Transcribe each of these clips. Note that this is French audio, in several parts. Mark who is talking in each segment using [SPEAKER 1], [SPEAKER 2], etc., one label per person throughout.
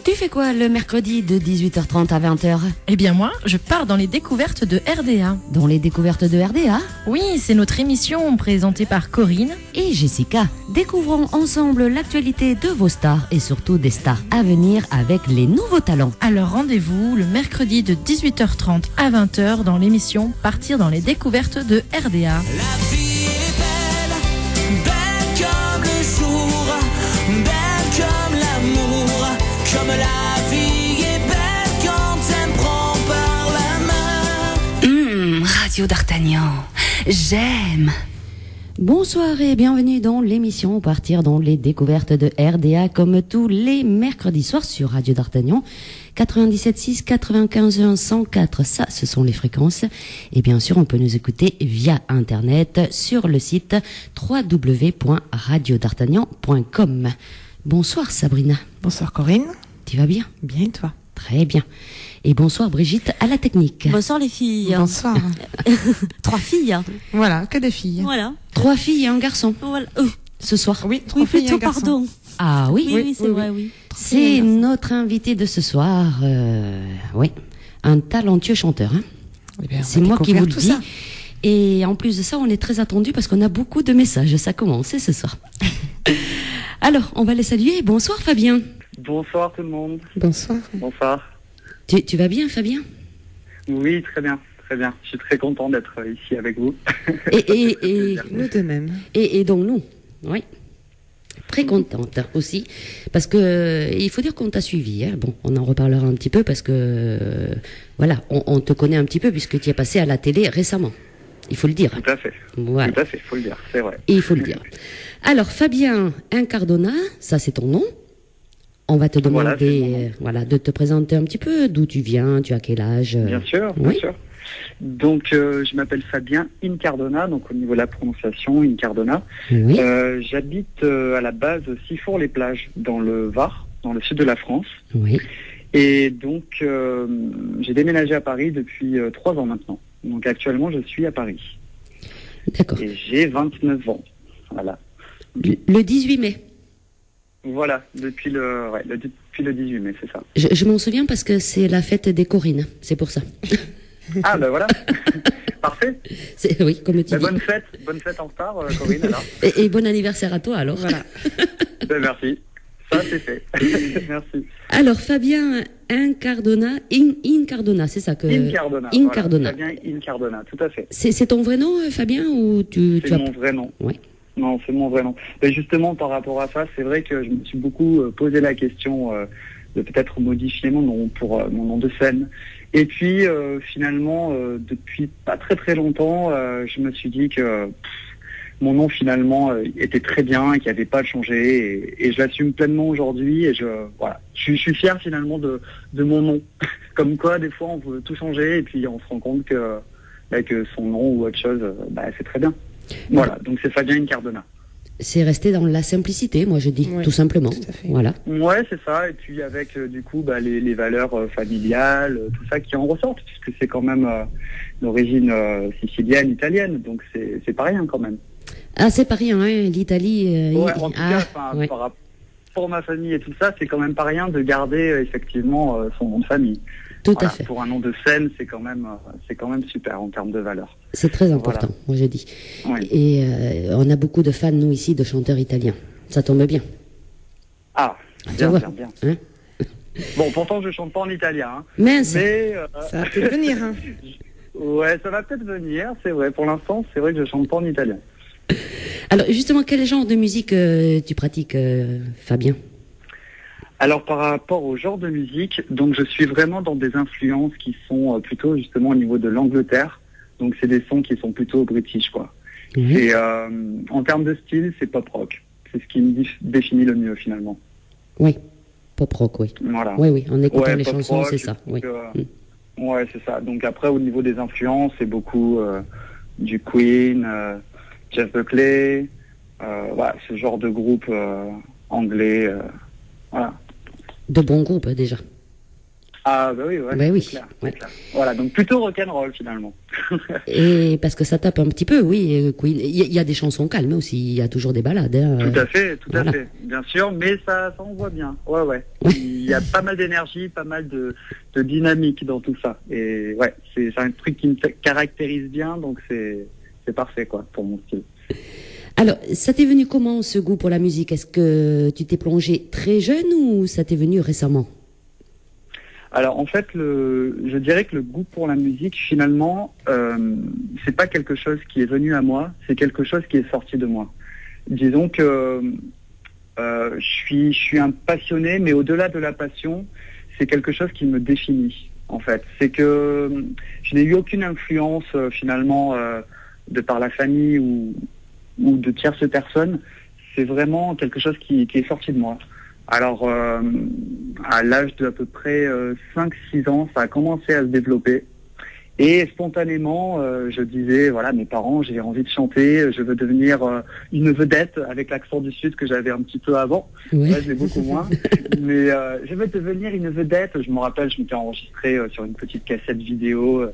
[SPEAKER 1] Tu fais quoi le mercredi de 18h30 à 20h?
[SPEAKER 2] Eh bien moi, je pars dans les découvertes de RDA.
[SPEAKER 1] Dans les découvertes de RDA?
[SPEAKER 2] Oui, c'est notre émission présentée par Corinne
[SPEAKER 1] et Jessica. Découvrons ensemble l'actualité de vos stars et surtout des stars à venir avec les nouveaux talents.
[SPEAKER 2] Alors rendez-vous le mercredi de 18h30 à 20h dans l'émission Partir dans les découvertes de RDA.
[SPEAKER 3] La vie est belle, belle comme le jour, belle comme l'amour, comme la vie est belle quand elle me prend par la main.
[SPEAKER 4] Radio d'Artagnan, j'aime.
[SPEAKER 1] Bonsoir et bienvenue dans l'émission Partir dans les découvertes de RDA comme tous les mercredis soirs sur Radio d'Artagnan 97.6, 95.1, 104, ça ce sont les fréquences et bien sûr on peut nous écouter via internet sur le site www.radiodartagnan.com. Bonsoir Sabrina.
[SPEAKER 5] Bonsoir Corinne.
[SPEAKER 1] Tu vas bien?
[SPEAKER 5] Bien et toi?
[SPEAKER 1] Très bien. Et bonsoir Brigitte à la technique.
[SPEAKER 6] Bonsoir les filles.
[SPEAKER 5] Bonsoir.
[SPEAKER 6] 3 filles.
[SPEAKER 5] Voilà, que des filles.
[SPEAKER 6] Voilà.
[SPEAKER 1] 3 filles et un garçon.
[SPEAKER 6] Voilà.
[SPEAKER 1] Ce soir.
[SPEAKER 5] Oui, 3 filles et un garçon.
[SPEAKER 6] Pardon.
[SPEAKER 1] Ah oui.
[SPEAKER 6] Oui, c'est vrai, oui.
[SPEAKER 1] C'est notre invité de ce soir. Oui, un talentueux chanteur. Hein.
[SPEAKER 5] Eh bien,
[SPEAKER 1] c'est moi qui vous le dis.
[SPEAKER 5] Ça.
[SPEAKER 1] Et en plus de ça, on est très attendu parce qu'on a beaucoup de messages. Ça commence ce soir. Alors, on va les saluer. Bonsoir Fabien.
[SPEAKER 7] Bonsoir tout le monde.
[SPEAKER 5] Bonsoir.
[SPEAKER 7] Bonsoir.
[SPEAKER 1] Tu vas bien Fabien?
[SPEAKER 7] Oui, très bien, très bien. Je suis très content d'être ici avec vous.
[SPEAKER 1] Et
[SPEAKER 5] nous de même.
[SPEAKER 1] Et donc nous, oui. Très contente aussi, parce que il faut dire qu'on t'a suivi. Hein. Bon, on en reparlera un petit peu parce que voilà, on te connaît un petit peu puisque tu es passé à la télé récemment. Il faut le dire.
[SPEAKER 7] Tout à fait.
[SPEAKER 1] Voilà.
[SPEAKER 7] Tout à fait, il faut le dire, c'est vrai.
[SPEAKER 1] Et il faut le dire. Alors Fabien Incardona, ça c'est ton nom. On va te demander de te présenter un petit peu, d'où tu viens, tu as quel âge.
[SPEAKER 7] Bien sûr, bien sûr. Donc, je m'appelle Fabien Incardona, donc au niveau de la prononciation, Incardona.
[SPEAKER 1] Oui.
[SPEAKER 7] J'habite à la base Sifour-les-Plages, dans le Var, dans le sud de la France.
[SPEAKER 1] Oui.
[SPEAKER 7] Et donc, j'ai déménagé à Paris depuis 3 ans maintenant. Donc, actuellement, je suis à Paris.
[SPEAKER 1] D'accord.
[SPEAKER 7] Et j'ai 29 ans. Voilà.
[SPEAKER 1] Le 18 mai.
[SPEAKER 7] Voilà, depuis le 18 mai, c'est ça.
[SPEAKER 1] Je m'en souviens parce que c'est la fête des Corinnes, c'est pour ça.
[SPEAKER 7] Ah ben voilà, parfait.
[SPEAKER 1] Oui, comme tu dis.
[SPEAKER 7] Bonne fête en retard, Corinne. Alors.
[SPEAKER 1] Et bon anniversaire à toi alors.
[SPEAKER 5] Voilà.
[SPEAKER 7] Merci, ça c'est fait. Merci.
[SPEAKER 1] Alors Fabien Incardona, Incardona, c'est ça que.
[SPEAKER 7] Incardona.
[SPEAKER 1] Incardona.
[SPEAKER 7] Voilà, Fabien Incardona, tout à fait.
[SPEAKER 1] C'est ton vrai nom, Fabien, ou
[SPEAKER 7] C'est mon vrai nom.
[SPEAKER 1] Oui.
[SPEAKER 7] Non, c'est mon vrai nom. Mais justement, par rapport à ça, c'est vrai que je me suis beaucoup posé la question de peut-être modifier mon nom pour mon nom de scène. Et puis, finalement, depuis pas très très longtemps, je me suis dit que mon nom, finalement, était très bien et qu'il n'y avait pas à le changer. Et je l'assume pleinement aujourd'hui. Et je suis fier, finalement, de mon nom. Comme quoi, des fois, on veut tout changer et puis on se rend compte que son nom ou autre chose, c'est très bien. Voilà, donc c'est Fabien Incardona.
[SPEAKER 1] C'est resté dans la simplicité, moi je dis, tout simplement.
[SPEAKER 5] Tout à fait.
[SPEAKER 1] Voilà.
[SPEAKER 7] Ouais, c'est ça. Et puis avec du coup les valeurs familiales, tout ça qui en ressortent, puisque c'est quand même d'origine sicilienne, italienne, donc c'est pas rien quand même.
[SPEAKER 1] Ah, c'est pas rien, hein, l'Italie.
[SPEAKER 7] Ouais, en tout cas, par rapport à ma famille et tout ça, c'est quand même pas rien de garder effectivement son nom de famille.
[SPEAKER 1] Tout à fait.
[SPEAKER 7] Pour un nom de scène, c'est quand même super en termes de valeur.
[SPEAKER 1] C'est très important, moi je dis.
[SPEAKER 7] Oui.
[SPEAKER 1] Et on a beaucoup de fans, nous, ici, de chanteurs italiens. Ça tombe bien.
[SPEAKER 7] Ah, bien.
[SPEAKER 1] Hein?
[SPEAKER 7] Bon, pourtant, je chante pas en italien. Hein.
[SPEAKER 1] Mais
[SPEAKER 5] ça va peut-être venir. Hein.
[SPEAKER 7] Ouais, ça va peut-être venir, c'est vrai. Pour l'instant, c'est vrai que je chante pas en italien.
[SPEAKER 1] Alors, justement, quel genre de musique tu pratiques, Fabien?
[SPEAKER 7] Alors par rapport au genre de musique, donc je suis vraiment dans des influences qui sont plutôt justement au niveau de l'Angleterre. Donc c'est des sons qui sont plutôt british quoi.
[SPEAKER 1] Mmh.
[SPEAKER 7] Et en termes de style, c'est pop rock. C'est ce qui me définit le mieux finalement.
[SPEAKER 1] Oui, pop rock, oui.
[SPEAKER 7] Voilà.
[SPEAKER 1] Oui, en écoutant les chansons,
[SPEAKER 7] rock,
[SPEAKER 1] c'est ça. Oui.
[SPEAKER 7] Ouais, c'est ça. Donc après au niveau des influences, c'est beaucoup du Queen, Jeff Buckley, ce genre de groupe anglais. Voilà.
[SPEAKER 1] De bons groupes déjà.
[SPEAKER 7] Ah bah oui, ouais,
[SPEAKER 1] Bah oui,
[SPEAKER 7] c'est clair,
[SPEAKER 1] ouais.
[SPEAKER 7] c'est clair. Voilà, donc plutôt rock'n'roll finalement.
[SPEAKER 1] Et parce que ça tape un petit peu, oui, Queen. Il y a des chansons calmes aussi, il y a toujours des balades. Hein.
[SPEAKER 7] Tout à fait,
[SPEAKER 1] voilà.
[SPEAKER 7] bien sûr, mais ça envoie bien. Ouais. Il y a pas mal d'énergie, pas mal de dynamique dans tout ça. Et ouais, c'est un truc qui me caractérise bien, donc c'est parfait quoi pour mon style.
[SPEAKER 1] Alors, ça t'est venu comment ce goût pour la musique? Est-ce que tu t'es plongé très jeune ou ça t'est venu récemment?
[SPEAKER 7] Alors en fait, je dirais que le goût pour la musique, finalement, c'est pas quelque chose qui est venu à moi, c'est quelque chose qui est sorti de moi. Disons que je suis un passionné, mais au-delà de la passion, c'est quelque chose qui me définit. En fait, c'est que je n'ai eu aucune influence finalement de par la famille ou de tierces personnes. C'est vraiment quelque chose qui est sorti de moi. Alors, à l'âge d'à peu près 5-6 ans, ça a commencé à se développer. Et spontanément, je disais, voilà, mes parents, j'ai envie de chanter, je veux devenir une vedette, avec l'accent du Sud que j'avais un petit peu avant.
[SPEAKER 1] Oui.
[SPEAKER 7] Là, je l'ai beaucoup moins. Mais je veux devenir une vedette. Je me rappelle, je m'étais enregistré sur une petite cassette vidéo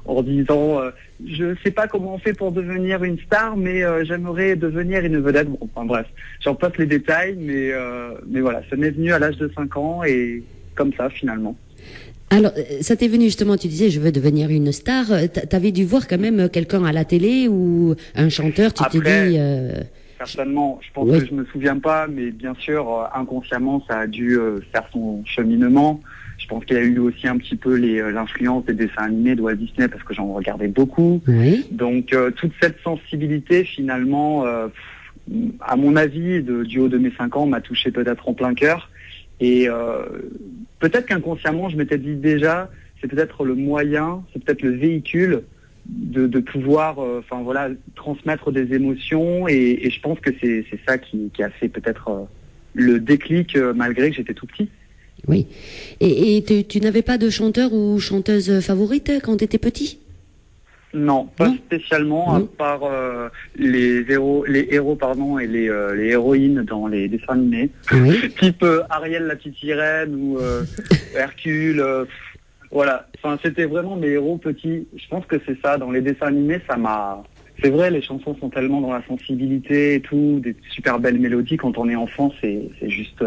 [SPEAKER 7] en disant, je sais pas comment on fait pour devenir une star, mais j'aimerais devenir une vedette. Bon, enfin bref, j'en passe les détails, mais voilà, ça m'est venu à l'âge de 5 ans et comme ça, finalement.
[SPEAKER 1] Alors, ça t'est venu justement, tu disais, je veux devenir une star. T'avais dû voir quand même quelqu'un à la télé ou un chanteur, tu t'es dit...
[SPEAKER 7] Certainement, je pense
[SPEAKER 1] oui.
[SPEAKER 7] que je me souviens pas, mais bien sûr, inconsciemment, ça a dû faire son cheminement. Je pense qu'il y a eu aussi un petit peu l'influence des dessins animés de Walt Disney, parce que j'en regardais beaucoup.
[SPEAKER 1] Oui.
[SPEAKER 7] Donc, toute cette sensibilité, finalement, à mon avis, du haut de mes 5 ans, m'a touché peut-être en plein cœur. Et peut-être qu'inconsciemment, je m'étais dit déjà, c'est peut-être le moyen, c'est peut-être le véhicule de pouvoir, transmettre des émotions. Et je pense que c'est ça qui a fait peut-être le déclic, malgré que j'étais tout petit.
[SPEAKER 1] Oui. Et tu n'avais pas de chanteur ou chanteuse favorite quand tu étais petit?
[SPEAKER 7] Non, pas
[SPEAKER 1] Non.
[SPEAKER 7] spécialement,
[SPEAKER 1] Non.
[SPEAKER 7] à part les héros et les héroïnes dans les dessins animés,
[SPEAKER 1] Oui.
[SPEAKER 7] type Ariel la petite sirène ou Hercule. Voilà, enfin c'était vraiment mes héros petits. Je pense que c'est ça, dans les dessins animés, ça m'a... C'est vrai, les chansons sont tellement dans la sensibilité et tout, des super belles mélodies. Quand on est enfant, c'est juste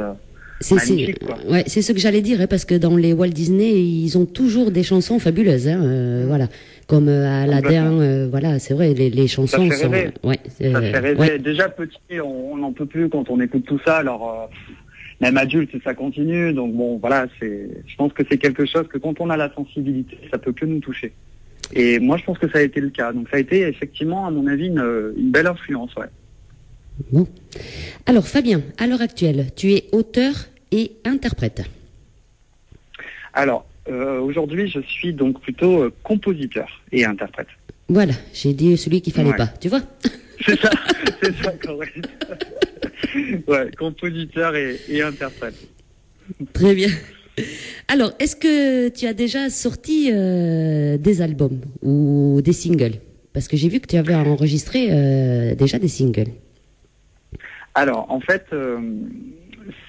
[SPEAKER 7] magnifique, quoi.
[SPEAKER 1] Ouais, c'est ce que j'allais dire, hein, parce que dans les Walt Disney, ils ont toujours des chansons fabuleuses, hein, voilà, comme Aladdin, voilà, c'est vrai, les chansons
[SPEAKER 7] Ça fait
[SPEAKER 1] sont,
[SPEAKER 7] rêver.
[SPEAKER 1] ouais,
[SPEAKER 7] Ça fait rêver.
[SPEAKER 1] ouais.
[SPEAKER 7] Déjà petit, on n'en peut plus quand on écoute tout ça. Alors même adulte, ça continue. Donc bon, voilà, je pense que c'est quelque chose que quand on a la sensibilité, ça peut que nous toucher. Et moi, je pense que ça a été le cas. Donc ça a été effectivement, à mon avis, une belle influence, ouais.
[SPEAKER 1] Bon. Alors Fabien, à l'heure actuelle, tu es auteur et interprète.
[SPEAKER 7] Alors, aujourd'hui, je suis donc plutôt compositeur et interprète.
[SPEAKER 1] Voilà, j'ai dit celui qu'il fallait
[SPEAKER 7] Ouais.
[SPEAKER 1] pas, tu vois.
[SPEAKER 7] C'est ça, correct. Ouais, compositeur et interprète.
[SPEAKER 1] Très bien. Alors, est-ce que tu as déjà sorti des albums ou des singles? Parce que j'ai vu que tu avais enregistré déjà des singles.
[SPEAKER 7] Alors, en fait,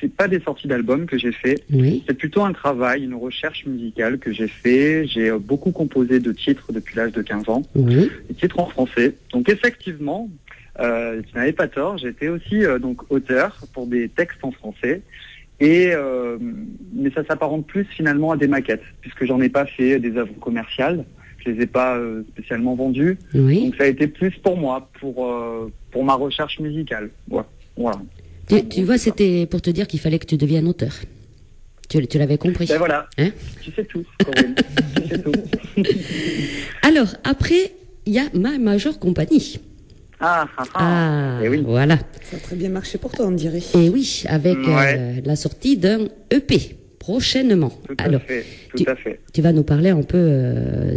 [SPEAKER 7] c'est pas des sorties d'albums que j'ai fait.
[SPEAKER 1] Oui.
[SPEAKER 7] C'est plutôt un travail, une recherche musicale que j'ai fait. J'ai beaucoup composé de titres depuis l'âge de 15 ans,
[SPEAKER 1] Oui.
[SPEAKER 7] des titres en français. Donc effectivement, tu n'avais pas tort, j'étais aussi donc auteur pour des textes en français. Et mais ça s'apparente plus finalement à des maquettes, puisque j'en ai pas fait des œuvres commerciales. Je les ai pas spécialement vendues.
[SPEAKER 1] Oui.
[SPEAKER 7] Donc ça a été plus pour moi, pour ma recherche musicale. Ouais, voilà.
[SPEAKER 1] Tu vois, c'était pour te dire qu'il fallait que tu deviennes auteur. Tu l'avais compris.
[SPEAKER 7] Ben voilà,
[SPEAKER 1] Hein?
[SPEAKER 7] tu sais tout, Corinne. Tu sais tout.
[SPEAKER 1] Alors, après, il y a Ma Major Company.
[SPEAKER 7] Et oui.
[SPEAKER 1] Voilà.
[SPEAKER 5] Ça a très bien marché pour toi, on dirait.
[SPEAKER 1] Et oui, avec
[SPEAKER 7] Ouais.
[SPEAKER 1] la sortie d'un EP prochainement.
[SPEAKER 7] Tout
[SPEAKER 1] Alors,
[SPEAKER 7] à fait.
[SPEAKER 1] tu vas nous parler un peu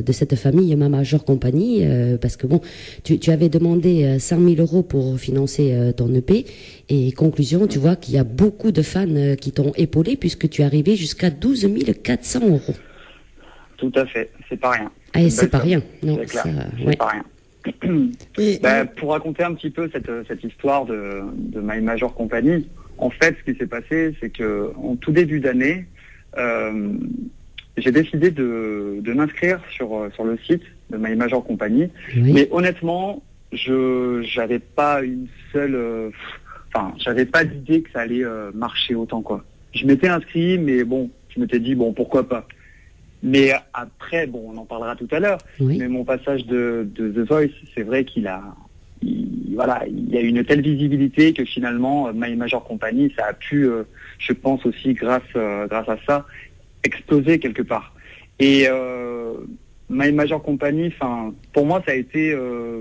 [SPEAKER 1] de cette famille Ma Major Company, parce que bon, tu avais demandé 5 000 € pour financer ton EP, et conclusion, tu vois qu'il y a beaucoup de fans qui t'ont épaulé, puisque tu es arrivé jusqu'à 12 400 €.
[SPEAKER 7] Tout à fait, c'est pas rien.
[SPEAKER 1] Ah, et c'est
[SPEAKER 7] Belle
[SPEAKER 1] pas
[SPEAKER 7] somme.
[SPEAKER 1] rien. Non,
[SPEAKER 7] C'est clair,
[SPEAKER 1] ça,
[SPEAKER 7] c'est
[SPEAKER 1] ouais.
[SPEAKER 7] pas rien.
[SPEAKER 5] Et,
[SPEAKER 7] Pour raconter un petit peu cette histoire de My Major Company, en fait, ce qui s'est passé, c'est que en tout début d'année, j'ai décidé de m'inscrire sur le site de My Major Company.
[SPEAKER 1] Oui.
[SPEAKER 7] Mais honnêtement, j'avais pas j'avais pas l'idée que ça allait marcher autant, quoi. Je m'étais inscrit, mais bon, je m'étais dit, bon, pourquoi pas. Mais après, bon, on en parlera tout à l'heure,
[SPEAKER 1] Oui.
[SPEAKER 7] mais mon passage de The Voice, c'est vrai il y a une telle visibilité que finalement, My Major Company, ça a pu, je pense aussi grâce à ça, exploser quelque part. Et My Major Company, pour moi, ça a été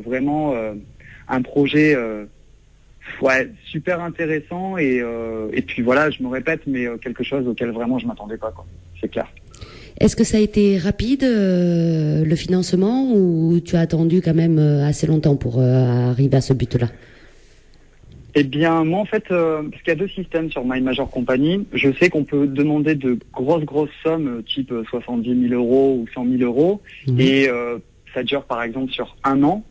[SPEAKER 7] vraiment un projet super intéressant et puis voilà, je me répète, mais quelque chose auquel vraiment je m'attendais pas, quoi. C'est clair.
[SPEAKER 1] Est-ce que ça a été rapide, le financement, ou tu as attendu quand même assez longtemps pour arriver à ce but-là?
[SPEAKER 7] Eh bien, moi, en fait, parce qu'il y a deux systèmes sur My Major Company, je sais qu'on peut demander de grosses sommes, type 70 000 euros ou 100 000 euros, et ça dure par exemple sur 1 an,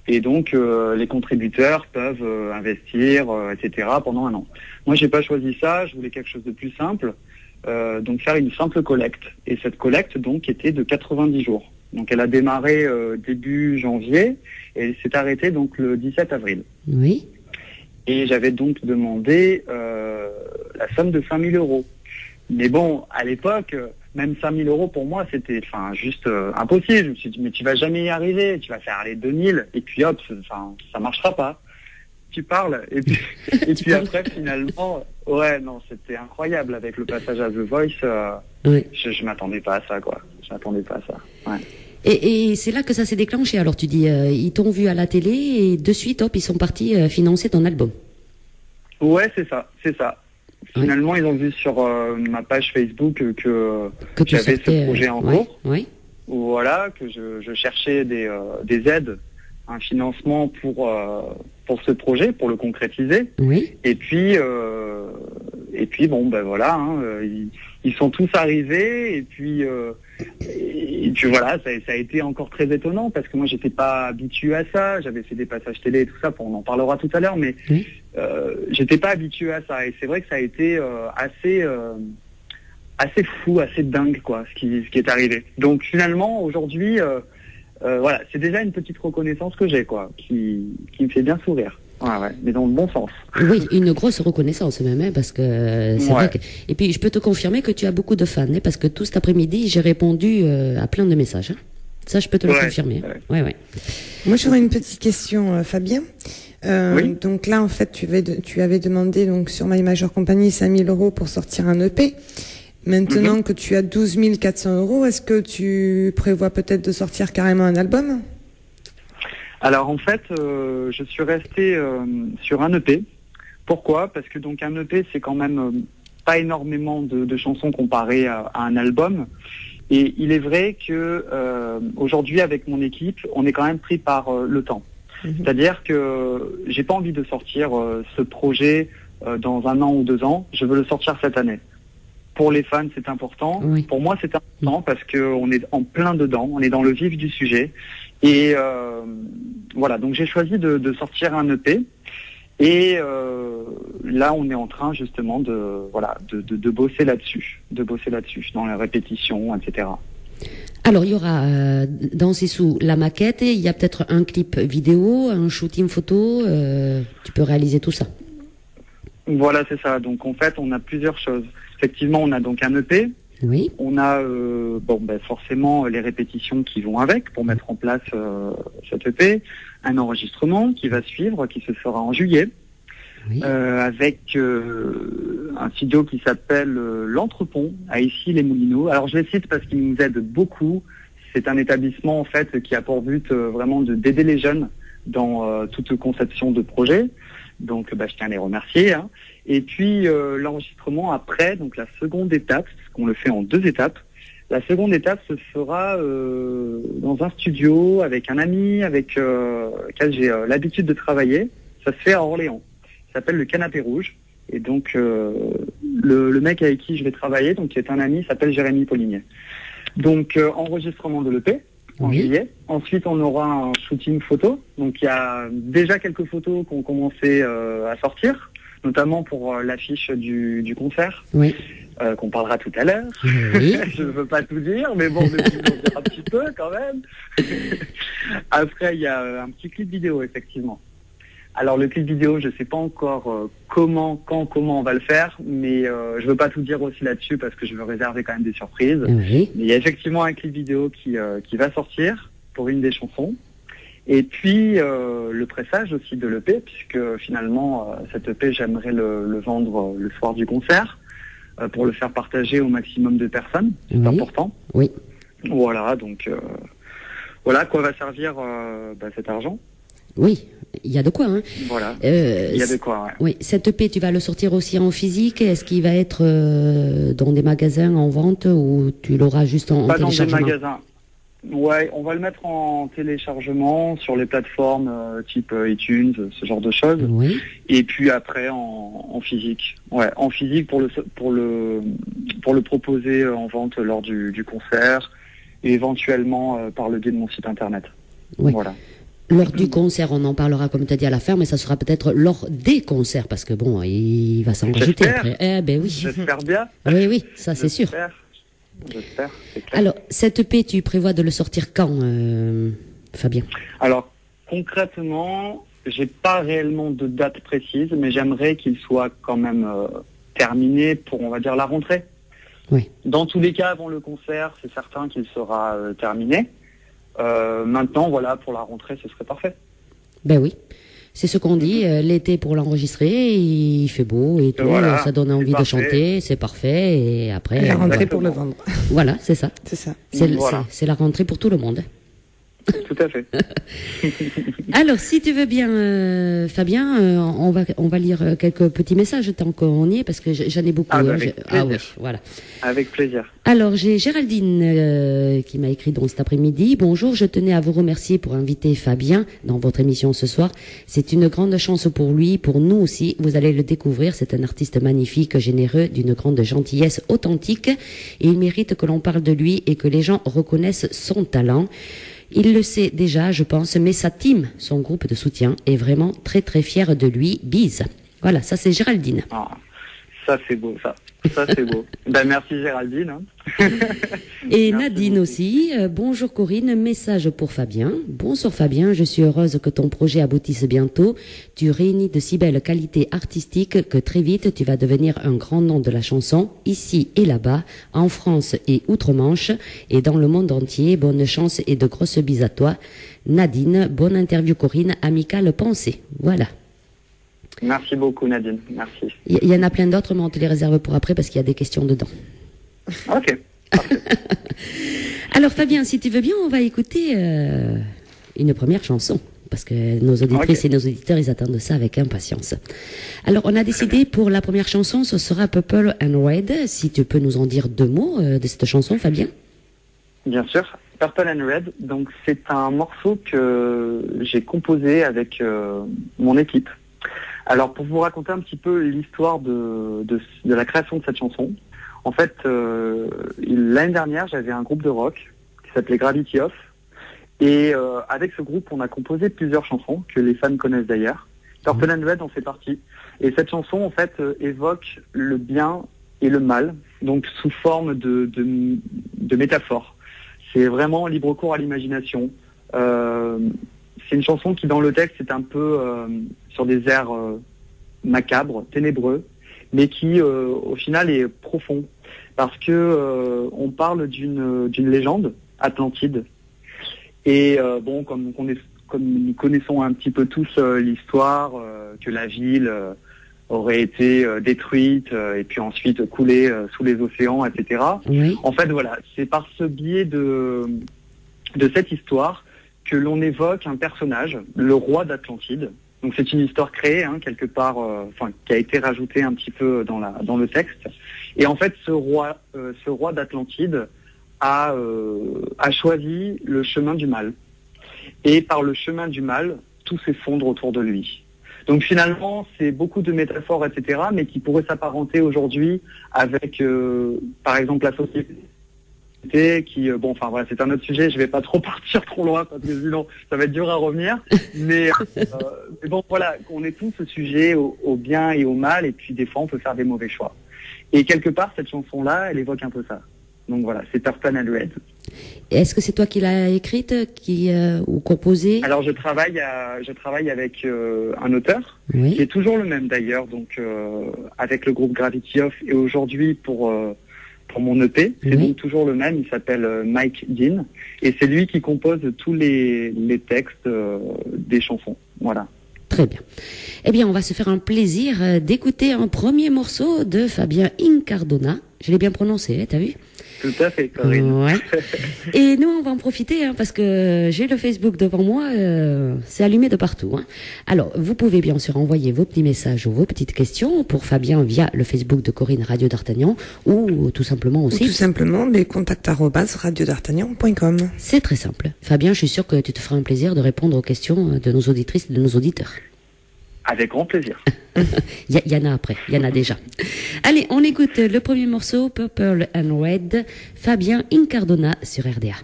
[SPEAKER 7] et donc les contributeurs peuvent investir, etc. pendant 1 an. Moi, j'ai pas choisi ça, je voulais quelque chose de plus simple, donc faire une simple collecte, et cette collecte donc était de 90 jours. Donc elle a démarré début janvier, et elle s'est arrêtée donc le 17 avril.
[SPEAKER 1] Oui.
[SPEAKER 7] Et j'avais donc demandé la somme de 5 000 euros. Mais bon, à l'époque, même 5 000 euros pour moi, c'était juste impossible. Je me suis dit, mais tu vas jamais y arriver, tu vas faire les 2 000, et puis hop, ça marchera pas. Tu parles, et puis après, finalement, ouais, non, c'était incroyable avec le passage à The Voice.
[SPEAKER 1] Oui.
[SPEAKER 7] Je m'attendais pas à ça, quoi. Je m'attendais pas à ça, ouais.
[SPEAKER 1] Et c'est là que ça s'est déclenché. Alors tu dis, ils t'ont vu à la télé et de suite, hop, ils sont partis financer ton album.
[SPEAKER 7] Ouais, c'est ça.
[SPEAKER 1] Oui.
[SPEAKER 7] Finalement, ils ont vu sur ma page Facebook que
[SPEAKER 1] tu
[SPEAKER 7] j'avais
[SPEAKER 1] sortais,
[SPEAKER 7] ce projet en
[SPEAKER 1] ouais,
[SPEAKER 7] cours.
[SPEAKER 1] oui.
[SPEAKER 7] Voilà, que je cherchais des aides, un financement pour ce projet, pour le concrétiser.
[SPEAKER 1] Oui.
[SPEAKER 7] Et puis bon, ben voilà, ils sont tous arrivés, et puis voilà, ça a été encore très étonnant, parce que moi j'étais pas habitué à ça, j'avais fait des passages télé et tout ça, on en parlera tout à l'heure, mais
[SPEAKER 1] Oui.
[SPEAKER 7] j'étais pas habitué à ça, et c'est vrai que ça a été assez fou, assez dingue, quoi, ce qui est arrivé. Donc finalement, aujourd'hui, voilà, c'est déjà une petite reconnaissance que j'ai, quoi, qui me fait bien sourire. Ouais, mais dans le bon sens.
[SPEAKER 1] Oui, une grosse reconnaissance même, hein, parce que c'est vrai que... Et puis, je peux te confirmer que tu as beaucoup de fans, hein, parce que tout cet après-midi, j'ai répondu à plein de messages. Hein. Ça, je peux te le confirmer. Ouais.
[SPEAKER 5] Moi, j'aurais une petite question, Fabien.
[SPEAKER 7] Oui.
[SPEAKER 5] Donc là, en fait, tu avais demandé donc sur My Major Company 5 000 euros pour sortir un EP. Maintenant que tu as 12 400 euros, est-ce que tu prévois peut-être de sortir carrément un album ?
[SPEAKER 7] Alors en fait, je suis resté sur un EP. Pourquoi ? Parce que donc un EP, c'est quand même pas énormément de chansons comparé à un album. Et il est vrai que aujourd'hui, avec mon équipe, on est quand même pris par le temps. C'est-à-dire que j'ai pas envie de sortir ce projet dans 1 an ou 2 ans. Je veux le sortir cette année. Pour les fans, c'est important.
[SPEAKER 1] Oui.
[SPEAKER 7] Pour moi, c'est important parce qu'on est en plein dedans, on est dans le vif du sujet. Et voilà, donc j'ai choisi de sortir un EP. Et là, on est en train justement de bosser là-dessus, dans la répétition, etc.
[SPEAKER 1] Alors, il y aura dans ces sous la maquette, et il y a peut-être un clip vidéo, un shooting photo. Tu peux réaliser tout ça.
[SPEAKER 7] Voilà, c'est ça. Donc en fait, on a plusieurs choses. Effectivement, on a donc un EP.
[SPEAKER 1] Oui.
[SPEAKER 7] On a forcément les répétitions qui vont avec pour mettre en place cet EP, un enregistrement qui va suivre, qui se fera en juillet,
[SPEAKER 1] Oui.
[SPEAKER 7] avec un studio qui s'appelle l'Entrepont à Issy-les-Moulineaux. Alors je les cite parce qu'ils nous aident beaucoup. C'est un établissement en fait qui a pour but vraiment d'aider les jeunes dans toute conception de projet. Donc je tiens à les remercier. Hein. Et puis l'enregistrement après, donc la seconde étape, parce qu'on le fait en 2 étapes. La seconde étape se fera dans un studio avec un ami avec lequel j'ai l'habitude de travailler. Ça se fait à Orléans. Ça s'appelle le Canapé Rouge. Et donc le mec avec qui je vais travailler, donc qui est un ami, s'appelle Jérémy Paulinier. Donc enregistrement de l'EP en juillet. Ensuite, on aura un shooting photo. Donc il y a déjà quelques photos qui ont commencé à sortir, notamment pour l'affiche du concert.
[SPEAKER 1] Oui.
[SPEAKER 7] qu'on parlera tout à l'heure.
[SPEAKER 1] Oui.
[SPEAKER 7] Je ne veux pas tout dire, mais bon, on est obligé d'en dire un petit peu quand même. Après, il y a un petit clip vidéo, effectivement. Alors le clip vidéo, je ne sais pas encore comment on va le faire, mais je ne veux pas tout dire aussi là-dessus parce que je veux réserver quand même des surprises.
[SPEAKER 1] Oui.
[SPEAKER 7] Mais il y a effectivement un clip vidéo qui va sortir pour une des chansons. Et puis le pressage aussi de l'EP, puisque finalement cet EP, j'aimerais le vendre le soir du concert pour le faire partager au maximum de personnes. C'est
[SPEAKER 1] Oui.
[SPEAKER 7] important.
[SPEAKER 1] Oui.
[SPEAKER 7] Voilà, donc voilà à quoi va servir cet argent.
[SPEAKER 1] Oui, il y a de quoi, hein.
[SPEAKER 7] Voilà, il y a de quoi, ouais.
[SPEAKER 1] Oui, cette EP, tu vas le sortir aussi en physique. Est-ce qu'il va être dans des magasins en vente ou tu l'auras juste en
[SPEAKER 7] Pas dans des
[SPEAKER 1] téléchargement?
[SPEAKER 7] magasins. Ouais, on va le mettre en téléchargement sur les plateformes type iTunes, ce genre de choses.
[SPEAKER 1] Oui.
[SPEAKER 7] Et puis après en physique. Ouais, en physique pour le proposer en vente lors du concert et éventuellement par le biais de mon site internet.
[SPEAKER 1] Oui.
[SPEAKER 7] Voilà.
[SPEAKER 1] Lors du concert, on en parlera comme tu as dit à la fin, mais ça sera peut-être lors des concerts parce que bon, il va s'en rajouter
[SPEAKER 7] J'espère.
[SPEAKER 1] après. Eh ben oui.
[SPEAKER 7] J'espère bien.
[SPEAKER 1] Oui, ça c'est sûr.
[SPEAKER 7] J'espère, c'est clair.
[SPEAKER 1] Alors, cette EP, tu prévois de le sortir quand, Fabien?
[SPEAKER 7] Alors, concrètement, j'ai pas réellement de date précise, mais j'aimerais qu'il soit quand même terminé pour, on va dire, la rentrée.
[SPEAKER 1] Oui.
[SPEAKER 7] Dans tous les cas, avant le concert, c'est certain qu'il sera terminé. Maintenant, voilà, pour la rentrée, ce serait parfait.
[SPEAKER 1] Ben oui. C'est ce qu'on dit, l'été pour l'enregistrer, il fait beau et tout,
[SPEAKER 7] Voilà,
[SPEAKER 1] ça donne envie
[SPEAKER 7] c'est
[SPEAKER 1] de
[SPEAKER 7] parfait.
[SPEAKER 1] chanter, c'est parfait, et après...
[SPEAKER 5] Et la rentrée
[SPEAKER 7] Exactement.
[SPEAKER 5] pour le vendre.
[SPEAKER 1] Voilà, c'est ça.
[SPEAKER 5] C'est ça.
[SPEAKER 7] Voilà.
[SPEAKER 1] C'est la rentrée pour tout le monde.
[SPEAKER 7] Tout à fait.
[SPEAKER 1] Alors, si tu veux bien, Fabien, on va lire quelques petits messages tant qu'on y est, parce que j'en ai beaucoup.
[SPEAKER 7] Ah, bah,
[SPEAKER 1] hein.
[SPEAKER 7] avec
[SPEAKER 1] Ah oui,
[SPEAKER 7] plaisir.
[SPEAKER 1] voilà.
[SPEAKER 7] Avec plaisir.
[SPEAKER 1] Alors, j'ai Géraldine qui m'a écrit donc cet après-midi. Bonjour, je tenais à vous remercier pour inviter Fabien dans votre émission ce soir. C'est une grande chance pour lui, pour nous aussi. Vous allez le découvrir. C'est un artiste magnifique, généreux, d'une grande gentillesse authentique. Et il mérite que l'on parle de lui et que les gens reconnaissent son talent. Il le sait déjà, je pense, mais sa team, son groupe de soutien, est vraiment très très fier de lui. Bise. Voilà, ça c'est Géraldine.
[SPEAKER 7] Ah, ça, c'est beau, ça. Ça, c'est beau. Ben, merci Géraldine. hein.
[SPEAKER 1] Et
[SPEAKER 7] Merci
[SPEAKER 1] Nadine
[SPEAKER 7] beaucoup.
[SPEAKER 1] aussi. Bonjour Corinne, message pour Fabien. Bonsoir Fabien, je suis heureuse que ton projet aboutisse bientôt. Tu réunis de si belles qualités artistiques que très vite tu vas devenir un grand nom de la chanson, ici et là-bas, en France et outre-Manche, et dans le monde entier. Bonne chance et de grosses bises à toi. Nadine, bonne interview Corinne, amicale pensée. Voilà.
[SPEAKER 7] Merci beaucoup Nadine. Merci.
[SPEAKER 1] Il y en a plein d'autres, mais on te les réserve pour après parce qu'il y a des questions dedans.
[SPEAKER 7] Ok. Parfait.
[SPEAKER 1] Alors Fabien, si tu veux bien, on va écouter une première chanson. Parce que nos auditrices
[SPEAKER 7] Ok.
[SPEAKER 1] et nos auditeurs, ils attendent ça avec impatience. Alors, on a décidé pour la première chanson, ce sera Purple and Red. Si tu peux nous en dire deux mots de cette chanson, Fabien.
[SPEAKER 7] Bien sûr. Purple and Red, donc c'est un morceau que j'ai composé avec mon équipe. Alors pour vous raconter un petit peu l'histoire de la création de cette chanson, en fait l'année dernière j'avais un groupe de rock qui s'appelait Gravity Off et avec ce groupe on a composé plusieurs chansons que les fans connaissent d'ailleurs. Purple and Red en fait partie et cette chanson en fait évoque le bien et le mal, donc sous forme de métaphores. C'est vraiment libre cours à l'imagination. C'est une chanson qui, dans le texte, est un peu sur des airs macabres, ténébreux, mais qui, au final, est profond. Parce que on parle d'une légende, Atlantide. Et bon, comme nous connaissons un petit peu tous l'histoire, que la ville aurait été détruite et puis ensuite coulée sous les océans, etc.
[SPEAKER 1] Oui.
[SPEAKER 7] En fait, voilà, c'est par ce biais de cette histoire que l'on évoque un personnage, le roi d'Atlantide. Donc c'est une histoire créée quelque part, qui a été rajoutée un petit peu dans le texte. Et en fait, ce roi d'Atlantide a choisi le chemin du mal. Et par le chemin du mal, tout s'effondre autour de lui. Donc finalement, c'est beaucoup de métaphores, etc., mais qui pourraient s'apparenter aujourd'hui avec, par exemple, la société. qui, bon, enfin voilà, c'est un autre sujet, je vais pas trop partir trop loin parce que sinon ça va être dur à revenir. Mais bon, voilà, on est tous sujet au bien et au mal, et puis des fois on peut faire des mauvais choix. Et quelque part, cette chanson-là, elle évoque un peu ça. Donc voilà, c'est Purple and Red.
[SPEAKER 1] Est-ce que c'est toi qui l'as écrite, ou composée?
[SPEAKER 7] Alors je travaille avec un auteur, qui
[SPEAKER 1] Oui.
[SPEAKER 7] est toujours le même d'ailleurs, donc avec le groupe Gravity Off, et aujourd'hui pour mon EP, c'est
[SPEAKER 1] Oui.
[SPEAKER 7] donc toujours le même, il s'appelle Mike Dean, et c'est lui qui compose tous les textes des chansons. Voilà.
[SPEAKER 1] Très bien. Eh bien, on va se faire un plaisir d'écouter un premier morceau de Fabien Incardona. Je l'ai bien prononcé, t'as vu?
[SPEAKER 7] Tout à fait, Corinne.
[SPEAKER 1] Ouais. Et nous, on va en profiter, parce que j'ai le Facebook devant moi, c'est allumé de partout. Alors, vous pouvez bien sûr envoyer vos petits messages ou vos petites questions pour Fabien via le Facebook de Corinne Radio d'Artagnan, ou tout simplement
[SPEAKER 5] Ou
[SPEAKER 1] aussi.
[SPEAKER 5] tout simplement, les contact@radiodartagnan.com.
[SPEAKER 1] C'est très simple. Fabien, je suis sûr que tu te feras un plaisir de répondre aux questions de nos auditrices et de nos auditeurs.
[SPEAKER 7] Avec grand plaisir.
[SPEAKER 1] Il y en a après, il y en a déjà. Allez, on écoute le premier morceau, Purple and Red, Fabien Incardona sur RDA.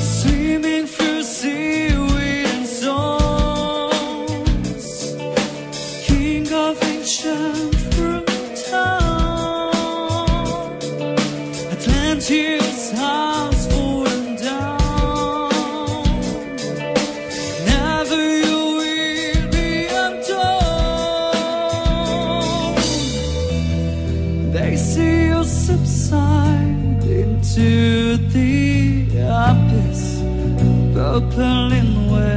[SPEAKER 3] Swimming through seaweed and songs, king of ancient fruit town, Atlantis has fallen down. Never you will be undone. They see you subside into the abyss, purple in way.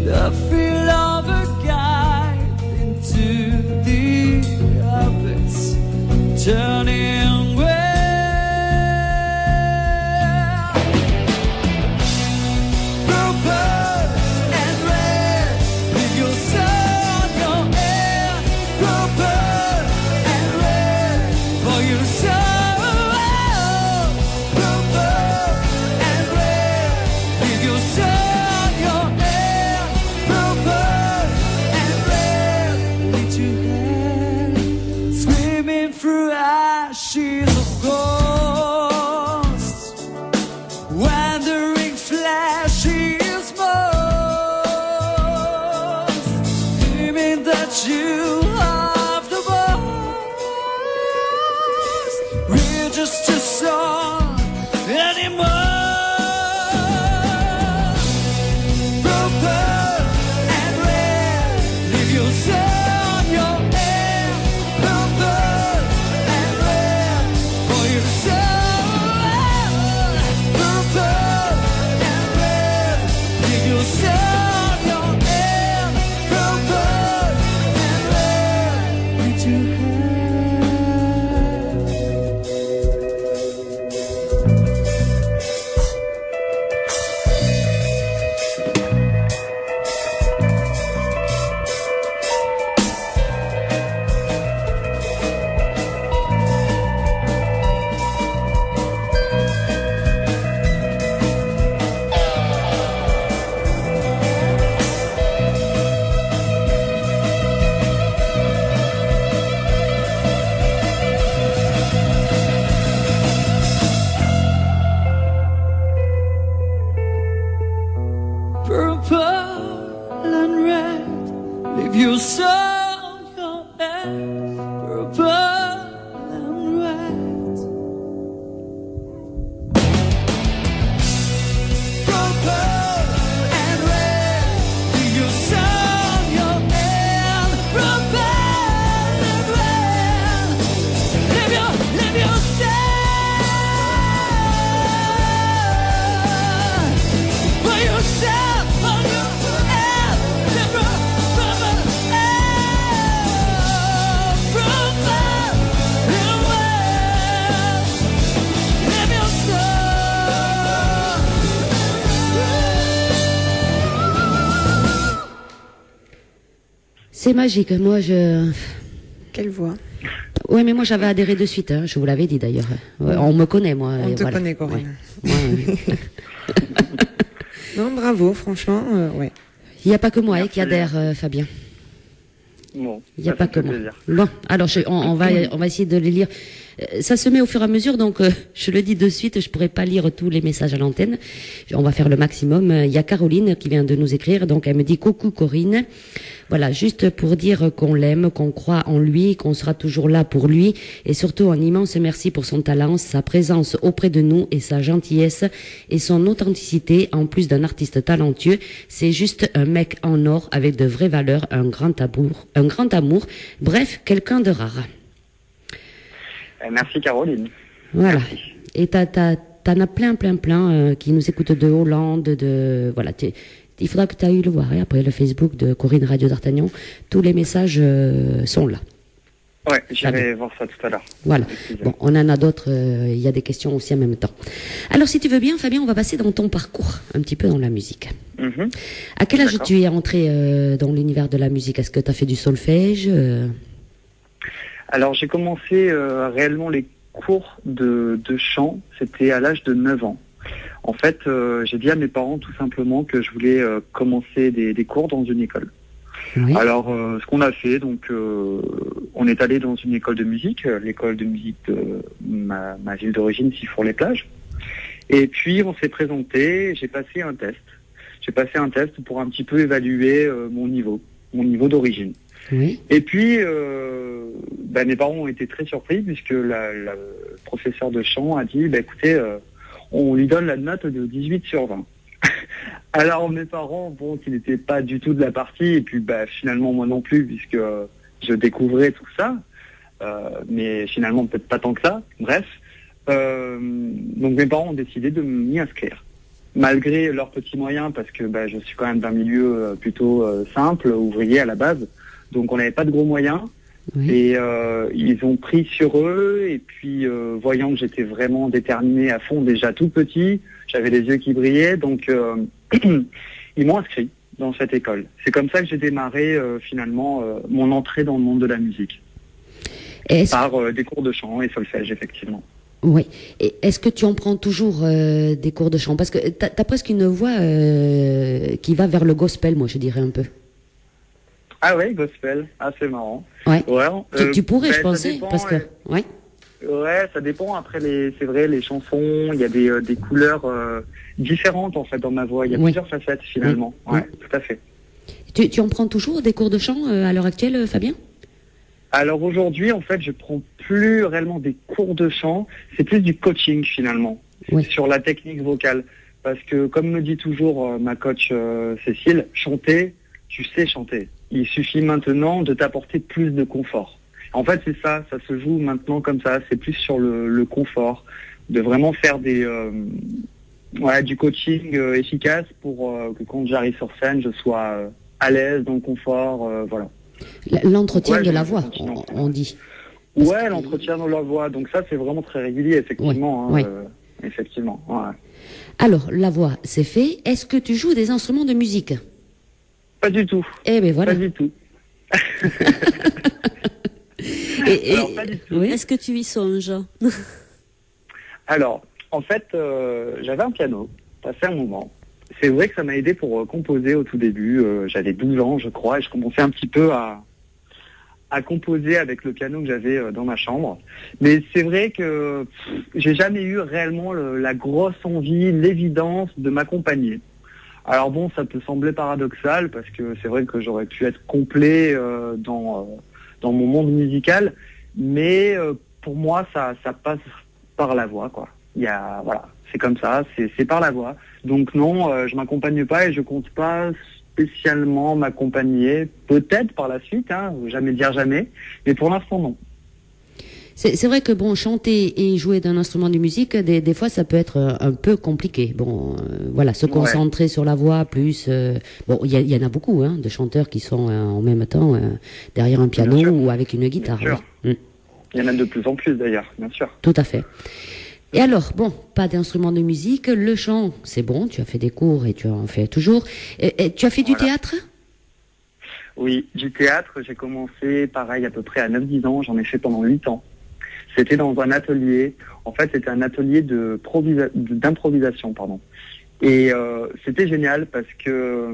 [SPEAKER 3] The feel of a guide into the abyss, turning gray. Purple and red, with your sun, your air. Purple and red, for your soul. Purple and
[SPEAKER 1] C'était magique. Moi,
[SPEAKER 5] Quelle voix.
[SPEAKER 1] Ouais, mais moi, j'avais adhéré de suite. Hein. Je vous l'avais dit d'ailleurs. Ouais, on me connaît, moi.
[SPEAKER 5] On
[SPEAKER 1] et
[SPEAKER 5] te
[SPEAKER 1] voilà.
[SPEAKER 5] connaît, Corinne.
[SPEAKER 1] Ouais. Ouais.
[SPEAKER 5] Non, bravo, franchement, ouais.
[SPEAKER 1] Il n'y a pas que moi
[SPEAKER 7] Merci.
[SPEAKER 1] qui adhère, Fabien.
[SPEAKER 7] Bon,
[SPEAKER 1] Il n'y a
[SPEAKER 7] ça
[SPEAKER 1] pas
[SPEAKER 7] fait
[SPEAKER 1] que moi.
[SPEAKER 7] plaisir.
[SPEAKER 1] Bon, alors on va essayer de les lire. Ça se met au fur et à mesure, donc je le dis de suite, je pourrais pas lire tous les messages à l'antenne. On va faire le maximum. Il y a Caroline qui vient de nous écrire, donc elle me dit coucou Corinne. Voilà, juste pour dire qu'on l'aime, qu'on croit en lui, qu'on sera toujours là pour lui, et surtout un immense merci pour son talent, sa présence auprès de nous et sa gentillesse et son authenticité. En plus d'un artiste talentueux, c'est juste un mec en or avec de vraies valeurs, un grand amour. Bref, quelqu'un de rare.
[SPEAKER 7] Merci Caroline.
[SPEAKER 1] Voilà.
[SPEAKER 7] Merci.
[SPEAKER 1] Et t'en as plein qui nous écoutent de Hollande, voilà. Il faudra que tu ailles le voir. Et après le Facebook de Corinne Radio d'Artagnan, tous les messages sont là.
[SPEAKER 7] Ouais, j'irai voir ça tout à l'heure.
[SPEAKER 1] Voilà.
[SPEAKER 7] Avec plaisir.
[SPEAKER 1] Bon, on en a d'autres. Il y a des questions aussi en même temps. Alors, si tu veux bien, Fabien, on va passer dans ton parcours, un petit peu dans la musique.
[SPEAKER 7] Mhm.
[SPEAKER 1] À quel âge
[SPEAKER 7] D'accord.
[SPEAKER 1] tu es entré dans l'univers de la musique? Est-ce que tu as fait du solfège
[SPEAKER 7] Alors j'ai commencé réellement les cours de chant, c'était à l'âge de 9 ans. En fait, j'ai dit à mes parents tout simplement que je voulais commencer des cours dans une école.
[SPEAKER 1] Oui.
[SPEAKER 7] Alors ce qu'on a fait, donc on est allé dans une école de musique, l'école de musique de ma ville d'origine, Sifour-les-Plages. Et puis on s'est présenté, j'ai passé un test. J'ai passé un test pour un petit peu évaluer mon niveau d'origine.
[SPEAKER 1] Oui.
[SPEAKER 7] Et puis, mes parents ont été très surpris puisque la professeure de chant a dit, écoutez, on lui donne la note de 18 sur 20. Alors mes parents, qui n'étaient pas du tout de la partie, et puis finalement moi non plus puisque je découvrais tout ça, mais finalement peut-être pas tant que ça, bref. Donc mes parents ont décidé de m'y inscrire. Malgré leurs petits moyens, parce que je suis quand même d'un milieu plutôt simple, ouvrier à la base, donc on n'avait pas de gros moyens.
[SPEAKER 1] Oui.
[SPEAKER 7] Et ils ont pris sur eux, et puis voyant que j'étais vraiment déterminé à fond déjà tout petit, j'avais les yeux qui brillaient, donc ils m'ont inscrit dans cette école. C'est comme ça que j'ai démarré finalement mon entrée dans le monde de la musique, par des cours de chant et solfège effectivement.
[SPEAKER 1] Oui. Et est-ce que tu en prends toujours des cours de chant? Parce que t'as presque une voix qui va vers le gospel, moi je dirais un peu.
[SPEAKER 7] Ah ouais, gospel, c'est marrant.
[SPEAKER 1] Ouais.
[SPEAKER 7] Ouais,
[SPEAKER 1] Tu pourrais, je
[SPEAKER 7] ça
[SPEAKER 1] pensais,
[SPEAKER 7] dépend,
[SPEAKER 1] parce que... Ouais.
[SPEAKER 7] Ouais, ça dépend. Après, c'est vrai, les chansons, il y a des couleurs différentes en fait dans ma voix. Il y a
[SPEAKER 1] Oui.
[SPEAKER 7] plusieurs facettes finalement.
[SPEAKER 1] Oui.
[SPEAKER 7] Ouais, tout à fait.
[SPEAKER 1] Tu en prends toujours des cours de chant à l'heure actuelle, Fabien?
[SPEAKER 7] Alors aujourd'hui, en fait, je prends plus réellement des cours de chant. C'est plus du coaching finalement
[SPEAKER 1] Oui.
[SPEAKER 7] sur la technique vocale. Parce que comme me dit toujours ma coach Cécile, chanter, tu sais chanter. Il suffit maintenant de t'apporter plus de confort. En fait, c'est ça se joue maintenant comme ça. C'est plus sur le confort, de vraiment faire du coaching efficace pour que quand j'arrive sur scène, je sois à l'aise, dans le confort, voilà.
[SPEAKER 1] L'entretien
[SPEAKER 7] Ouais,
[SPEAKER 1] de la
[SPEAKER 7] je
[SPEAKER 1] voix,
[SPEAKER 7] continue.
[SPEAKER 1] on dit. Parce
[SPEAKER 7] Ouais,
[SPEAKER 1] que-
[SPEAKER 7] l'entretien dans la voix. Donc ça, c'est vraiment très régulier, effectivement.
[SPEAKER 1] Oui,
[SPEAKER 7] Effectivement. Ouais.
[SPEAKER 1] Alors, la voix, c'est fait. Est-ce que tu joues des instruments de musique?
[SPEAKER 7] Pas du tout.
[SPEAKER 1] Eh ben voilà.
[SPEAKER 7] Pas du tout. Alors, pas du tout.
[SPEAKER 1] Oui.
[SPEAKER 6] Est-ce que tu y songes?
[SPEAKER 7] Alors, en fait, j'avais un piano, passé un moment. C'est vrai que ça m'a aidé pour composer au tout début. J'avais 12 ans, je crois, et je commençais un petit peu à composer avec le piano que j'avais dans ma chambre. Mais c'est vrai que j'ai jamais eu réellement la grosse envie, l'évidence de m'accompagner. Alors bon, ça peut sembler paradoxal, parce que c'est vrai que j'aurais pu être complet dans mon monde musical, mais pour moi, ça passe par la voix, quoi. Voilà, c'est comme ça, c'est par la voix. Donc non, je m'accompagne pas et je compte pas spécialement m'accompagner. Peut-être par la suite, jamais dire jamais, mais pour l'instant non.
[SPEAKER 1] C'est vrai que bon, chanter et jouer d'un instrument de musique, des fois, ça peut être un peu compliqué. Bon, voilà, se concentrer sur la voix, plus... bon, il y en a beaucoup, de chanteurs qui sont en même temps derrière un piano ou avec une guitare.
[SPEAKER 7] Bien sûr.
[SPEAKER 1] Oui.
[SPEAKER 7] Il y en a de plus en plus d'ailleurs, bien sûr.
[SPEAKER 1] Tout à fait. Et alors, bon, pas d'instrument de musique, le chant, c'est bon, tu as fait des cours et tu en fais toujours. Et tu as fait du théâtre?
[SPEAKER 7] Oui, du théâtre, j'ai commencé pareil à peu près à 9-10 ans, j'en ai fait pendant 8 ans. C'était dans un atelier, en fait c'était un atelier d'improvisation, pardon. Et c'était génial parce que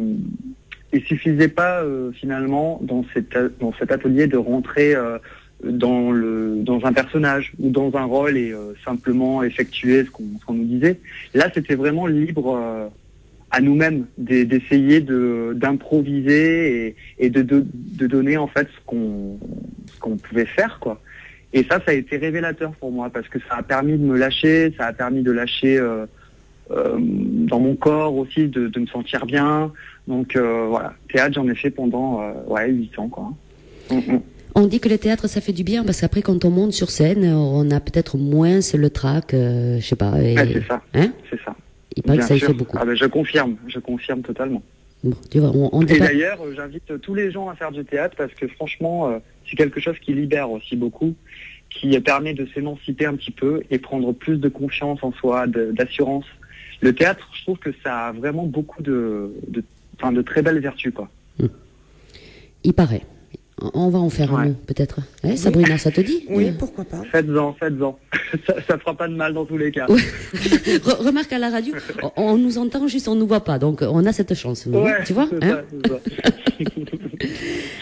[SPEAKER 7] il suffisait pas finalement dans cet atelier de rentrer dans un personnage ou dans un rôle et simplement effectuer ce qu'on nous disait. Là c'était vraiment libre à nous-mêmes d'essayer d'improviser et de donner en fait ce qu'on pouvait faire, quoi. Et ça a été révélateur pour moi parce que ça a permis de me lâcher, ça a permis de lâcher dans mon corps aussi, de me sentir bien. Donc voilà, théâtre j'en ai fait pendant 8 ans, quoi.
[SPEAKER 1] On dit que le théâtre ça fait du bien parce qu'après quand on monte sur scène, on a peut-être moins le trac, je sais pas. Et...
[SPEAKER 7] c'est ça.
[SPEAKER 1] Hein,
[SPEAKER 7] c'est ça.
[SPEAKER 1] Il paraît que ça y
[SPEAKER 7] sûr.
[SPEAKER 1] fait beaucoup.
[SPEAKER 7] Ah ben, je confirme totalement.
[SPEAKER 1] Bon, tu vois, on dit
[SPEAKER 7] et
[SPEAKER 1] pas...
[SPEAKER 7] d'ailleurs, j'invite tous les gens à faire du théâtre parce que franchement, c'est quelque chose qui libère aussi beaucoup, qui permet de s'émanciper un petit peu et prendre plus de confiance en soi, d'assurance. Le théâtre, je trouve que ça a vraiment beaucoup de très belles vertus, quoi.
[SPEAKER 1] Il paraît. On va en faire un mot, peut-être. Hein, Sabrina, ça te dit?
[SPEAKER 5] Oui, pourquoi pas.
[SPEAKER 7] Faites-en. ça fera pas de mal dans tous les cas.
[SPEAKER 1] Ouais. Remarque à la radio, on nous entend juste, on nous voit pas. Donc, on a cette chance.
[SPEAKER 7] Ouais,
[SPEAKER 1] tu vois,
[SPEAKER 7] c'est
[SPEAKER 1] hein,
[SPEAKER 7] ça.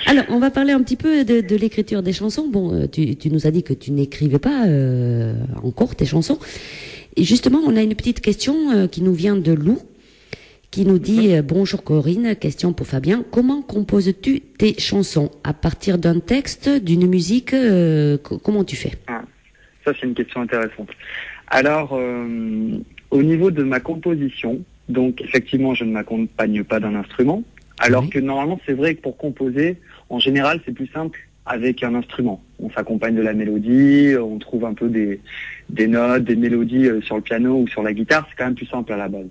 [SPEAKER 1] Alors, on va parler un petit peu de l'écriture des chansons. Bon, tu nous as dit que tu n'écrivais pas encore tes chansons. Et justement, on a une petite question qui nous vient de Lou, qui nous dit bonjour Corinne, question pour Fabien. Comment composes-tu tes chansons? À partir d'un texte, d'une musique, comment tu fais?
[SPEAKER 7] Ça, c'est une question intéressante. Alors, au niveau de ma composition, donc effectivement, je ne m'accompagne pas d'un instrument, alors que normalement, c'est vrai que pour composer, en général, c'est plus simple avec un instrument. On s'accompagne de la mélodie, on trouve un peu des notes, des mélodies sur le piano ou sur la guitare, c'est quand même plus simple à la base.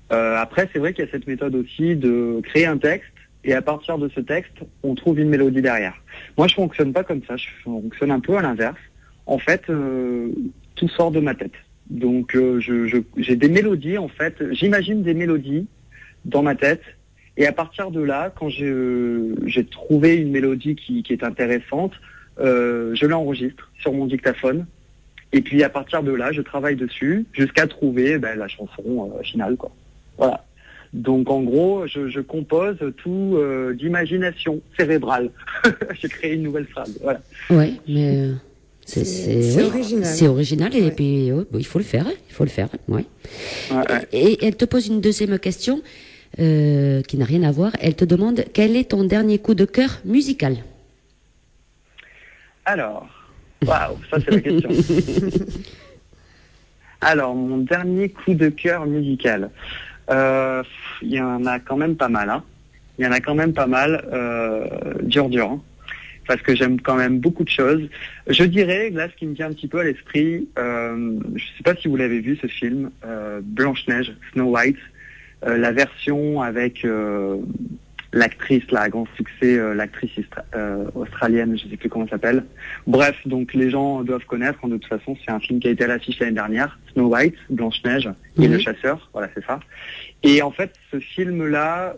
[SPEAKER 7] Après, c'est vrai qu'il y a cette méthode aussi de créer un texte et à partir de ce texte, on trouve une mélodie derrière. Moi, je fonctionne pas comme ça, je fonctionne un peu à l'inverse. En fait, tout sort de ma tête. Donc, j'ai des mélodies, en fait, j'imagine des mélodies dans ma tête et à partir de là, quand j'ai trouvé une mélodie qui est intéressante, je l'enregistre sur mon dictaphone. Et puis à partir de là, je travaille dessus jusqu'à trouver la chanson finale, quoi. Voilà. Donc en gros, je compose tout d'imagination cérébrale. J'ai créé une nouvelle phrase. Voilà.
[SPEAKER 1] Ouais, mais c'est
[SPEAKER 5] original.
[SPEAKER 1] C'est original et puis il faut le faire. Il faut le faire. Ouais. Et elle te pose une deuxième question qui n'a rien à voir. Elle te demande quel est ton dernier coup de cœur musical?
[SPEAKER 7] Alors. Waouh, ça c'est la question. Alors, mon dernier coup de cœur musical. Il y en a quand même pas mal, hein. Il y en a quand même pas mal, dur, hein. Parce que j'aime quand même beaucoup de choses. Je dirais, là, ce qui me vient un petit peu à l'esprit, je sais pas si vous l'avez vu, ce film, Blanche-Neige, Snow White, la version avec l'actrice, là, à grand succès, l'actrice australienne, je sais plus comment elle s'appelle. Bref, donc les gens doivent connaître, de toute façon, c'est un film qui a été à l'affiche l'année dernière, Snow White, Blanche-Neige et le chasseur, voilà, c'est ça. Et en fait, ce film-là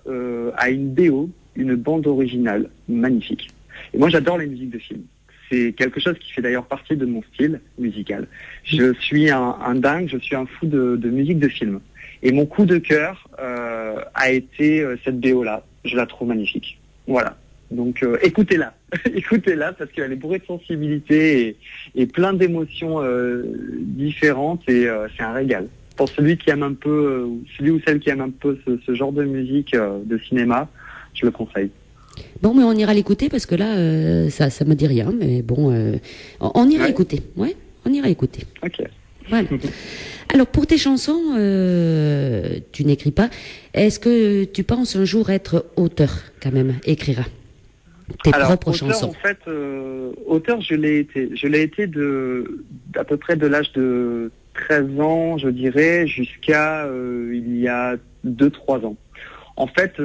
[SPEAKER 7] a une BO, une bande originale magnifique. Et moi, j'adore les musiques de films. C'est quelque chose qui fait d'ailleurs partie de mon style musical. Je suis un dingue, je suis un fou de musique de film. Et mon coup de cœur a été cette BO-là. Je la trouve magnifique. Voilà. Donc écoutez-la. Écoutez-la parce qu'elle est bourrée de sensibilité et plein d'émotions différentes et c'est un régal. Pour celui qui aime un peu, celui ou celle qui aime un peu ce genre de musique de cinéma, je le conseille.
[SPEAKER 1] Bon, mais on ira l'écouter parce que là, ça me dit rien. Mais bon, on ira écouter. Ouais, on ira écouter.
[SPEAKER 7] Ok.
[SPEAKER 1] Voilà. Alors, pour tes chansons, tu n'écris pas. Est-ce que tu penses un jour être auteur, quand même, écrire tes propres chansons?
[SPEAKER 7] En fait, auteur, je l'ai été. Je l'ai été d'à peu près de l'âge de 13 ans, je dirais, jusqu'à il y a 2-3 ans. En fait,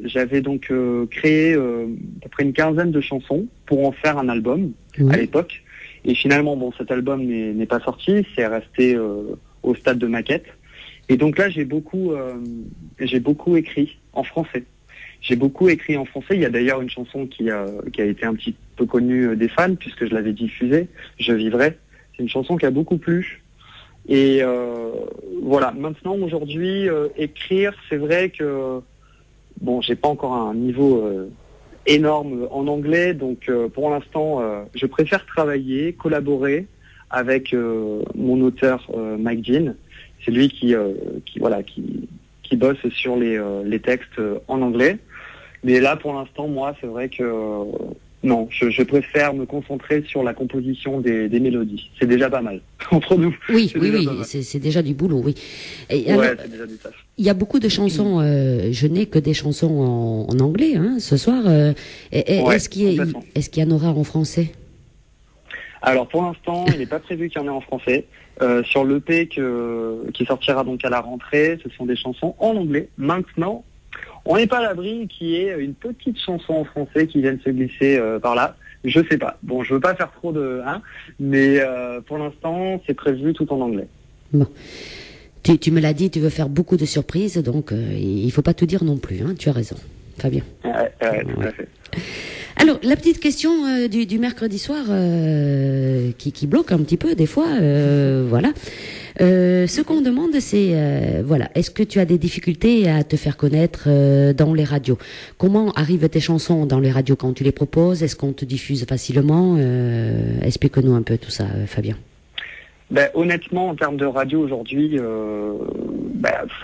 [SPEAKER 7] j'avais donc créé à peu près une quinzaine de chansons pour en faire un album à l'époque. Et finalement, bon, cet album n'est pas sorti, c'est resté au stade de maquette. Et donc là, j'ai beaucoup écrit en français. J'ai beaucoup écrit en français. Il y a d'ailleurs une chanson qui a été un petit peu connue des fans, puisque je l'avais diffusée, Je vivrai. C'est une chanson qui a beaucoup plu. Et voilà, maintenant, aujourd'hui, écrire, c'est vrai que, bon, j'ai pas encore un niveau énorme en anglais, donc pour l'instant, je préfère travailler, collaborer avec mon auteur Mike Dean. C'est lui qui bosse sur les textes en anglais. Mais là, pour l'instant, moi, c'est vrai que non, je préfère me concentrer sur la composition des mélodies. C'est déjà pas mal, entre nous.
[SPEAKER 1] Oui, c'est déjà du boulot, oui. Et alors,
[SPEAKER 7] c'est déjà du taf.
[SPEAKER 1] il y a beaucoup de chansons, je n'ai que des chansons en anglais, hein, ce soir. Est-ce qu'il y en aura en français?
[SPEAKER 7] Alors pour l'instant, il n'est pas prévu qu'il y en ait en français. Sur l'EP qui sortira donc à la rentrée, ce sont des chansons en anglais. Maintenant, on n'est pas à l'abri qu'il y ait une petite chanson en français qui vienne se glisser par là. Je sais pas. Bon, je veux pas faire trop de... mais pour l'instant, c'est prévu tout en anglais.
[SPEAKER 1] Bon. Tu me l'as dit, tu veux faire beaucoup de surprises, donc il faut pas tout dire non plus. Hein, tu as raison, Fabien.
[SPEAKER 7] Tout à fait.
[SPEAKER 1] Alors, la petite question du mercredi soir qui bloque un petit peu des fois, voilà. Ce qu'on demande, c'est, voilà, est-ce que tu as des difficultés à te faire connaître dans les radios? Comment arrivent tes chansons dans les radios quand tu les proposes? Est-ce qu'on te diffuse facilement? Explique-nous un peu tout ça, Fabien.
[SPEAKER 7] Honnêtement, en termes de radio aujourd'hui,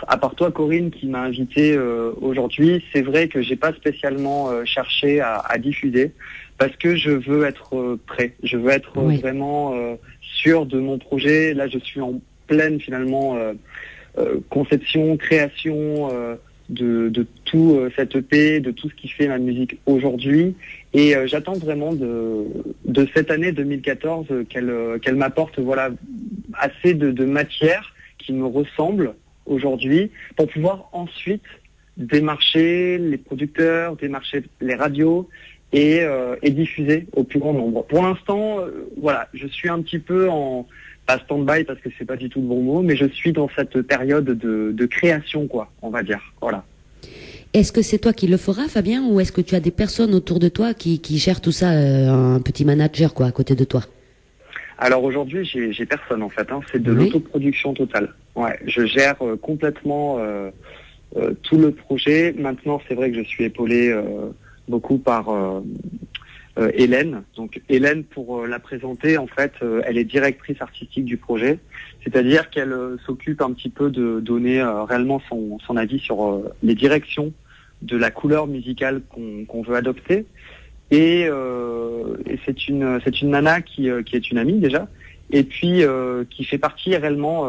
[SPEAKER 7] à part toi, Corinne, qui m'a invité aujourd'hui, c'est vrai que j'ai pas spécialement cherché à diffuser parce que je veux être prêt. Je veux être vraiment sûr de mon projet. Là, je suis en pleine finalement conception, création de tout cette EP, de tout ce qui fait ma musique aujourd'hui. Et j'attends vraiment de cette année 2014 qu'elle m'apporte voilà assez de matière qui me ressemble aujourd'hui pour pouvoir ensuite démarcher les producteurs, démarcher les radios et diffuser au plus grand nombre. Pour l'instant, voilà, je suis un petit peu pas stand-by parce que c'est pas du tout le bon mot, mais je suis dans cette période de création, quoi, on va dire. Voilà.
[SPEAKER 1] Est-ce que c'est toi qui le feras, Fabien, ou est-ce que tu as des personnes autour de toi qui gèrent tout ça, un petit manager, quoi, à côté de toi?
[SPEAKER 7] Alors aujourd'hui, j'ai personne en fait. C'est de l'autoproduction totale. Ouais, je gère complètement tout le projet. Maintenant, c'est vrai que je suis épaulé beaucoup par Hélène. Donc Hélène, pour la présenter, en fait, elle est directrice artistique du projet. C'est-à-dire qu'elle s'occupe un petit peu de donner réellement son avis sur les directions de la couleur musicale qu'on veut adopter. Et c'est une nana qui est une amie déjà, et puis qui fait partie réellement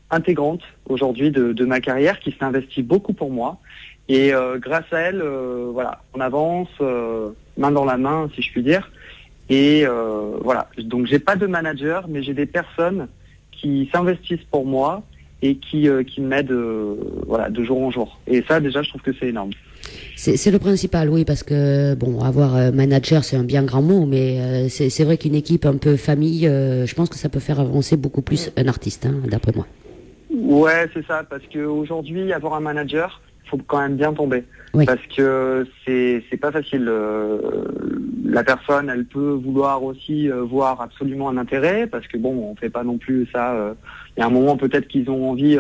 [SPEAKER 7] intégrante aujourd'hui de ma carrière, qui s'investit beaucoup pour moi. Et grâce à elle, voilà, on avance main dans la main, si je puis dire. Et voilà, donc j'ai pas de manager, mais j'ai des personnes qui s'investissent pour moi et qui m'aident voilà, de jour en jour. Et ça, déjà, je trouve que c'est énorme.
[SPEAKER 1] C'est le principal, oui, parce que bon, avoir manager, c'est un bien grand mot, mais c'est vrai qu'une équipe un peu famille, je pense que ça peut faire avancer beaucoup plus un artiste, hein, d'après moi.
[SPEAKER 7] Ouais, c'est ça, parce que aujourd'hui, avoir un manager, faut quand même bien tomber, parce que c'est pas facile. La personne, elle peut vouloir aussi voir absolument un intérêt, parce que bon, on fait pas non plus ça. Il y a un moment peut-être qu'ils ont envie,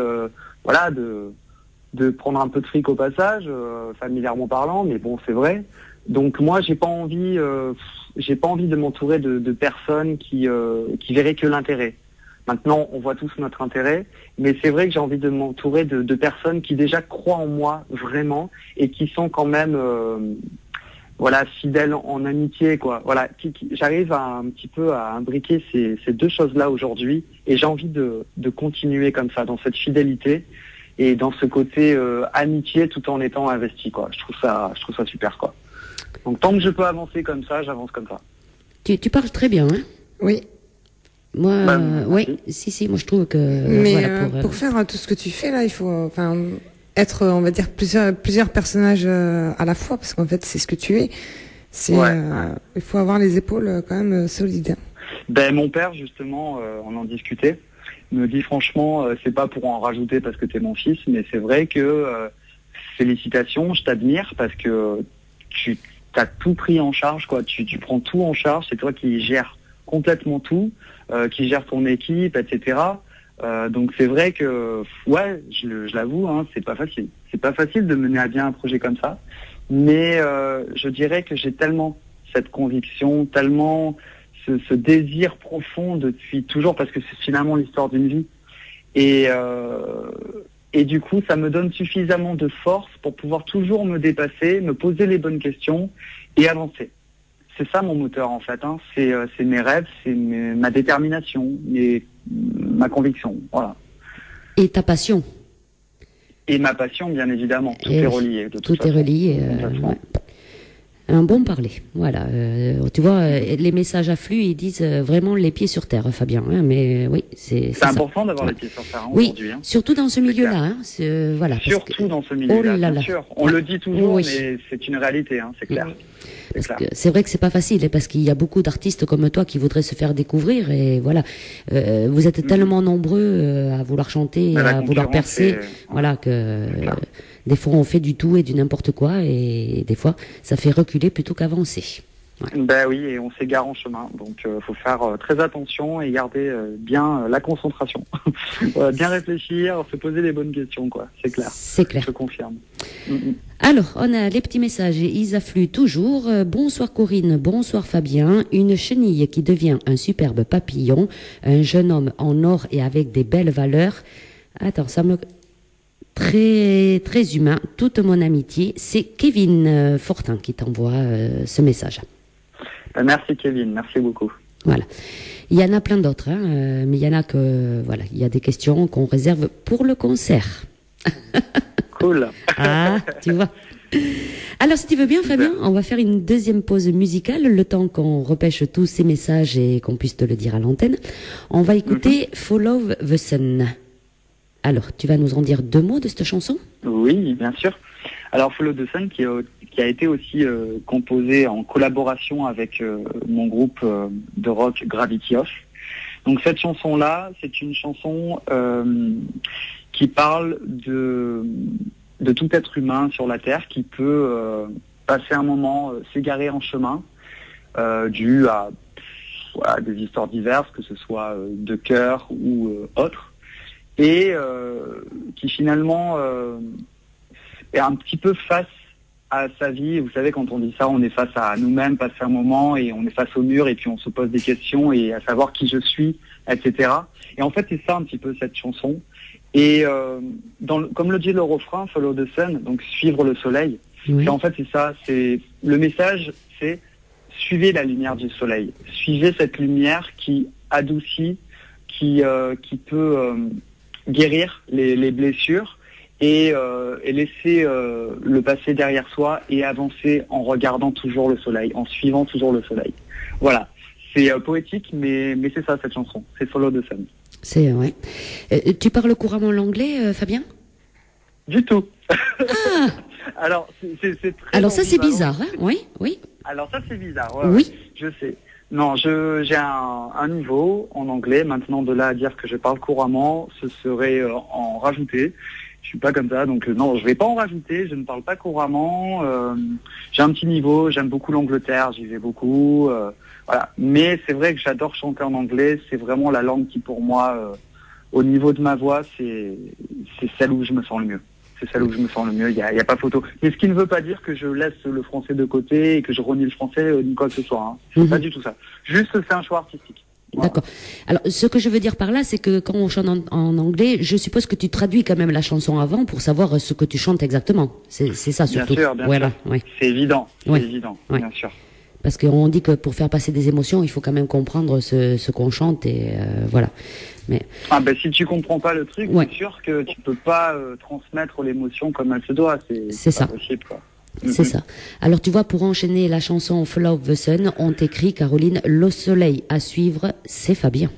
[SPEAKER 7] voilà, de prendre un peu de fric au passage, familièrement parlant, mais bon, c'est vrai. Donc moi, j'ai pas envie de m'entourer de personnes qui verraient que l'intérêt. Maintenant, on voit tous notre intérêt, mais c'est vrai que j'ai envie de m'entourer de personnes qui déjà croient en moi vraiment et qui sont quand même, voilà, fidèles en amitié, quoi. Voilà, j'arrive un petit peu à imbriquer ces deux choses-là aujourd'hui, et j'ai envie de continuer comme ça, dans cette fidélité et dans ce côté amitié, tout en étant investi, quoi. Je trouve ça super, quoi. Donc tant que je peux avancer comme ça, j'avance comme ça.
[SPEAKER 1] Tu parles très bien, hein?
[SPEAKER 5] Oui.
[SPEAKER 1] Moi, oui, si, moi je trouve que...
[SPEAKER 5] Mais
[SPEAKER 1] voilà,
[SPEAKER 5] pour faire tout ce que tu fais là, il faut être, on va dire, plusieurs personnages à la fois, parce qu'en fait, c'est ce que tu es. Il faut avoir les épaules quand même solides.
[SPEAKER 7] Mon père, justement, on en discutait, me dit franchement, c'est pas pour en rajouter parce que t'es mon fils, mais c'est vrai que félicitations, je t'admire parce que tu as tout pris en charge, quoi. Tu prends tout en charge, c'est toi qui gères complètement tout, qui gère ton équipe, etc. Donc c'est vrai que, ouais, je l'avoue, hein, c'est pas facile. C'est pas facile de mener à bien un projet comme ça, mais je dirais que j'ai tellement cette conviction, tellement ce désir profond depuis toujours, parce que c'est finalement l'histoire d'une vie. Et du coup, ça me donne suffisamment de force pour pouvoir toujours me dépasser, me poser les bonnes questions et avancer. C'est ça mon moteur en fait, hein. C'est mes rêves, c'est ma détermination, ma conviction, voilà.
[SPEAKER 1] Et ta passion.
[SPEAKER 7] Et ma passion, bien évidemment, tout
[SPEAKER 1] Et
[SPEAKER 7] est relié. De toute
[SPEAKER 1] Tout est
[SPEAKER 7] façon.
[SPEAKER 1] relié. Ouais. Un bon parler, voilà. Tu vois, les messages affluent, ils disent vraiment les pieds sur terre, Fabien. Hein, mais oui, c'est
[SPEAKER 7] C'est
[SPEAKER 1] ça.
[SPEAKER 7] important d'avoir
[SPEAKER 1] Ouais.
[SPEAKER 7] les pieds sur terre hein,
[SPEAKER 1] Oui,
[SPEAKER 7] aujourd'hui. Hein.
[SPEAKER 1] surtout dans ce milieu-là.
[SPEAKER 7] clair.
[SPEAKER 1] Hein, voilà. parce
[SPEAKER 7] Surtout
[SPEAKER 1] que-
[SPEAKER 7] dans ce milieu-là,
[SPEAKER 1] Oh là
[SPEAKER 7] bien
[SPEAKER 1] là.
[SPEAKER 7] sûr. On le dit toujours,
[SPEAKER 1] Oui.
[SPEAKER 7] mais c'est une réalité, hein, c'est clair. C'est
[SPEAKER 1] Parce
[SPEAKER 7] clair.
[SPEAKER 1] que c'est vrai que c'est pas facile, hein, parce qu'il y a beaucoup d'artistes comme toi qui voudraient se faire découvrir, et voilà. Vous êtes tellement nombreux à vouloir chanter,
[SPEAKER 7] Mais la
[SPEAKER 1] à vouloir
[SPEAKER 7] concurrence,
[SPEAKER 1] percer,
[SPEAKER 7] c'est-
[SPEAKER 1] voilà que
[SPEAKER 7] clair.
[SPEAKER 1] des fois on fait du tout et du n'importe quoi, et des fois ça fait reculer plutôt qu'avancer.
[SPEAKER 7] Ben oui, et on s'égare en chemin, donc faut faire très attention et garder bien la concentration. Voilà, bien réfléchir, se poser les bonnes questions, quoi. C'est clair.
[SPEAKER 1] C'est clair.
[SPEAKER 7] Je confirme.
[SPEAKER 1] Alors, on a les petits messages, et ils affluent toujours. Bonsoir Corinne, bonsoir Fabien. Une chenille qui devient un superbe papillon, un jeune homme en or et avec des belles valeurs. Attends, ça me... Très, très humain, toute mon amitié. C'est Kevin Fortin qui t'envoie ce message.
[SPEAKER 7] Merci Kevin, merci beaucoup.
[SPEAKER 1] Voilà. Il y en a plein d'autres, hein, mais il y en a que... Voilà, il y a des questions qu'on réserve pour le concert.
[SPEAKER 7] Cool.
[SPEAKER 1] Ah, tu vois. Alors, si tu veux bien, Fabien, on va faire une deuxième pause musicale, le temps qu'on repêche tous ces messages et qu'on puisse te le dire à l'antenne. On va écouter Follow the Sun. Alors, tu vas nous en dire 2 mots de cette chanson ?
[SPEAKER 7] Oui, bien sûr. Alors Follow the Sun qui a été aussi composé en collaboration avec mon groupe de rock Gravity Off. Donc cette chanson-là, c'est une chanson qui parle de tout être humain sur la Terre qui peut passer un moment, s'égarer en chemin, dû à des histoires diverses, que ce soit de cœur ou autres, et qui finalement est un petit peu face à sa vie. Vous savez, quand on dit ça, on est face à nous-mêmes, passer un moment, et on est face au mur, et puis on se pose des questions, et à savoir qui je suis, etc. Et en fait, c'est ça un petit peu cette chanson. Et comme le dit le refrain, Follow the Sun, donc suivre le soleil.
[SPEAKER 1] Oui.
[SPEAKER 7] Et en fait, c'est ça. C'est le message, c'est suivez la lumière du soleil, suivez cette lumière qui adoucit, qui peut guérir les blessures. Et laisser le passé derrière soi et avancer en regardant toujours le soleil, en suivant toujours le soleil. Voilà, c'est poétique, mais c'est ça cette chanson, c'est Follow the Sun.
[SPEAKER 1] C'est, ouais. Tu parles couramment l'anglais, Fabien ?
[SPEAKER 7] Du tout.
[SPEAKER 1] Ah.
[SPEAKER 7] Alors, c'est très
[SPEAKER 1] Alors ça, c'est
[SPEAKER 7] ambivalent.
[SPEAKER 1] bizarre, hein ? Oui, oui.
[SPEAKER 7] Alors ça, c'est bizarre. Ouais,
[SPEAKER 1] Oui.
[SPEAKER 7] ouais, je sais. Non, j'ai un niveau en anglais. Maintenant, de là à dire que je parle couramment, ce serait en rajouter. Je suis pas comme ça, donc non, je vais pas en rajouter. Je ne parle pas couramment. J'ai un petit niveau. J'aime beaucoup l'Angleterre. J'y vais beaucoup. Voilà. Mais c'est vrai que j'adore chanter en anglais. C'est vraiment la langue qui, pour moi, au niveau de ma voix, c'est celle où je me sens le mieux. C'est celle où je me sens le mieux. Il y a pas photo. Mais ce qui ne veut pas dire que je laisse le français de côté et que je renie le français ni quoi que ce soit. Hein. C'est pas du tout ça. Juste, c'est un choix artistique. Voilà.
[SPEAKER 1] D'accord. Alors, ce que je veux dire par là, c'est que quand on chante en anglais, je suppose que tu traduis quand même la chanson avant pour savoir ce que tu chantes exactement. C'est ça surtout.
[SPEAKER 7] Bien sûr, bien
[SPEAKER 1] voilà,
[SPEAKER 7] sûr.
[SPEAKER 1] ouais.
[SPEAKER 7] C'est évident. C'est
[SPEAKER 1] Ouais.
[SPEAKER 7] évident,
[SPEAKER 1] Ouais.
[SPEAKER 7] bien sûr.
[SPEAKER 1] Parce qu'on dit que pour faire passer des émotions, il faut quand même comprendre ce qu'on chante, et voilà. Mais
[SPEAKER 7] Ah ben si tu comprends pas le truc,
[SPEAKER 1] Ouais.
[SPEAKER 7] c'est sûr que tu peux pas transmettre l'émotion comme elle se doit.
[SPEAKER 1] C'est ça.
[SPEAKER 7] pas possible, quoi.
[SPEAKER 1] c'est ça. Alors tu vois, pour enchaîner la chanson Follow the Sun, on t'écrit, Caroline, le soleil à suivre, c'est Fabien.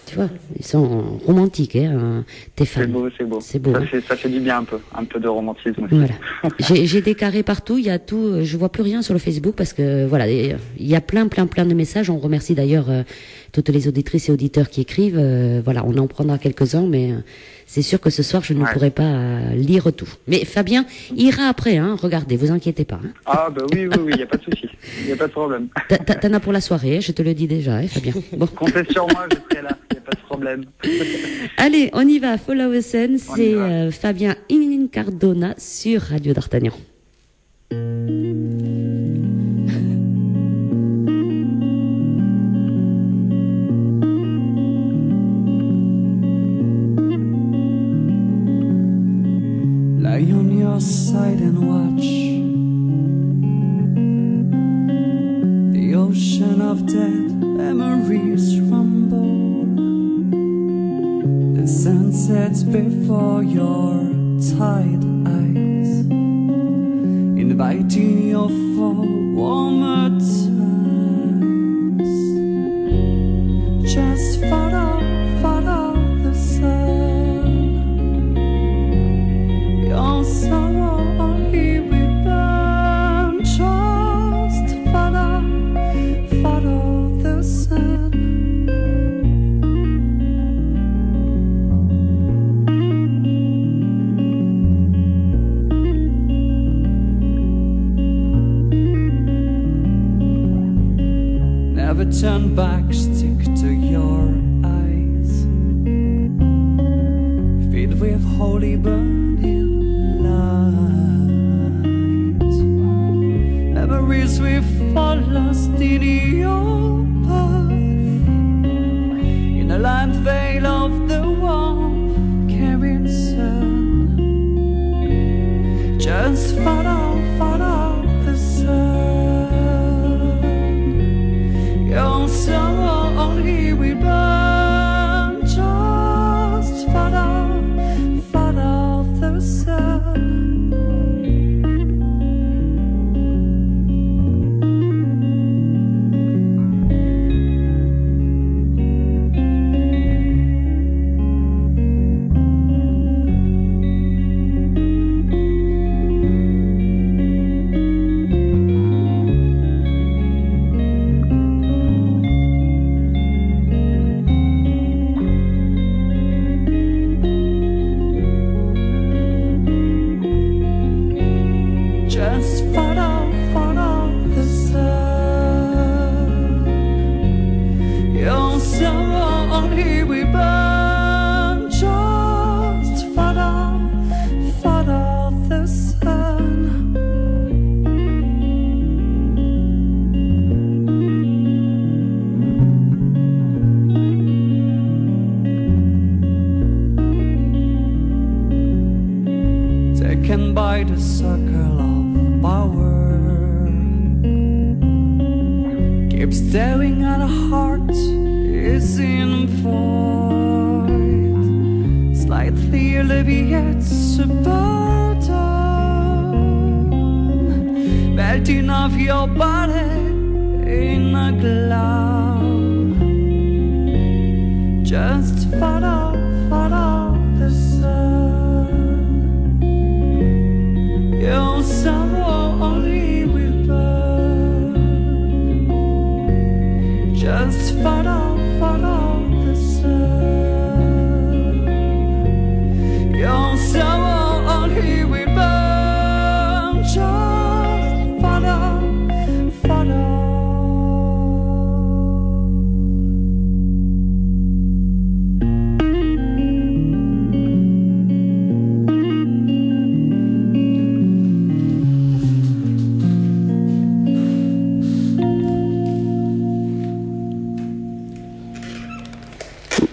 [SPEAKER 1] Tu vois, ils sont romantiques, hein, tes fans.
[SPEAKER 7] C'est beau, c'est beau.
[SPEAKER 1] C'est beau, hein.
[SPEAKER 7] Ça fait du bien un peu de romantisme aussi.
[SPEAKER 1] Voilà. J'ai des carrés partout, il y a tout, je vois plus rien sur le Facebook parce que voilà, il y a plein de messages. On remercie d'ailleurs toutes les auditrices et auditeurs qui écrivent. Voilà, on en prendra quelques-uns, mais c'est sûr que ce soir, je ne pourrai pas lire tout. Mais Fabien ira après, hein. Regardez, vous inquiétez pas. Hein.
[SPEAKER 7] Ah bah oui, il n'y a pas de souci, il n'y a pas de problème.
[SPEAKER 1] T'en as pour la soirée, je te le dis déjà, hein, Fabien. Bon.
[SPEAKER 7] Comptez sur moi, je serai là, il n'y a pas de problème.
[SPEAKER 1] Allez, on y va, Follow-Sen, c'est Fabien Incardona sur Radio d'Artagnan.
[SPEAKER 3] Lie on your side and watch the ocean of dead memories rumble. The sun sets before your tired eyes, inviting you for warmer times. Just follow the sun. Your sorrow he will burn. Just follow the sun. Never turn back, stick to your eyes, filled with holy burning light. Memories we fall lost in your path, in the land veil of the warm carrying sun. Just follow the sun. Your sorrow only will burn. Just follow the sun. Just follow the sun. Your sorrow only will burn. Just follow the sun. Taken by the circle of power, keep staring at a heart is in void, slightly alleviates a burden, melting off your body in a cloud. Just follow the sun. Your sorrow only will burn. Just follow the sun. Your sorrow only will burn. Just follow.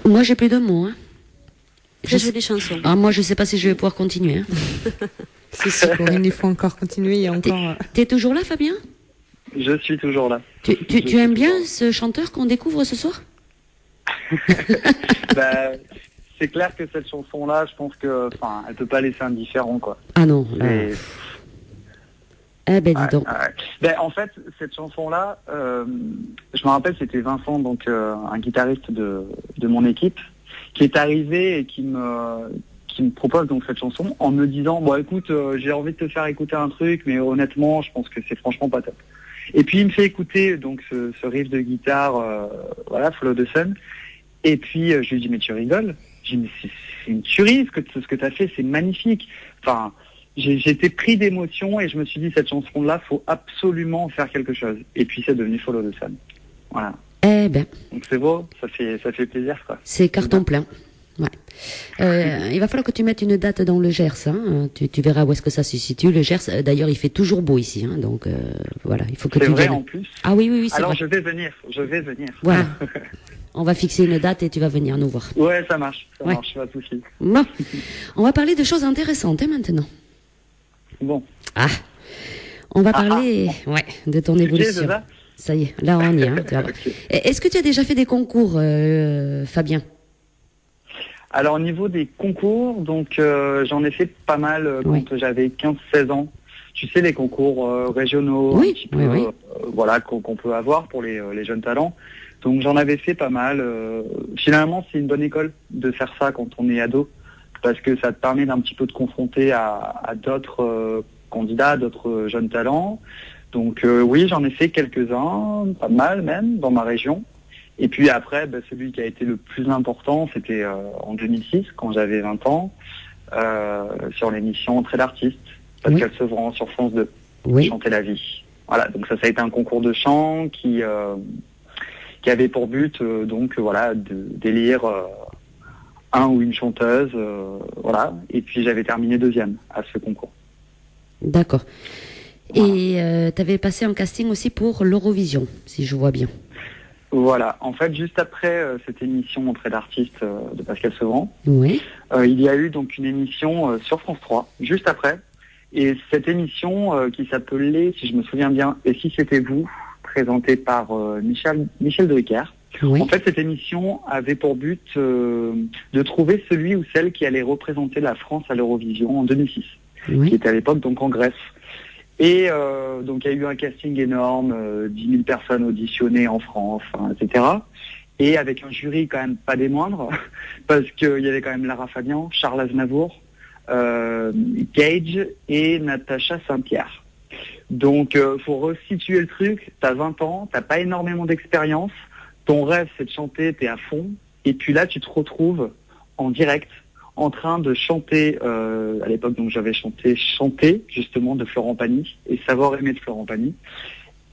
[SPEAKER 1] Moi, j'ai plus de mots. Hein.
[SPEAKER 6] Très jolie chanson.
[SPEAKER 1] Ah, moi, je sais pas si je vais pouvoir continuer. Hein.
[SPEAKER 5] Si, Corinne, il faut encore continuer. Il y a encore.
[SPEAKER 1] T'es toujours là, Fabien?
[SPEAKER 7] Je suis toujours là.
[SPEAKER 1] Tu aimes bien ce chanteur qu'on découvre ce soir?
[SPEAKER 7] Bah, c'est clair que cette chanson-là, je pense que, enfin, elle peut pas laisser indifférent, quoi.
[SPEAKER 1] Ah non.
[SPEAKER 7] Et-
[SPEAKER 1] Eh ben, dis donc.
[SPEAKER 7] Ben, en fait, cette chanson-là, je me rappelle, c'était Vincent, donc un guitariste de mon équipe, qui est arrivé et qui me propose donc cette chanson en me disant, bon écoute, j'ai envie de te faire écouter un truc, mais honnêtement, je pense que c'est franchement pas top. Et puis il me fait écouter donc ce riff de guitare, voilà, Follow the Sun. Et puis je lui dis mais tu rigoles? Je lui dis mais c'est une tuerie ce que tu as fait, c'est magnifique. Enfin, j'étais pris d'émotion et je me suis dit cette chanson-là, faut absolument faire quelque chose. Et puis c'est devenu Follow the Sun. Voilà.
[SPEAKER 1] Eh ben.
[SPEAKER 7] Donc c'est beau, ça fait plaisir quoi.
[SPEAKER 1] C'est carton plein. Ouais. Il va falloir que tu mettes une date dans le Gers. Hein. Tu verras où est-ce que ça se situe. Le Gers, d'ailleurs, il fait toujours beau ici. Hein. Donc voilà, il faut que tu viennes.
[SPEAKER 7] C'est vrai en plus.
[SPEAKER 1] Ah oui, c'est
[SPEAKER 7] alors
[SPEAKER 1] vrai.
[SPEAKER 7] je vais venir.
[SPEAKER 1] Voilà. On va fixer une date et tu vas venir nous voir.
[SPEAKER 7] Ouais, ça marche, pas de souci.
[SPEAKER 1] Bon, on va parler de choses intéressantes maintenant.
[SPEAKER 7] Bon.
[SPEAKER 1] On va parler de ton évolution.
[SPEAKER 7] C'est ça,
[SPEAKER 1] ça y est, là on y est. Hein, tu vas voir.
[SPEAKER 7] Okay.
[SPEAKER 1] Est-ce que tu as déjà fait des concours, Fabien?
[SPEAKER 7] Alors au niveau des concours, donc j'en ai fait pas mal quand j'avais 15-16 ans. Tu sais, les concours régionaux, un petit peu, voilà, qu'on peut avoir pour les jeunes talents. Donc j'en avais fait pas mal. Finalement, c'est une bonne école de faire ça quand on est ado, parce que ça te permet d'un petit peu de confronter à d'autres candidats, d'autres jeunes talents. Donc oui, j'en ai fait quelques-uns, pas mal même, dans ma région. Et puis après, celui qui a été le plus important, c'était en 2006, quand j'avais 20 ans, sur l'émission Entrée d'artiste, Pascal Sevran sur France 2, Chanter la vie. Voilà, donc ça a été un concours de chant qui avait pour but d'élire un ou une chanteuse, voilà. Et puis j'avais terminé 2e à ce concours.
[SPEAKER 1] D'accord. Voilà. Et tu avais passé un casting aussi pour l'Eurovision, si je vois bien.
[SPEAKER 7] Voilà, en fait, juste après cette émission Entrée d'artiste de Pascal Sevran,
[SPEAKER 1] il
[SPEAKER 7] y a eu donc une émission sur France 3, juste après. Et cette émission qui s'appelait, si je me souviens bien, Et si c'était vous, présentée par Michel Drucker. En fait, cette émission avait pour but de trouver celui ou celle qui allait représenter la France à l'Eurovision en 2006, qui était à l'époque donc en Grèce. Et donc il y a eu un casting énorme, 10 000 personnes auditionnées en France, etc. Et avec un jury quand même pas des moindres, parce qu'il y avait quand même Lara Fabian, Charles Aznavour, Gage et Natacha Saint-Pierre. Donc faut resituer le truc, t'as 20 ans, t'as pas énormément d'expérience, ton rêve c'est de chanter, t'es à fond, et puis là tu te retrouves en direct, en train de chanter, à l'époque donc j'avais chanté justement de Florent Pagny et Savoir aimer de Florent Pagny,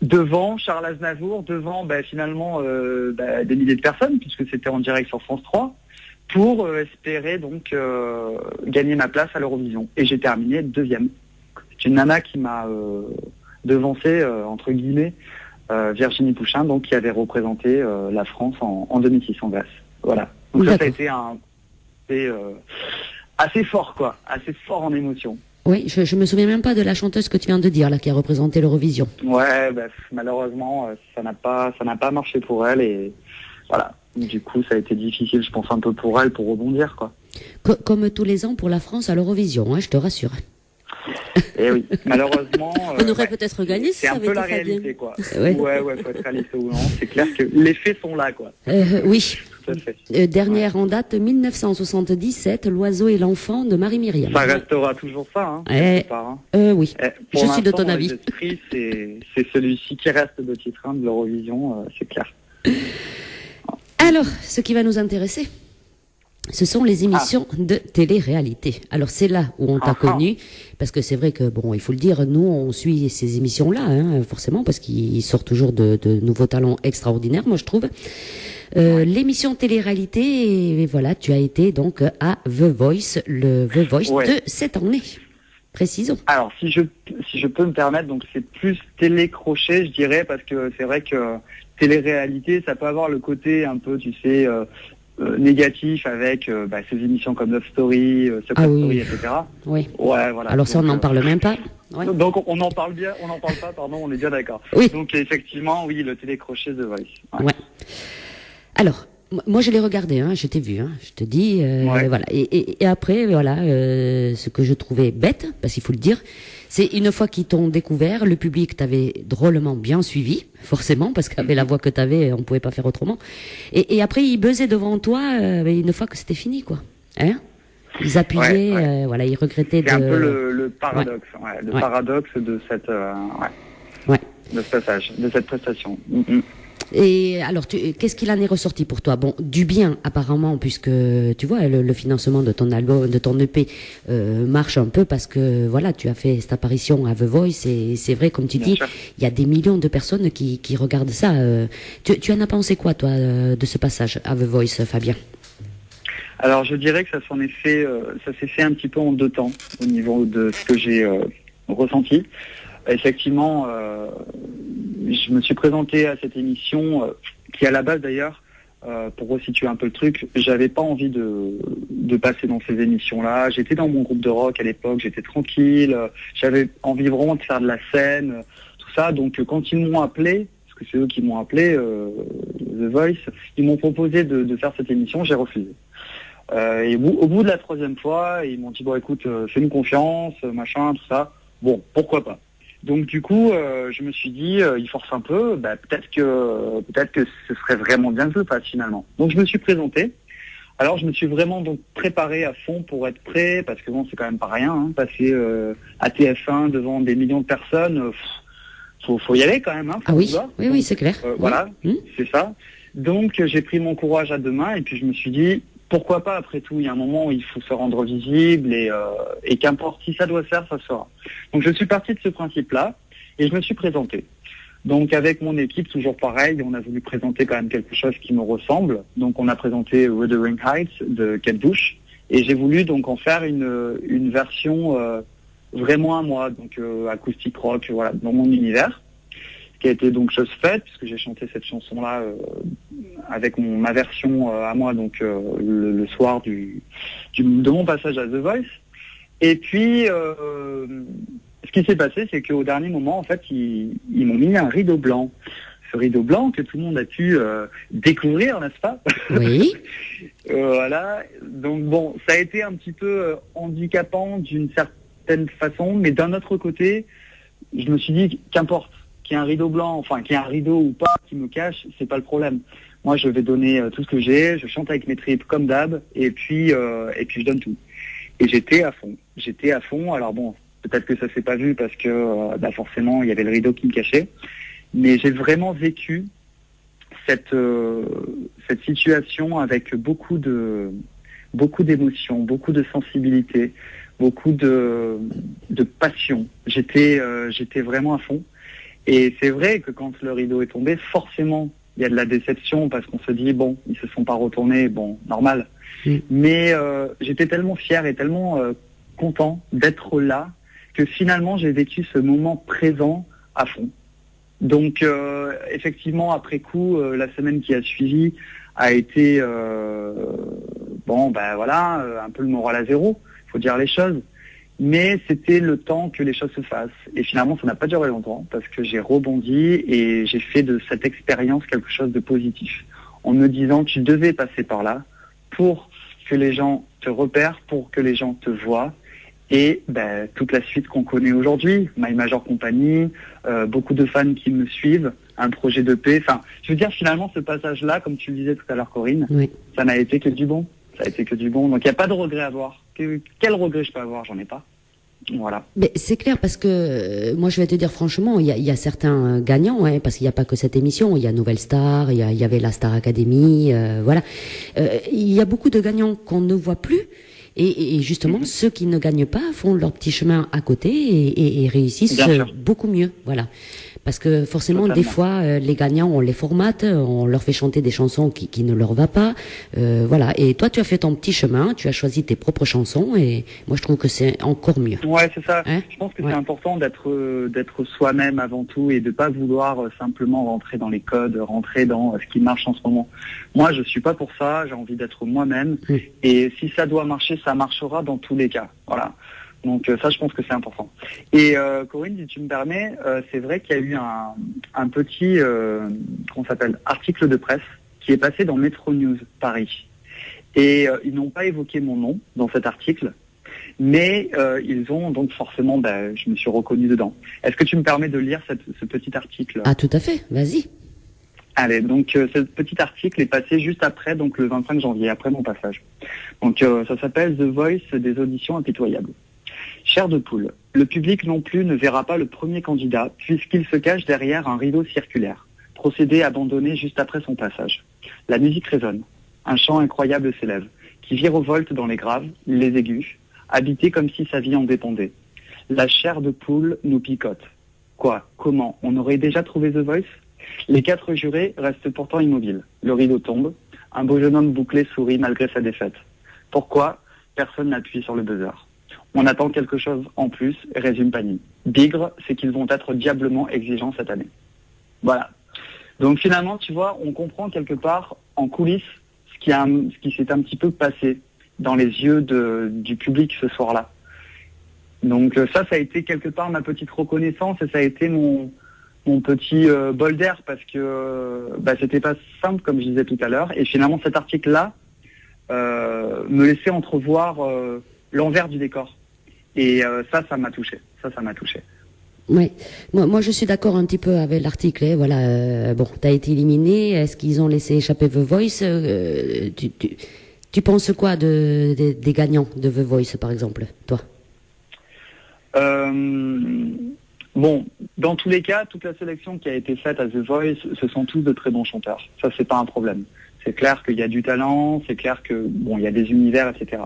[SPEAKER 7] devant Charles Aznavour, devant finalement des milliers de personnes, puisque c'était en direct sur France 3, pour espérer donc gagner ma place à l'Eurovision. Et j'ai terminé 2e. C'est une nana qui m'a devancé, entre guillemets, Virginie Pouchin, donc qui avait représenté la France en 2006 en Grèce. Voilà. Donc ça a été assez fort, quoi, assez fort en émotion.
[SPEAKER 1] Oui, je me souviens même pas de la chanteuse que tu viens de dire là, qui a représenté l'Eurovision.
[SPEAKER 7] Ouais, malheureusement, ça n'a pas marché pour elle et voilà. Du coup, ça a été difficile, je pense, un peu pour elle, pour rebondir, quoi.
[SPEAKER 1] Comme tous les ans pour la France à l'Eurovision, hein, je te rassure.
[SPEAKER 7] Et oui, malheureusement.
[SPEAKER 1] On aurait peut-être gagné si
[SPEAKER 7] c'est
[SPEAKER 1] ça
[SPEAKER 7] un
[SPEAKER 1] avait
[SPEAKER 7] peu
[SPEAKER 1] été
[SPEAKER 7] la réalité,
[SPEAKER 1] Fabien.
[SPEAKER 7] quoi.
[SPEAKER 1] Ouais,
[SPEAKER 7] faut être réaliste ou non. C'est clair que les faits sont là, quoi.
[SPEAKER 1] Oui.
[SPEAKER 7] Tout à fait.
[SPEAKER 1] Dernière en date, 1977, L'oiseau et l'enfant de Marie-Myriam.
[SPEAKER 7] Ça restera toujours ça, hein.
[SPEAKER 1] Oui. Je suis de ton avis.
[SPEAKER 7] C'est celui-ci qui reste de titre 1 de l'Eurovision, c'est clair.
[SPEAKER 1] Alors, ce qui va nous intéresser, ce sont les émissions de télé-réalité. Alors c'est là où on t'a connu, parce que c'est vrai que, bon, il faut le dire, nous on suit ces émissions-là, hein, forcément, parce qu'ils sortent toujours de nouveaux talents extraordinaires, moi je trouve. L'émission télé-réalité, et voilà, tu as été donc à The Voice, le The Voice de cette année. Précisons.
[SPEAKER 7] Alors, si je peux me permettre, donc c'est plus télé-crochet, je dirais, parce que c'est vrai que télé-réalité, ça peut avoir le côté un peu, tu sais, négatif avec ces émissions comme Love Story, Secret Story, etc.
[SPEAKER 1] Oui.
[SPEAKER 7] Ouais, voilà.
[SPEAKER 1] Alors ça, on n'en parle même pas.
[SPEAKER 7] Ouais. Donc on en parle pas, pardon, on est bien d'accord.
[SPEAKER 1] Oui.
[SPEAKER 7] Donc effectivement, oui, le télé-crochet de Voice.
[SPEAKER 1] Ouais. Alors, moi je l'ai regardé, hein, je t'ai vu, hein, je te dis, voilà. Et après, voilà, ce que je trouvais bête, parce qu'il faut le dire, c'est une fois qu'ils t'ont découvert, le public t'avait drôlement bien suivi, forcément, parce qu'avec la voix que t'avais, on pouvait pas faire autrement. Et après, ils buzzaient devant toi, une fois que c'était fini, quoi. Hein? Ils appuyaient, voilà, ils regrettaient
[SPEAKER 7] C'est un peu le paradoxe, le paradoxe de cette, de ce passage, de cette prestation.
[SPEAKER 1] Et alors, qu'est-ce qu'il en est ressorti pour toi? Bon, du bien apparemment, puisque tu vois le financement de ton album, de ton EP marche un peu parce que voilà, tu as fait cette apparition à The Voice et c'est vrai, comme tu dis, il y a des millions de personnes qui regardent ça. Tu en as pensé quoi, toi, de ce passage à The Voice, Fabien?
[SPEAKER 7] Alors, je dirais que ça s'est fait un petit peu en deux temps au niveau de ce que j'ai ressenti. Effectivement, je me suis présenté à cette émission qui, à la base d'ailleurs, pour resituer un peu le truc, j'avais pas envie de passer dans ces émissions-là. J'étais dans mon groupe de rock à l'époque, j'étais tranquille, j'avais envie vraiment de faire de la scène, tout ça. Donc quand ils m'ont appelé, parce que c'est eux qui m'ont appelé, The Voice, ils m'ont proposé de faire cette émission, j'ai refusé. Et au bout de la troisième fois, ils m'ont dit bon écoute, fais-nous confiance, machin, tout ça. Bon, pourquoi pas. Donc du coup, je me suis dit, il force un peu, peut-être que ce serait vraiment bien que je le fasse finalement. Donc je me suis présenté. Alors je me suis vraiment donc préparé à fond pour être prêt, parce que bon, c'est quand même pas rien, hein, passer à TF1 devant des millions de personnes, faut y aller quand même. Hein,
[SPEAKER 1] ah oui, oui, c'est clair.
[SPEAKER 7] Voilà, c'est ça. Donc j'ai pris mon courage à deux mains et puis je me suis dit, pourquoi pas, après tout, il y a un moment où il faut se rendre visible et qu'importe, si ça doit se faire, ça se fera. Donc je suis parti de ce principe-là et je me suis présenté. Donc avec mon équipe, toujours pareil, on a voulu présenter quand même quelque chose qui me ressemble. Donc on a présenté Wuthering Heights de Kate Bush et j'ai voulu donc en faire une version vraiment à moi, donc acoustique rock, voilà, dans mon univers, qui a été donc chose faite puisque j'ai chanté cette chanson-là avec ma version à moi, donc le soir de mon passage à The Voice. Et puis ce qui s'est passé, c'est qu'au dernier moment, en fait, ils m'ont mis un rideau blanc. Ce rideau blanc que tout le monde a pu découvrir, n'est-ce pas?
[SPEAKER 1] Oui.
[SPEAKER 7] Voilà. Donc bon, ça a été un petit peu handicapant d'une certaine façon, mais d'un autre côté, je me suis dit qu'importe qu'il y ait un rideau blanc, enfin qu'il y ait un rideau ou pas qui me cache, c'est pas le problème. Moi, je vais donner tout ce que j'ai, je chante avec mes tripes comme d'hab, et puis je donne tout. Et j'étais à fond. Alors bon, peut-être que ça s'est pas vu parce que forcément il y avait le rideau qui me cachait, mais j'ai vraiment vécu cette situation avec beaucoup d'émotions, beaucoup de sensibilité, beaucoup de passion. J'étais vraiment à fond. Et c'est vrai que quand le rideau est tombé, forcément, il y a de la déception parce qu'on se dit, bon, ils se sont pas retournés, bon, normal. Mais j'étais tellement fier et tellement content d'être là que finalement, j'ai vécu ce moment présent à fond. Donc, effectivement, après coup, la semaine qui a suivi a été, un peu le moral à zéro, il faut dire les choses. Mais c'était le temps que les choses se fassent. Et finalement, ça n'a pas duré longtemps parce que j'ai rebondi et j'ai fait de cette expérience quelque chose de positif. En me disant, tu devais passer par là pour que les gens te repèrent, pour que les gens te voient. Et toute la suite qu'on connaît aujourd'hui, My Major Company, beaucoup de fans qui me suivent, un projet de paix. Enfin, je veux dire, finalement, ce passage-là, comme tu le disais tout à l'heure, Corinne, ça n'a été que du bon. Ça a été que du bon. Donc, il n'y a pas de regret à avoir. Quel regret je peux avoir? J'en ai pas. Voilà.
[SPEAKER 1] Mais c'est clair parce que moi je vais te dire franchement, il y a certains gagnants, hein, parce qu'il n'y a pas que cette émission, il y a Nouvelle Star, il y avait la Star Academy, voilà. Il y a beaucoup de gagnants qu'on ne voit plus. Et justement, ceux qui ne gagnent pas font leur petit chemin à côté et réussissent beaucoup mieux. Voilà. Parce que forcément, des fois, les gagnants, on les formate, on leur fait chanter des chansons qui ne leur va pas. Voilà. Et toi, tu as fait ton petit chemin, tu as choisi tes propres chansons et moi, je trouve que c'est encore mieux.
[SPEAKER 7] Ouais, c'est ça. Hein? Je pense que c'est important d'être soi-même avant tout et de pas vouloir simplement rentrer dans les codes, rentrer dans ce qui marche en ce moment. Moi, je suis pas pour ça. J'ai envie d'être moi-même. Et si ça doit marcher, ça marchera dans tous les cas. Voilà. Donc ça, je pense que c'est important. Et Corinne, si tu me permets, c'est vrai qu'il y a eu un petit article de presse qui est passé dans Metro News Paris. Et ils n'ont pas évoqué mon nom dans cet article, mais ils ont donc forcément, je me suis reconnu dedans. Est-ce que tu me permets de lire ce petit article?
[SPEAKER 1] Ah, tout à fait, vas-y.
[SPEAKER 7] Allez, donc ce petit article est passé juste après, donc le 25 janvier, après mon passage. Donc ça s'appelle The Voice des auditions impitoyables. Chair de poule, le public non plus ne verra pas le premier candidat puisqu'il se cache derrière un rideau circulaire, procédé abandonné juste après son passage. La musique résonne, un chant incroyable s'élève, qui virevolte dans les graves, les aigus, habité comme si sa vie en dépendait. La chair de poule nous picote. Quoi? Comment? On aurait déjà trouvé The Voice? Les 4 jurés restent pourtant immobiles. Le rideau tombe. Un beau jeune homme bouclé sourit malgré sa défaite. Pourquoi? Personne n'appuie sur le buzzer. On attend quelque chose en plus, résume Pani. Bigre, c'est qu'ils vont être diablement exigeants cette année. Voilà. Donc finalement, tu vois, on comprend quelque part en coulisses ce qui s'est un petit peu passé dans les yeux du public ce soir-là. Donc ça a été quelque part ma petite reconnaissance et ça a été mon petit bol d'air parce que c'était pas simple comme je disais tout à l'heure. Et finalement cet article-là me laissait entrevoir l'envers du décor. Et ça m'a touché. Ça m'a touché.
[SPEAKER 1] Oui, moi je suis d'accord un petit peu avec l'article. Hein, voilà, bon, t'as été éliminé. Est-ce qu'ils ont laissé échapper The Voice? Tu penses quoi des gagnants de The Voice, par exemple, toi?
[SPEAKER 7] Bon, dans tous les cas, toute la sélection qui a été faite à The Voice, ce sont tous de très bons chanteurs. Ça, c'est pas un problème. C'est clair qu'il y a du talent, c'est clair que bon, il y a des univers, etc.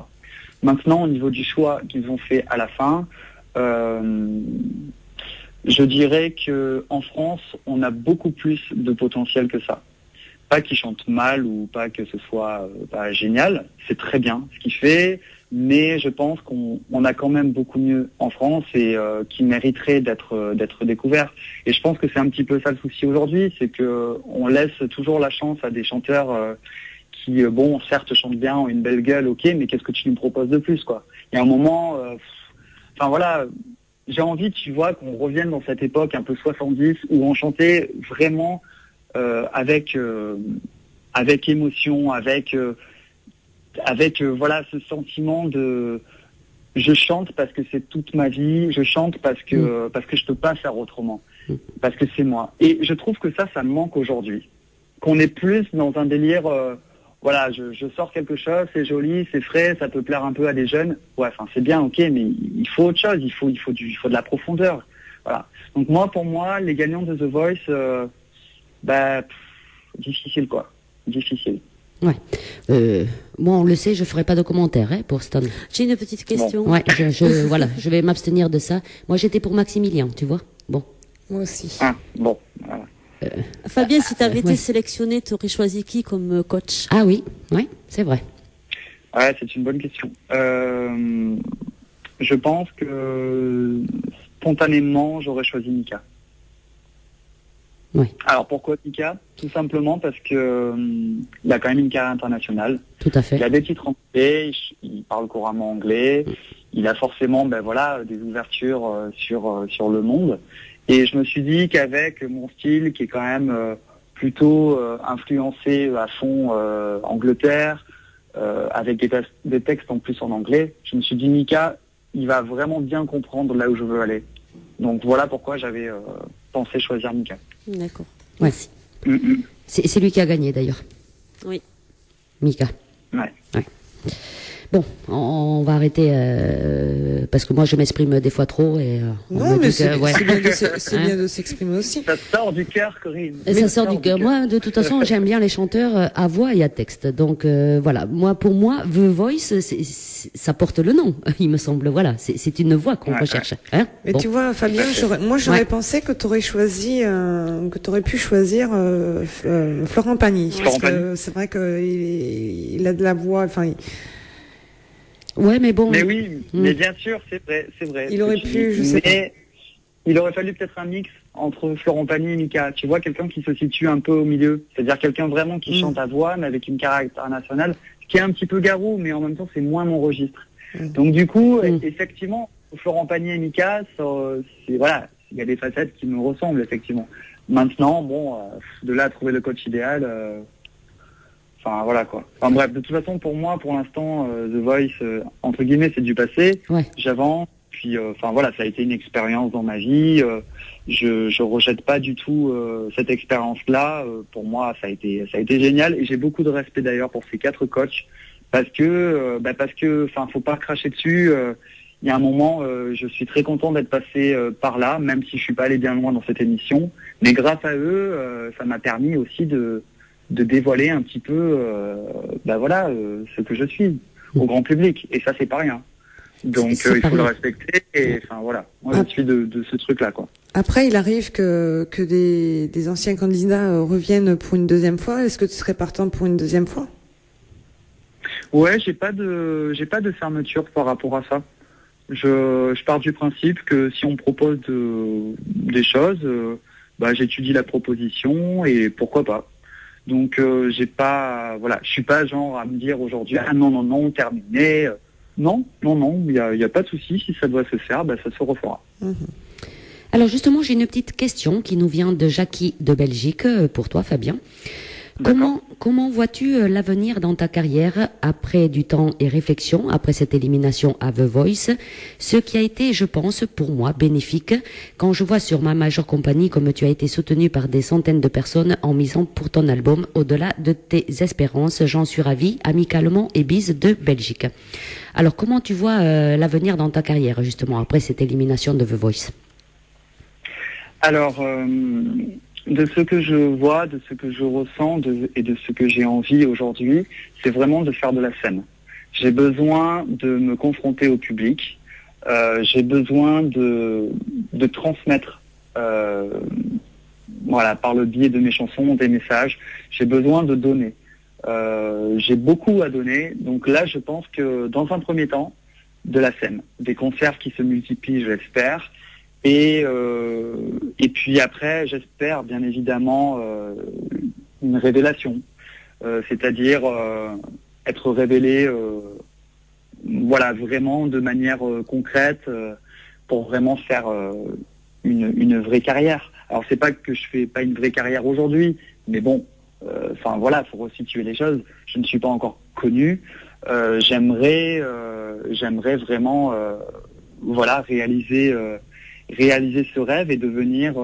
[SPEAKER 7] Maintenant, au niveau du choix qu'ils ont fait à la fin, je dirais que en France, on a beaucoup plus de potentiel que ça. Pas qu'ils chantent mal ou pas que ce soit pas génial, c'est très bien ce qu'il fait, mais je pense qu'on a quand même beaucoup mieux en France et qui mériterait d'être découvert. Et je pense que c'est un petit peu ça le souci aujourd'hui, c'est que on laisse toujours la chance à des chanteurs qui, bon, certes chantent bien, ont une belle gueule, ok, mais qu'est-ce que tu nous proposes de plus, quoi? Il y a un moment, enfin voilà, j'ai envie, tu vois, qu'on revienne dans cette époque un peu 70 où on chantait vraiment avec émotion, avec voilà ce sentiment de je chante parce que c'est toute ma vie, je chante parce que je peux pas faire autrement, parce que c'est moi. Et je trouve que ça me manque aujourd'hui, qu'on est plus dans un délire. Voilà, je sors quelque chose, c'est joli, c'est frais, ça peut plaire un peu à des jeunes. Ouais, enfin c'est bien, ok, mais il faut autre chose, il faut de la profondeur. Voilà. Donc pour moi, les gagnants de The Voice, difficile quoi, difficile.
[SPEAKER 1] Ouais. Moi, on le sait, je ferai pas de commentaires pour Stan.
[SPEAKER 6] J'ai une petite question.
[SPEAKER 1] Bon. Ouais, voilà, je vais m'abstenir de ça. Moi, j'étais pour Maximilien, tu vois. Bon.
[SPEAKER 5] Moi aussi.
[SPEAKER 7] Ah, bon. Voilà.
[SPEAKER 6] Fabien, si tu avais été sélectionné, tu aurais choisi qui comme coach?
[SPEAKER 1] Ah oui, c'est vrai.
[SPEAKER 7] Ouais, c'est une bonne question. Je pense que spontanément, j'aurais choisi Mika.
[SPEAKER 1] Oui.
[SPEAKER 7] Alors pourquoi Mika? Tout simplement parce que il a quand même une carrière internationale.
[SPEAKER 1] Tout à fait.
[SPEAKER 7] Il a des titres anglais, il parle couramment anglais, il a forcément des ouvertures sur le monde. Et je me suis dit qu'avec mon style qui est quand même plutôt influencé à fond Angleterre, avec des textes en plus en anglais, je me suis dit Mika, il va vraiment bien comprendre là où je veux aller. Donc voilà pourquoi j'avais pensé choisir Mika.
[SPEAKER 6] D'accord.
[SPEAKER 1] Ouais.
[SPEAKER 6] Merci.
[SPEAKER 1] C'est lui qui a gagné d'ailleurs.
[SPEAKER 6] Oui.
[SPEAKER 1] Mika.
[SPEAKER 7] Ouais.
[SPEAKER 1] Bon, on va arrêter parce que moi je m'exprime des fois trop et
[SPEAKER 5] non, mais c'est bien de s'exprimer aussi.
[SPEAKER 7] Ça sort du cœur, Corinne.
[SPEAKER 1] Ça sort du cœur. Moi, de toute façon, j'aime bien les chanteurs à voix et à texte. Donc voilà, pour moi, The Voice, ça porte le nom, il me semble. Voilà, c'est une voix qu'on recherche. Hein,
[SPEAKER 5] mais tu vois, Fabien, j'aurais pensé que tu aurais pu choisir Florent Pagny. Parce que c'est vrai qu'il a de la voix. Enfin.
[SPEAKER 1] Ouais, mais bon.
[SPEAKER 7] Mais oui, mais bien sûr, c'est vrai.
[SPEAKER 5] Il aurait pu, je sais pas.
[SPEAKER 7] Il aurait fallu peut-être un mix entre Florent Pagny et Mika. Tu vois, quelqu'un qui se situe un peu au milieu. C'est-à-dire quelqu'un vraiment qui chante à voix, mais avec une carrière internationale, qui est un petit peu garou, mais en même temps, c'est moins mon registre. Donc du coup, effectivement, Florent Pagny et Mika, voilà, il y a des facettes qui me ressemblent, effectivement. Maintenant, bon, de là à trouver le coach idéal... Enfin voilà quoi. Enfin bref, de toute façon pour moi, pour l'instant, The Voice entre guillemets c'est du passé. Ouais. J'avance. Puis enfin voilà, ça a été une expérience dans ma vie. Je rejette pas du tout cette expérience-là. Pour moi, ça a été génial et j'ai beaucoup de respect d'ailleurs pour ces 4 coachs parce que enfin faut pas cracher dessus. il y a un moment, je suis très content d'être passé par là, même si je suis pas allé bien loin dans cette émission. Mais grâce à eux, ça m'a permis aussi de dévoiler un petit peu, ce que je suis au grand public. Et ça, c'est pas rien. Donc, il faut le respecter. Et enfin voilà, moi je suis de ce truc-là, quoi.
[SPEAKER 5] Après, il arrive que des anciens candidats reviennent pour une deuxième fois. Est-ce que tu serais partant pour une deuxième fois?
[SPEAKER 7] Ouais, j'ai pas de fermeture par rapport à ça. Je pars du principe que si on propose des choses, j'étudie la proposition et pourquoi pas. Donc je suis pas genre à me dire aujourd'hui non terminé. Non, il y a pas de souci, si ça doit se faire, ça se refera.
[SPEAKER 1] Alors justement, j'ai une petite question qui nous vient de Jackie de Belgique pour toi, Fabien. Comment vois-tu l'avenir dans ta carrière après du temps et réflexion, après cette élimination à The Voice, ce qui a été, je pense, pour moi, bénéfique, quand je vois sur ma majeure compagnie comme tu as été soutenu par des centaines de personnes en misant pour ton album au-delà de tes espérances, j'en suis ravi, amicalement et bise de Belgique. Alors comment tu vois l'avenir dans ta carrière, justement, après cette élimination de The Voice?
[SPEAKER 7] Alors, de ce que je vois, de ce que je ressens et de ce que j'ai envie aujourd'hui, c'est vraiment de faire de la scène. J'ai besoin de me confronter au public. J'ai besoin de transmettre, par le biais de mes chansons, des messages. J'ai besoin de donner. J'ai beaucoup à donner. Donc là, je pense que dans un premier temps, de la scène, des concerts qui se multiplient, je l'espère. Et puis après, j'espère bien évidemment une révélation, c'est-à-dire être révélé, vraiment de manière concrète, pour vraiment faire une vraie carrière. Alors c'est pas que je fais pas une vraie carrière aujourd'hui, mais bon, faut resituer les choses. Je ne suis pas encore connu. J'aimerais vraiment, réaliser ce rêve et devenir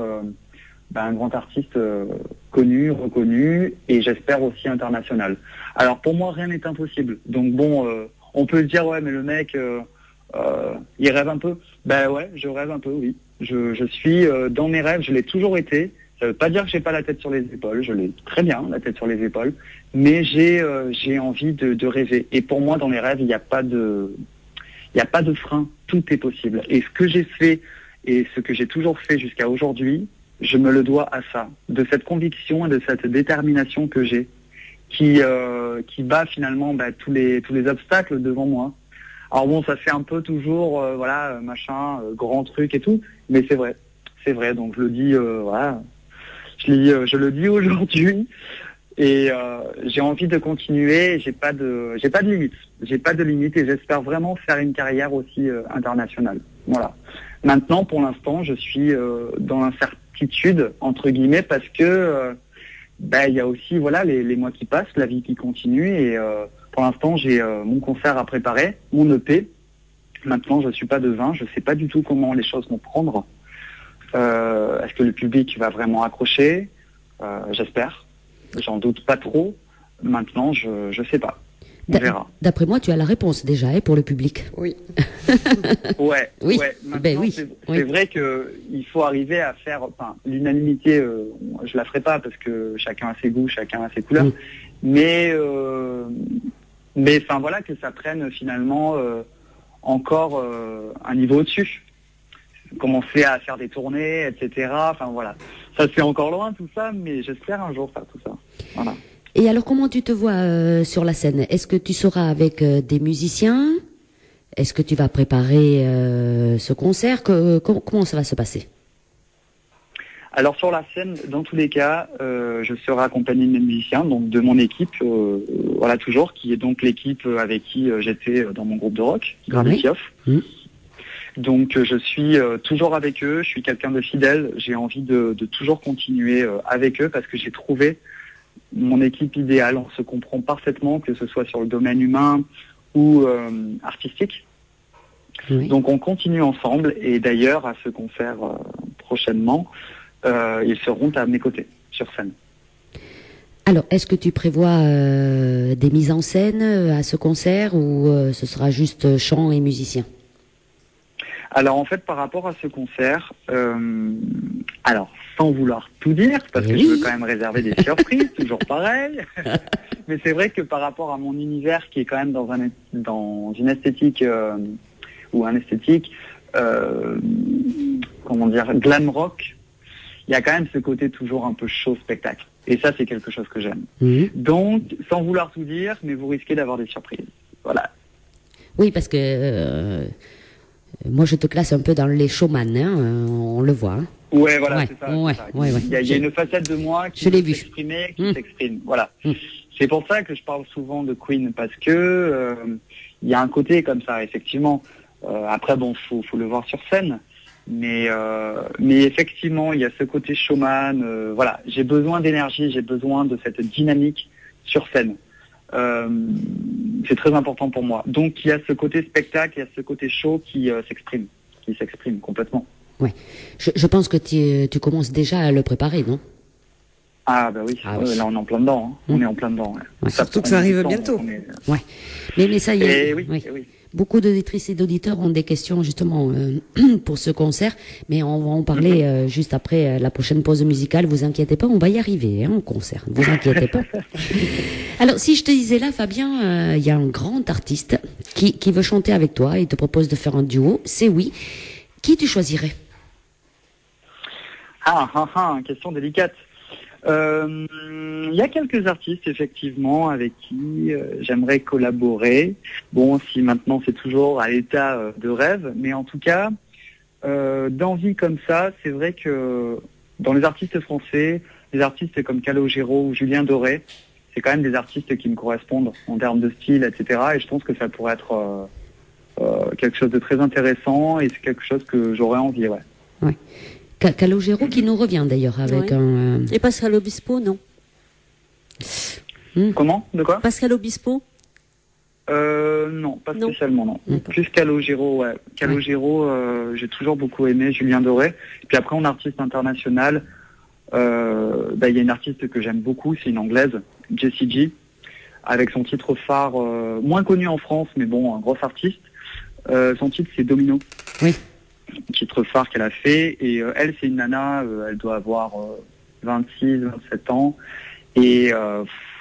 [SPEAKER 7] un grand artiste connu, reconnu et j'espère aussi international. Alors pour moi rien n'est impossible. Donc bon, on peut se dire ouais mais le mec il rêve un peu. Ben ouais, je rêve un peu, oui. Je suis dans mes rêves, je l'ai toujours été. Ça veut pas dire que j'ai pas la tête sur les épaules, je l'ai très bien la tête sur les épaules, mais j'ai envie de rêver. Et pour moi dans les rêves il n'y a pas de frein, tout est possible. Et ce que j'ai fait et ce que j'ai toujours fait jusqu'à aujourd'hui, je me le dois à ça, de cette conviction et de cette détermination que j'ai, qui bat finalement tous les obstacles devant moi. Alors bon, ça fait un peu toujours, grand truc et tout, mais c'est vrai. Donc je le dis, je le dis aujourd'hui, et j'ai envie de continuer. J'ai pas de limite, et j'espère vraiment faire une carrière aussi internationale. Voilà. Maintenant, pour l'instant, je suis dans l'incertitude, entre guillemets, parce que il y a aussi les mois qui passent, la vie qui continue, et pour l'instant, j'ai mon concert à préparer, mon EP. Maintenant, je suis pas devin, je sais pas du tout comment les choses vont prendre. Est-ce que le public va vraiment accrocher? J'espère. J'en doute pas trop. Maintenant, je sais pas. On verra.
[SPEAKER 1] D'après moi, tu as la réponse déjà pour le public.
[SPEAKER 5] Oui.
[SPEAKER 7] Ouais.
[SPEAKER 1] Oui.
[SPEAKER 7] Ouais. Maintenant, c'est vrai que il faut arriver à faire. L'unanimité, je la ferai pas parce que chacun a ses goûts, chacun a ses couleurs. Mais que ça prenne finalement encore un niveau au-dessus. Commencer à faire des tournées, etc. Ça c'est encore loin tout ça, mais j'espère un jour faire tout ça. Voilà.
[SPEAKER 1] Et alors, comment tu te vois sur la scène? Est-ce que tu seras avec des musiciens? Est-ce que tu vas préparer ce concert? Comment ça va se passer?
[SPEAKER 7] Alors, sur la scène, dans tous les cas, je serai accompagné de mes musiciens, donc de mon équipe, toujours, qui est donc l'équipe avec qui j'étais dans mon groupe de rock, Gravitioff. Oui. Donc, je suis toujours avec eux, je suis quelqu'un de fidèle, j'ai envie de toujours continuer avec eux parce que j'ai trouvé mon équipe idéale, on se comprend parfaitement, que ce soit sur le domaine humain ou artistique. Oui. Donc on continue ensemble, et d'ailleurs à ce concert prochainement, ils seront à mes côtés sur scène.
[SPEAKER 1] Alors, est-ce que tu prévois des mises en scène à ce concert, ou ce sera juste chant et musicien?
[SPEAKER 7] Alors en fait, par rapport à ce concert, alors sans vouloir tout dire, parce que je veux quand même réserver des surprises, toujours pareil. Mais c'est vrai que par rapport à mon univers qui est quand même dans une esthétique ou un esthétique, comment dire, glam rock, il y a quand même ce côté toujours un peu show spectacle. Et ça, c'est quelque chose que j'aime. Donc, sans vouloir tout dire, mais vous risquez d'avoir des surprises. Voilà.
[SPEAKER 1] Oui, parce que moi, je te classe un peu dans les showman, hein, on le voit. Hein.
[SPEAKER 7] Ouais, voilà,
[SPEAKER 1] Ouais,
[SPEAKER 7] c'est ça.
[SPEAKER 1] ouais,
[SPEAKER 7] c'est ça.
[SPEAKER 1] ouais, ouais.
[SPEAKER 7] Il y a une facette de moi qui
[SPEAKER 1] Je l'ai
[SPEAKER 7] veut
[SPEAKER 1] vu.
[SPEAKER 7] s'exprimer, qui s'exprime. Voilà. C'est pour ça que je parle souvent de Queen, parce que il y a un côté comme ça, effectivement. Après, bon, faut le voir sur scène. Mais effectivement, il y a ce côté showman. Voilà, j'ai besoin d'énergie, j'ai besoin de cette dynamique sur scène. C'est très important pour moi. Donc, il y a ce côté spectacle, il y a ce côté show qui s'exprime complètement.
[SPEAKER 1] Ouais. Je pense que tu commences déjà à le préparer, non?
[SPEAKER 7] Ah bah oui,
[SPEAKER 1] Ah oui.
[SPEAKER 7] là on est en plein dedans. Hein. On est en plein dedans. Ouais.
[SPEAKER 1] Ouais.
[SPEAKER 5] Surtout que ça arrive bientôt.
[SPEAKER 1] Ouais. Mais ça y est.
[SPEAKER 7] Et oui,
[SPEAKER 1] oui.
[SPEAKER 7] et oui.
[SPEAKER 1] Beaucoup d'auditrices et d'auditeurs ont des questions justement pour ce concert, mais on va en parler juste après la prochaine pause musicale. Vous inquiétez pas, on va y arriver au concert. Vous inquiétez pas. Alors, si je te disais là, Fabien, il y a un grand artiste qui veut chanter avec toi et te propose de faire un duo. C'est oui. Qui tu choisirais?
[SPEAKER 7] Question délicate. Il y a quelques artistes effectivement avec qui j'aimerais collaborer. Bon, si maintenant c'est toujours à l'état de rêve, mais en tout cas, d'envie comme ça, c'est vrai que dans les artistes français, les artistes comme Calogero ou Julien Doré, c'est quand même des artistes qui me correspondent en termes de style, etc. Et je pense que ça pourrait être quelque chose de très intéressant et c'est quelque chose que j'aurais envie, ouais.
[SPEAKER 1] Ouais. Calogero qui nous revient d'ailleurs avec un...
[SPEAKER 6] Et Pascal Obispo, non?
[SPEAKER 7] Comment? De quoi?
[SPEAKER 6] Pascal Obispo?
[SPEAKER 7] Non, pas spécialement, non. Plus Calogero, ouais. Calogero, j'ai toujours beaucoup aimé, Julien Doré. Et puis après, en artiste international, il y a une artiste que j'aime beaucoup, c'est une anglaise, Jessie J, avec son titre phare, moins connu en France, mais bon, un gros artiste. Son titre, c'est Domino.
[SPEAKER 1] Oui.
[SPEAKER 7] Titre phare qu'elle a fait. Et elle, c'est une nana, elle doit avoir 26, 27 ans. Et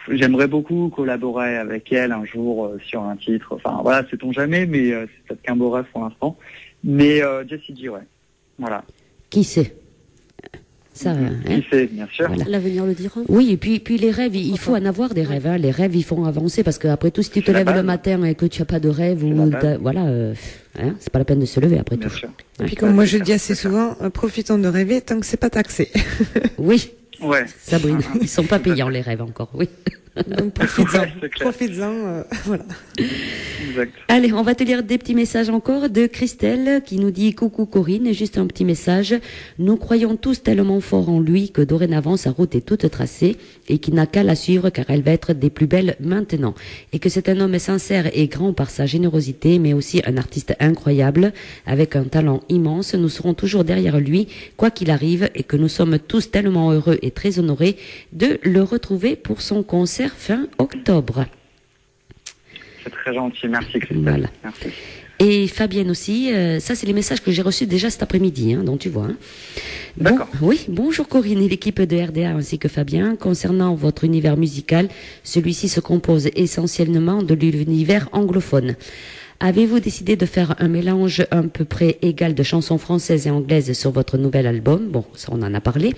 [SPEAKER 7] j'aimerais beaucoup collaborer avec elle un jour sur un titre. Enfin, voilà, sait-on jamais, mais c'est peut-être qu'un beau rêve pour l'instant. Mais Jessie J, ouais. Voilà.
[SPEAKER 1] Qui sait? Ça,
[SPEAKER 7] qui sait, bien sûr.
[SPEAKER 1] Voilà.
[SPEAKER 6] L'avenir le dira.
[SPEAKER 1] Oui, et puis les rêves, il faut en avoir des rêves. Hein. Les rêves, ils font avancer parce qu'après tout, si tu te lèves le matin et que tu n'as pas de rêve, voilà, c'est pas la peine de se lever après
[SPEAKER 7] bien
[SPEAKER 1] tout.
[SPEAKER 7] Sûr.
[SPEAKER 5] Et puis comme moi je dis assez souvent, profitons de rêver tant que c'est pas taxé.
[SPEAKER 1] Oui.
[SPEAKER 7] Ouais.
[SPEAKER 1] Sabrine, ils sont pas payants les rêves encore, oui.
[SPEAKER 5] Donc profites-en,
[SPEAKER 7] Ouais, c'est clair.
[SPEAKER 5] profites-en, voilà.
[SPEAKER 7] Exact.
[SPEAKER 1] Allez, on va te lire des petits messages encore de Christelle qui nous dit coucou Corinne, juste un petit message. Nous croyons tous tellement fort en lui que dorénavant sa route est toute tracée et qu'il n'a qu'à la suivre car elle va être des plus belles maintenant. Et que c'est un homme sincère et grand par sa générosité mais aussi un artiste incroyable avec un talent immense. Nous serons toujours derrière lui quoi qu'il arrive et que nous sommes tous tellement heureux et très honorés de le retrouver pour son concert fin octobre.
[SPEAKER 7] C'est très gentil, merci Christelle.
[SPEAKER 1] Voilà.
[SPEAKER 7] Merci.
[SPEAKER 1] Et Fabienne aussi, ça c'est les messages que j'ai reçus déjà cet après-midi, donc tu vois. Hein.
[SPEAKER 7] D'accord.
[SPEAKER 1] Oui, bonjour Corinne et l'équipe de RDA ainsi que Fabien. Concernant votre univers musical, celui-ci se compose essentiellement de l'univers anglophone. Avez-vous décidé de faire un mélange à peu près égal de chansons françaises et anglaises sur votre nouvel album? Bon, ça on en a parlé.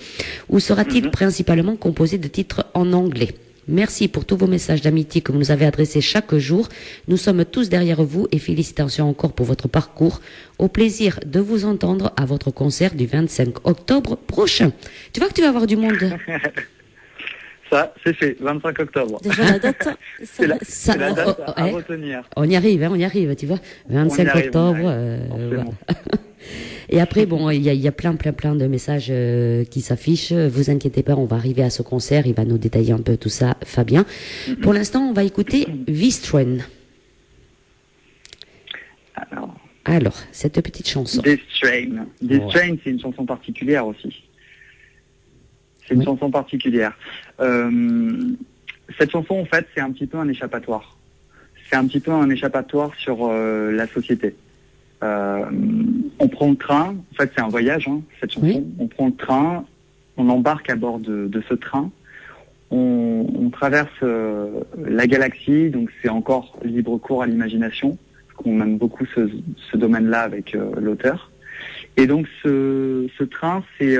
[SPEAKER 1] Ou sera-t-il principalement composé de titres en anglais? Merci pour tous vos messages d'amitié que vous nous avez adressés chaque jour. Nous sommes tous derrière vous et félicitations encore pour votre parcours. Au plaisir de vous entendre à votre concert du 25 octobre prochain. Tu vois que tu vas avoir du monde.
[SPEAKER 7] Ça, c'est fait, 25 octobre.
[SPEAKER 6] Déjà la date.
[SPEAKER 7] C'est la date à
[SPEAKER 1] ouais.
[SPEAKER 7] retenir.
[SPEAKER 1] On y arrive, tu vois. 25
[SPEAKER 7] arrive,
[SPEAKER 1] octobre.
[SPEAKER 7] forcément.
[SPEAKER 1] Voilà. Et après, bon, il y a plein de messages qui s'affichent. Vous inquiétez pas, on va arriver à ce concert. Il va nous détailler un peu tout ça, Fabien. Pour l'instant, on va écouter Vistren. Alors, cette petite chanson.
[SPEAKER 7] This Train, c'est une chanson particulière aussi. C'est une chanson particulière. Cette chanson, en fait, c'est un petit peu un échappatoire. C'est un petit peu un échappatoire sur la société. On prend le train, en fait c'est un voyage, hein, cette chanson.
[SPEAKER 1] Oui.
[SPEAKER 7] On prend le train, on embarque à bord de ce train, on traverse la galaxie, donc c'est encore libre cours à l'imagination, parce qu'on aime beaucoup ce domaine-là avec l'auteur. Et donc ce train, c'est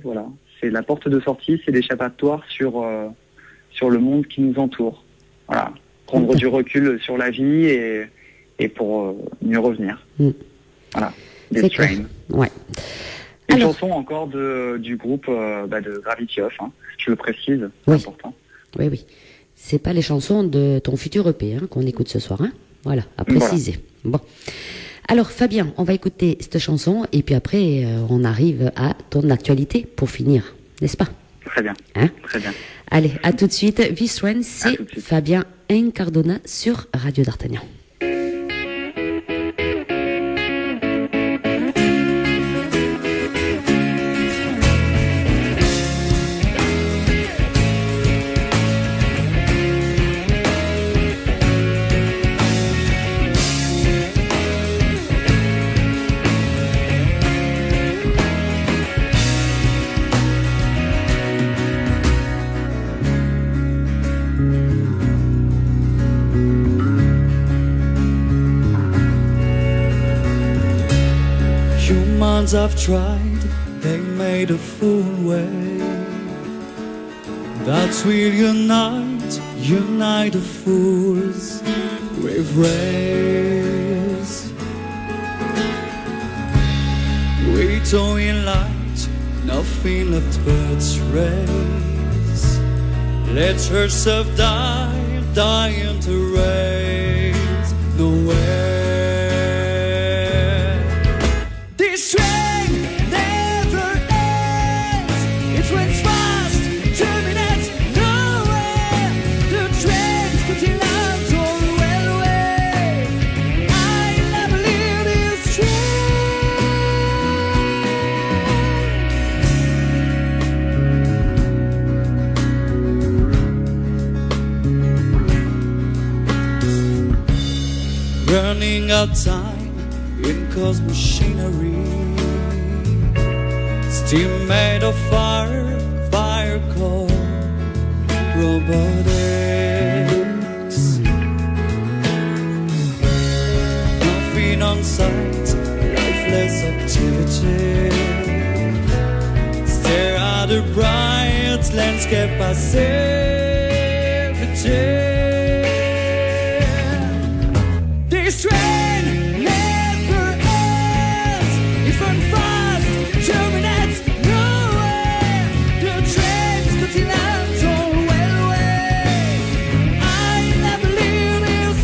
[SPEAKER 7] voilà, c'est la porte de sortie, c'est l'échappatoire sur le monde qui nous entoure. Voilà, prendre du recul sur la vie et pour mieux revenir. Voilà,
[SPEAKER 1] C'est
[SPEAKER 7] des
[SPEAKER 1] clair.
[SPEAKER 7] Train.
[SPEAKER 1] Ouais.
[SPEAKER 7] Une
[SPEAKER 1] Alors-
[SPEAKER 7] chanson encore du groupe de Gravity Off, hein, je le précise, c'est
[SPEAKER 1] Oui.
[SPEAKER 7] important.
[SPEAKER 1] Oui, oui. C'est pas les chansons de ton futur EP hein, qu'on écoute ce soir. Hein. Voilà, à préciser. Bon. Alors, Fabien, on va écouter cette chanson et puis après, on arrive à ton actualité pour finir, n'est-ce pas?
[SPEAKER 7] Très bien,
[SPEAKER 1] Hein?
[SPEAKER 7] très bien.
[SPEAKER 1] Allez, à tout de suite. Vistren, c'est
[SPEAKER 7] tout de suite.
[SPEAKER 1] Fabien Incardona sur Radio d'Artagnan.
[SPEAKER 8] Humans have tried, they made a fool way. That will unite the fools with rays. We tow in light, nothing left but rays. Let herself die and to raise the way. This train never ends. It runs fast, terminates nowhere. The train's putting out all the railway. I never leave this train. Running out time in cosmic machinery, still made of fire called robotics. Nothing on sight, lifeless activity. Stare at the bright landscape passivity. This train never ends. It runs fast, terminates nowhere. The train's putting out all the railway. I never leave this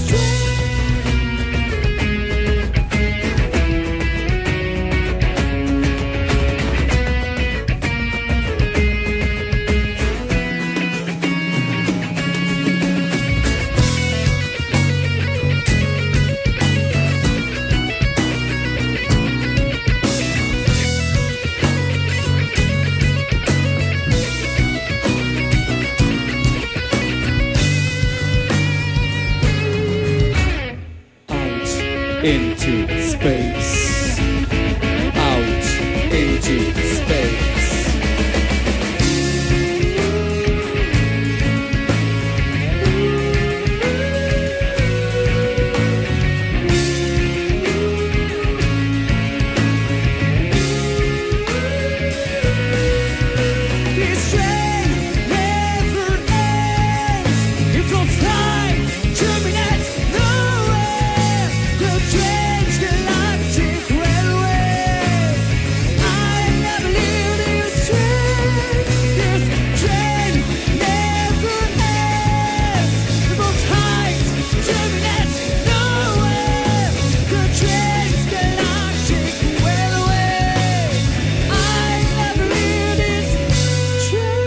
[SPEAKER 8] into space, out into space. This train never ends. It floats high, terminates nowhere. The train's galactic railway. I never leave this train. This train never ends. It floats high, terminates nowhere. The train's galactic railway. I never leave this train.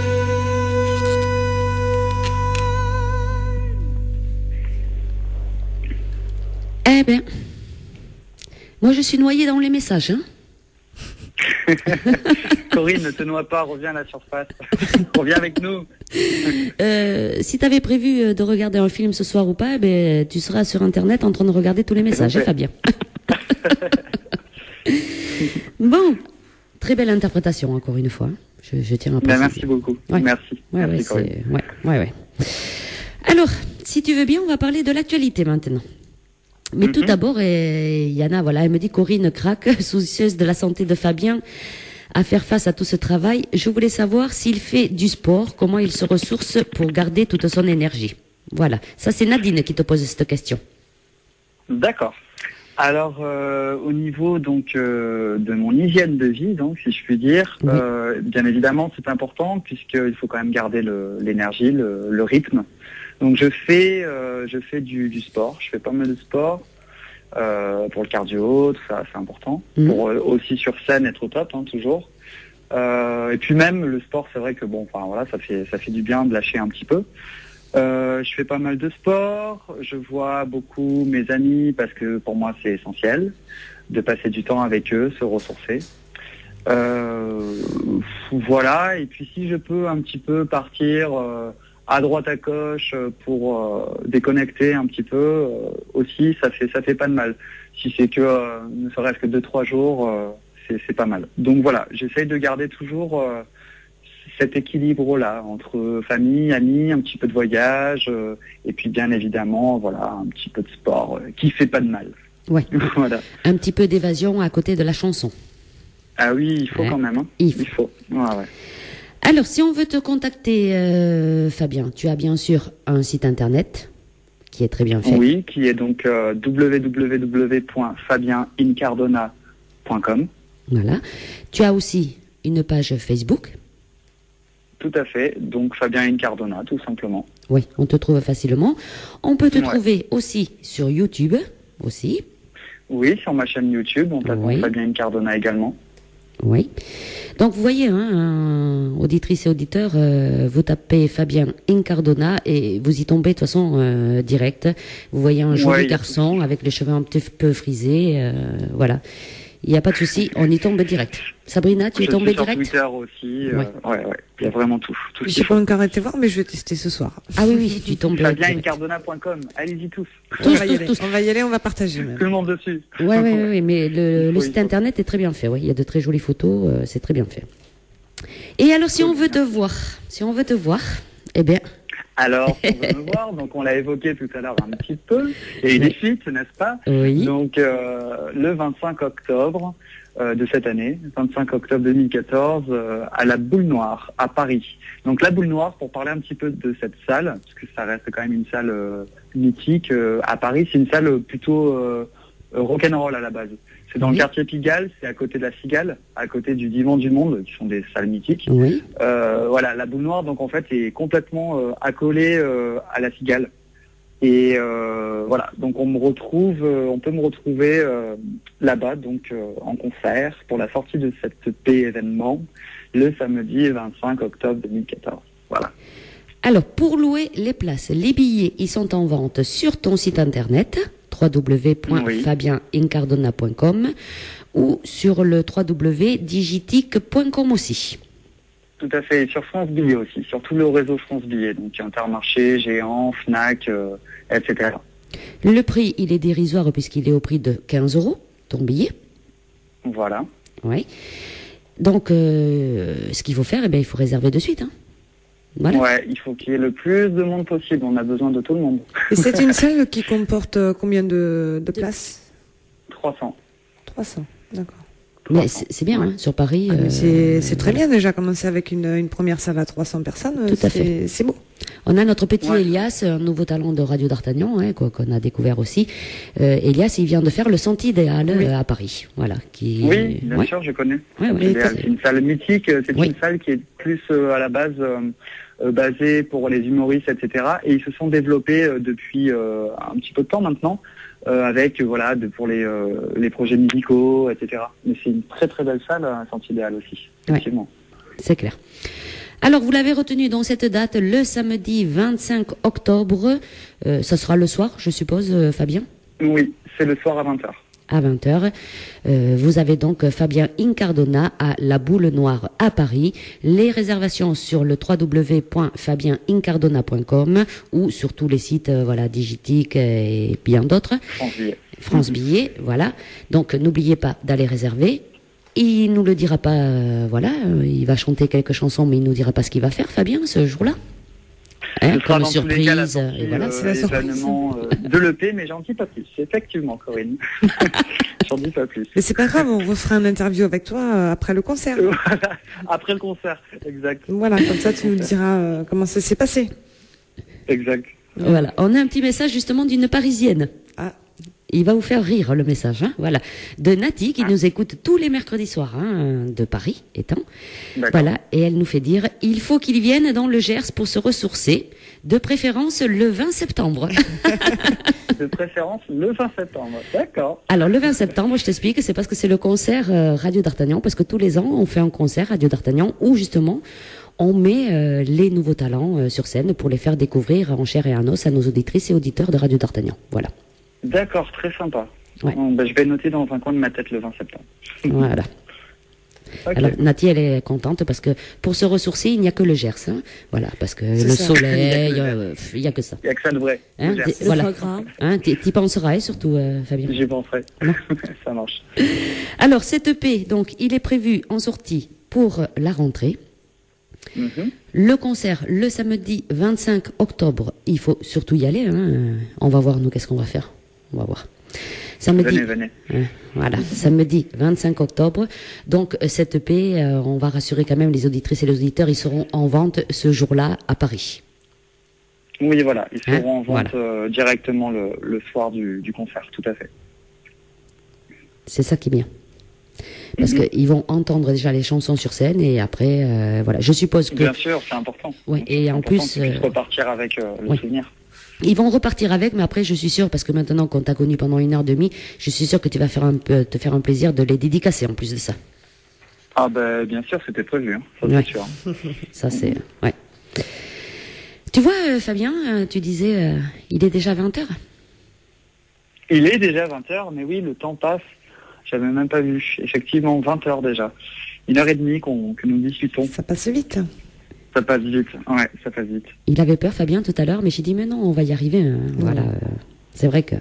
[SPEAKER 1] Eh bien, moi je suis noyée dans les messages. Hein.
[SPEAKER 7] Corinne, ne te noie pas, reviens à la surface. Reviens avec nous.
[SPEAKER 1] Si tu avais prévu de regarder un film ce soir ou pas, tu seras sur Internet en train de regarder tous les messages, hein,
[SPEAKER 7] fait.
[SPEAKER 1] Fabien. Bon, très belle interprétation, encore une fois. Je tiens à préciser.
[SPEAKER 7] Merci beaucoup.
[SPEAKER 1] Ouais.
[SPEAKER 7] Merci.
[SPEAKER 1] Ouais,
[SPEAKER 7] Merci, Corinne.
[SPEAKER 1] ouais. Alors, si tu veux bien, on va parler de l'actualité maintenant. Mais tout d'abord, Yana, voilà, elle me dit Corinne craque, soucieuse de la santé de Fabien, à faire face à tout ce travail. Je voulais savoir s'il fait du sport, comment il se ressource pour garder toute son énergie. Voilà, ça c'est Nadine qui te pose cette question.
[SPEAKER 7] D'accord. Alors, au niveau donc de mon hygiène de vie, donc si je puis dire,
[SPEAKER 1] Oui.
[SPEAKER 7] bien évidemment c'est important puisqu'il faut quand même garder l'énergie, le rythme. Donc je fais du sport, je fais pas mal de sport pour le cardio, tout ça c'est important. Pour aussi sur scène être au top, hein, toujours. Et puis même le sport, c'est vrai que bon, enfin voilà, ça fait du bien de lâcher un petit peu. Je fais pas mal de sport, je vois beaucoup mes amis parce que pour moi c'est essentiel de passer du temps avec eux, se ressourcer. Voilà, et puis si je peux un petit peu partir à droite à gauche pour déconnecter un petit peu aussi, ça fait pas de mal. Si c'est que ne serait-ce que 2-3 jours, c'est pas mal. Donc voilà, j'essaye de garder toujours cet équilibre-là entre famille, amis, un petit peu de voyage et puis bien évidemment, voilà, un petit peu de sport qui fait pas de mal.
[SPEAKER 1] Ouais.
[SPEAKER 7] Voilà.
[SPEAKER 1] Un petit peu d'évasion à côté de la chanson.
[SPEAKER 7] Ah oui, il faut quand même. Hein.
[SPEAKER 1] Il
[SPEAKER 7] faut. Ouais.
[SPEAKER 1] Alors, si on veut te contacter, Fabien, tu as bien sûr un site internet qui est très bien fait.
[SPEAKER 7] Oui, qui est donc www.fabienincardona.com.
[SPEAKER 1] Voilà. Tu as aussi une page Facebook.
[SPEAKER 7] Tout à fait, donc Fabien Incardona, tout simplement.
[SPEAKER 1] Oui, on te trouve facilement. On peut te trouver aussi sur YouTube, aussi.
[SPEAKER 7] Oui, sur ma chaîne YouTube, on tape Fabien Incardona également.
[SPEAKER 1] Oui. Donc, vous voyez, auditrices et auditeurs, vous tapez Fabien Incardona et vous y tombez de toute façon direct. Vous voyez un joli garçon avec les cheveux un petit peu frisés, voilà. Il n'y a pas de souci, on y tombe direct. Sabrina, tu es tombée direct?
[SPEAKER 7] Sur Twitter aussi, ouais. Il y a vraiment tout.
[SPEAKER 5] Je n'ai pas encore été voir, mais je vais tester ce soir.
[SPEAKER 1] Ah oui, tu tombes direct.
[SPEAKER 7] FabienIncardona.com, allez-y tous.
[SPEAKER 5] Tous. On va y aller, on va partager même.
[SPEAKER 7] Tout le monde dessus.
[SPEAKER 1] Oui, mais le site internet est très bien fait. Il y a de très jolies photos, c'est très bien fait. Et alors, si on veut te voir, eh bien...
[SPEAKER 7] Alors, on veut me voir, donc on l'a évoqué tout à l'heure un petit peu. Il y a eu des suites, n'est-ce pas?
[SPEAKER 1] Oui.
[SPEAKER 7] Donc, le 25 octobre de cette année, 25 octobre 2014, à la Boule Noire, à Paris. Donc, la Boule Noire, pour parler un petit peu de cette salle, parce que ça reste quand même une salle mythique, à Paris, c'est une salle plutôt rock'n'roll à la base. C'est dans le quartier Pigalle, c'est à côté de la Cigale, à côté du Divan du Monde, qui sont des salles mythiques.
[SPEAKER 1] Oui.
[SPEAKER 7] Voilà, la Boule Noire, donc en fait, est complètement accolée à la Cigale. Et voilà, donc on peut me retrouver là-bas, donc en concert pour la sortie de cette EP événement, le samedi 25 octobre 2014. Voilà.
[SPEAKER 1] Alors, pour louer les places, les billets, ils sont en vente sur ton site internet, www.fabienincardona.com ou sur le www.digitique.com aussi.
[SPEAKER 7] Tout à fait, et sur France Billet aussi, sur tout le réseau France Billet, donc Intermarché, Géant, Fnac, etc.
[SPEAKER 1] Le prix, il est dérisoire puisqu'il est au prix de 15 €, ton billet.
[SPEAKER 7] Voilà.
[SPEAKER 1] Oui. Donc, ce qu'il faut faire, il faut réserver de suite. Voilà.
[SPEAKER 7] Ouais, il faut qu'il y ait le plus de monde possible. On a besoin de tout le monde.
[SPEAKER 5] Et c'est une salle qui comporte combien de places?
[SPEAKER 7] 300.
[SPEAKER 5] 300, d'accord.
[SPEAKER 1] Mais c'est bien, sur Paris.
[SPEAKER 5] C'est très bien déjà, commencer avec une première salle à 300 personnes.
[SPEAKER 1] Tout à fait.
[SPEAKER 5] C'est beau.
[SPEAKER 1] On a notre petit Elias, un nouveau talent de Radio d'Artagnan, qu'on a découvert aussi. Elias, il vient de faire le Centre Idéal à Paris. Voilà,
[SPEAKER 7] oui, bien sûr, je connais. C'est une salle mythique, c'est une salle qui est plus à la base basée pour les humoristes, etc. Et ils se sont développés depuis un petit peu de temps maintenant, avec pour les projets musicaux, etc. Mais c'est une très très belle salle, un Centre Idéal aussi, effectivement.
[SPEAKER 1] C'est clair. Alors, vous l'avez retenu dans cette date, le samedi 25 octobre. Ça sera le soir, je suppose, Fabien?
[SPEAKER 7] Oui, c'est le soir à 20h.
[SPEAKER 1] à 20h. Vous avez donc Fabien Incardona à La Boule Noire à Paris. Les réservations sur le www.fabienincardona.com ou sur tous les sites Digitique et bien d'autres. France Billet, voilà. Donc n'oubliez pas d'aller réserver. Il nous le dira pas, il va chanter quelques chansons, mais il nous dira pas ce qu'il va faire, Fabien, ce jour-là. Comme surprise,
[SPEAKER 7] et voilà, c'est la surprise de l'EP, mais j'en dis pas plus. Effectivement, Corinne, j'en dis pas plus.
[SPEAKER 5] Mais c'est pas grave, on refera une interview avec toi après le concert.
[SPEAKER 7] Voilà, après le concert, exact.
[SPEAKER 5] Voilà, comme ça tu nous diras comment ça s'est passé.
[SPEAKER 7] Exact.
[SPEAKER 1] Voilà, on a un petit message justement d'une Parisienne.
[SPEAKER 5] Ah.
[SPEAKER 1] Il va vous faire rire le message, voilà, de Nati qui nous écoute tous les mercredis soirs, de Paris étant. Voilà, et elle nous fait dire, il faut qu'ils viennent dans le Gers pour se ressourcer, de préférence le 20 septembre.
[SPEAKER 7] De préférence le 20 septembre, d'accord.
[SPEAKER 1] Alors le 20 septembre, je t'explique, c'est parce que c'est le concert Radio d'Artagnan, parce que tous les ans on fait un concert Radio d'Artagnan où justement on met les nouveaux talents sur scène pour les faire découvrir en chair et en os à nos auditrices et auditeurs de Radio d'Artagnan. Voilà.
[SPEAKER 7] D'accord, très sympa.
[SPEAKER 1] Ouais.
[SPEAKER 7] Bon, je vais noter dans un coin de ma tête le 20 septembre.
[SPEAKER 1] Voilà. Okay. Alors Nati, elle est contente parce que pour se ressourcer, il n'y a que le Gers. Voilà, parce que le soleil, il n'y a que ça.
[SPEAKER 7] Il n'y a que ça de vrai.
[SPEAKER 1] Voilà. T'y penseras, surtout, Fabien.
[SPEAKER 7] J'y penserai. Ça marche.
[SPEAKER 1] Alors, cette EP, donc, il est prévu en sortie pour la rentrée. Le concert, le samedi 25 octobre, il faut surtout y aller. On va voir, nous, qu'est-ce qu'on va faire. On va voir. Samedi,
[SPEAKER 7] venez.
[SPEAKER 1] Voilà, samedi 25 octobre. Donc, cette EP, on va rassurer quand même les auditrices et les auditeurs, ils seront en vente ce jour-là à Paris.
[SPEAKER 7] Oui, voilà, ils seront en vente directement le soir du concert, tout à fait.
[SPEAKER 1] C'est ça qui est bien. Parce qu'ils vont entendre déjà les chansons sur scène et après, je suppose que...
[SPEAKER 7] Bien sûr, c'est important.
[SPEAKER 1] Ouais, et en plus...
[SPEAKER 7] qu'ils puissent repartir avec le souvenir.
[SPEAKER 1] Ils vont repartir avec, mais après, je suis sûre, parce que maintenant qu'on t'a connu pendant 1h30, je suis sûre que tu vas te faire un plaisir de les dédicacer en plus de ça.
[SPEAKER 7] Ah bien sûr, c'était prévu, ça c'est sûr.
[SPEAKER 1] Ça c'est... Ouais. Tu vois, Fabien, tu disais, il est déjà 20h.
[SPEAKER 7] Il est déjà 20h, mais oui, le temps passe. J'avais même pas vu. Effectivement, 20h déjà. 1h30 que nous discutons.
[SPEAKER 5] Ça passe vite.
[SPEAKER 7] Ça passe vite, ouais, ça passe vite.
[SPEAKER 1] Il avait peur, Fabien, tout à l'heure, mais j'ai dit, mais non, on va y arriver. Voilà, c'est vrai que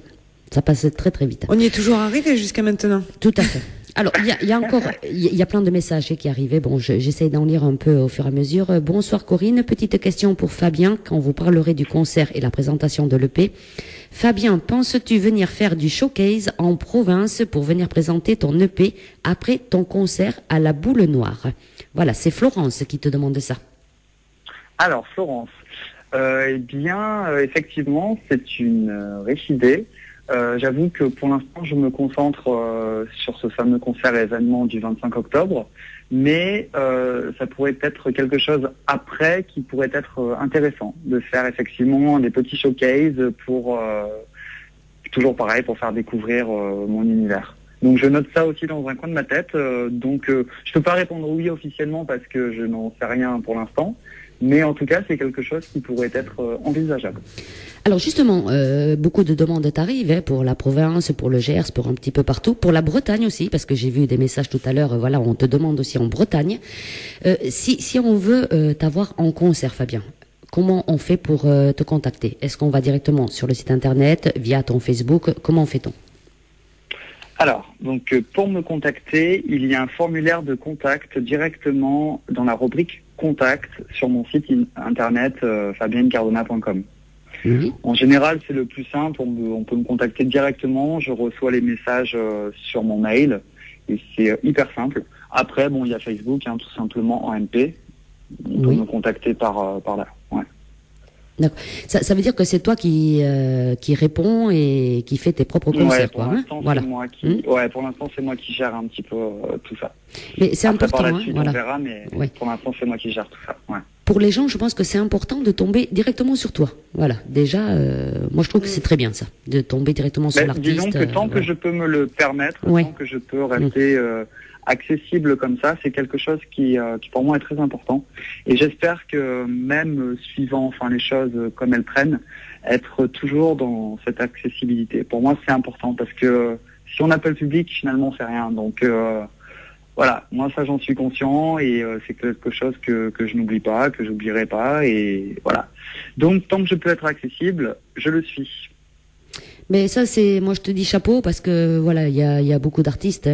[SPEAKER 1] ça passe très très vite.
[SPEAKER 5] On y est toujours arrivé jusqu'à maintenant.
[SPEAKER 1] Tout à fait. Alors, il y a encore, il y a plein de messages qui arrivaient. Bon, j'essaye d'en lire un peu au fur et à mesure. Bonsoir Corinne, petite question pour Fabien, quand vous parlerez du concert et la présentation de l'EP. Fabien, penses-tu venir faire du showcase en province pour venir présenter ton EP après ton concert à la Boule Noire? Voilà, c'est Florence qui te demande ça.
[SPEAKER 7] Alors, Florence, effectivement, c'est une riche idée. J'avoue que pour l'instant, je me concentre sur ce fameux concert événement du 25 octobre, mais ça pourrait être quelque chose après qui pourrait être intéressant, de faire effectivement des petits showcases pour, toujours pareil, pour faire découvrir mon univers. Donc je note ça aussi dans un coin de ma tête, je peux pas répondre oui officiellement parce que je n'en sais rien pour l'instant, mais en tout cas c'est quelque chose qui pourrait être envisageable.
[SPEAKER 1] Alors justement, beaucoup de demandes t'arrivent pour la province, pour le Gers, pour un petit peu partout, pour la Bretagne aussi, parce que j'ai vu des messages tout à l'heure, on te demande aussi en Bretagne. Si on veut t'avoir en concert, Fabien, comment on fait pour te contacter? Est-ce qu'on va directement sur le site internet, via ton Facebook? Comment fait-on?
[SPEAKER 7] Alors, donc pour me contacter, il y a un formulaire de contact directement dans la rubrique Contact sur mon site internet fabienincardona.com. En général, c'est le plus simple, on peut me contacter directement, je reçois les messages sur mon mail, et c'est hyper simple. Après, il y a Facebook, tout simplement en MP, on peut me contacter par là. Ouais.
[SPEAKER 1] D'accord. Ça veut dire que c'est toi qui réponds et qui fais tes propres concerts,
[SPEAKER 7] pour l'instant, c'est moi qui... pour l'instant, c'est moi qui gère un petit peu tout ça.
[SPEAKER 1] Mais c'est important,
[SPEAKER 7] par la suite, on verra, mais pour l'instant, c'est moi qui gère tout ça. Ouais.
[SPEAKER 1] Pour les gens, je pense que c'est important de tomber directement sur toi. Voilà. Déjà, moi, je trouve que c'est très bien ça, de tomber directement sur l'artiste.
[SPEAKER 7] Disons que tant que je peux me le permettre, tant que je peux rester accessible comme ça, c'est quelque chose qui pour moi est très important. Et j'espère que même suivant les choses comme elles prennent, être toujours dans cette accessibilité. Pour moi, c'est important parce que si on n'a pas le public, finalement, on fait rien. Donc voilà, moi ça j'en suis conscient et c'est quelque chose que je n'oublie pas, que j'oublierai pas et voilà. Donc tant que je peux être accessible, je le suis.
[SPEAKER 1] Mais ça, moi je te dis chapeau parce que voilà, il y a beaucoup d'artistes.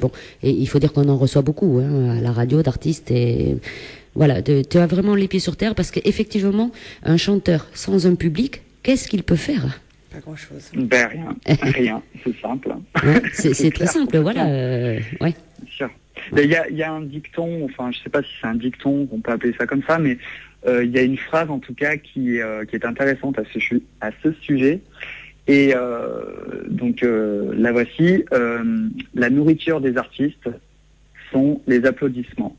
[SPEAKER 1] Bon, et il faut dire qu'on en reçoit beaucoup à la radio d'artistes et voilà, tu as vraiment les pieds sur terre parce qu'effectivement, un chanteur sans un public, qu'est-ce qu'il peut faire?
[SPEAKER 5] Pas grand-chose.
[SPEAKER 7] Ben rien, c'est simple.
[SPEAKER 1] Ouais, c'est très simple, voilà. Ouais.
[SPEAKER 7] Bien sûr. Il y a un dicton, enfin je sais pas si c'est un dicton, on peut appeler ça comme ça, mais il y a une phrase en tout cas qui est intéressante à ce sujet. Et donc la voici, la nourriture des artistes sont les applaudissements.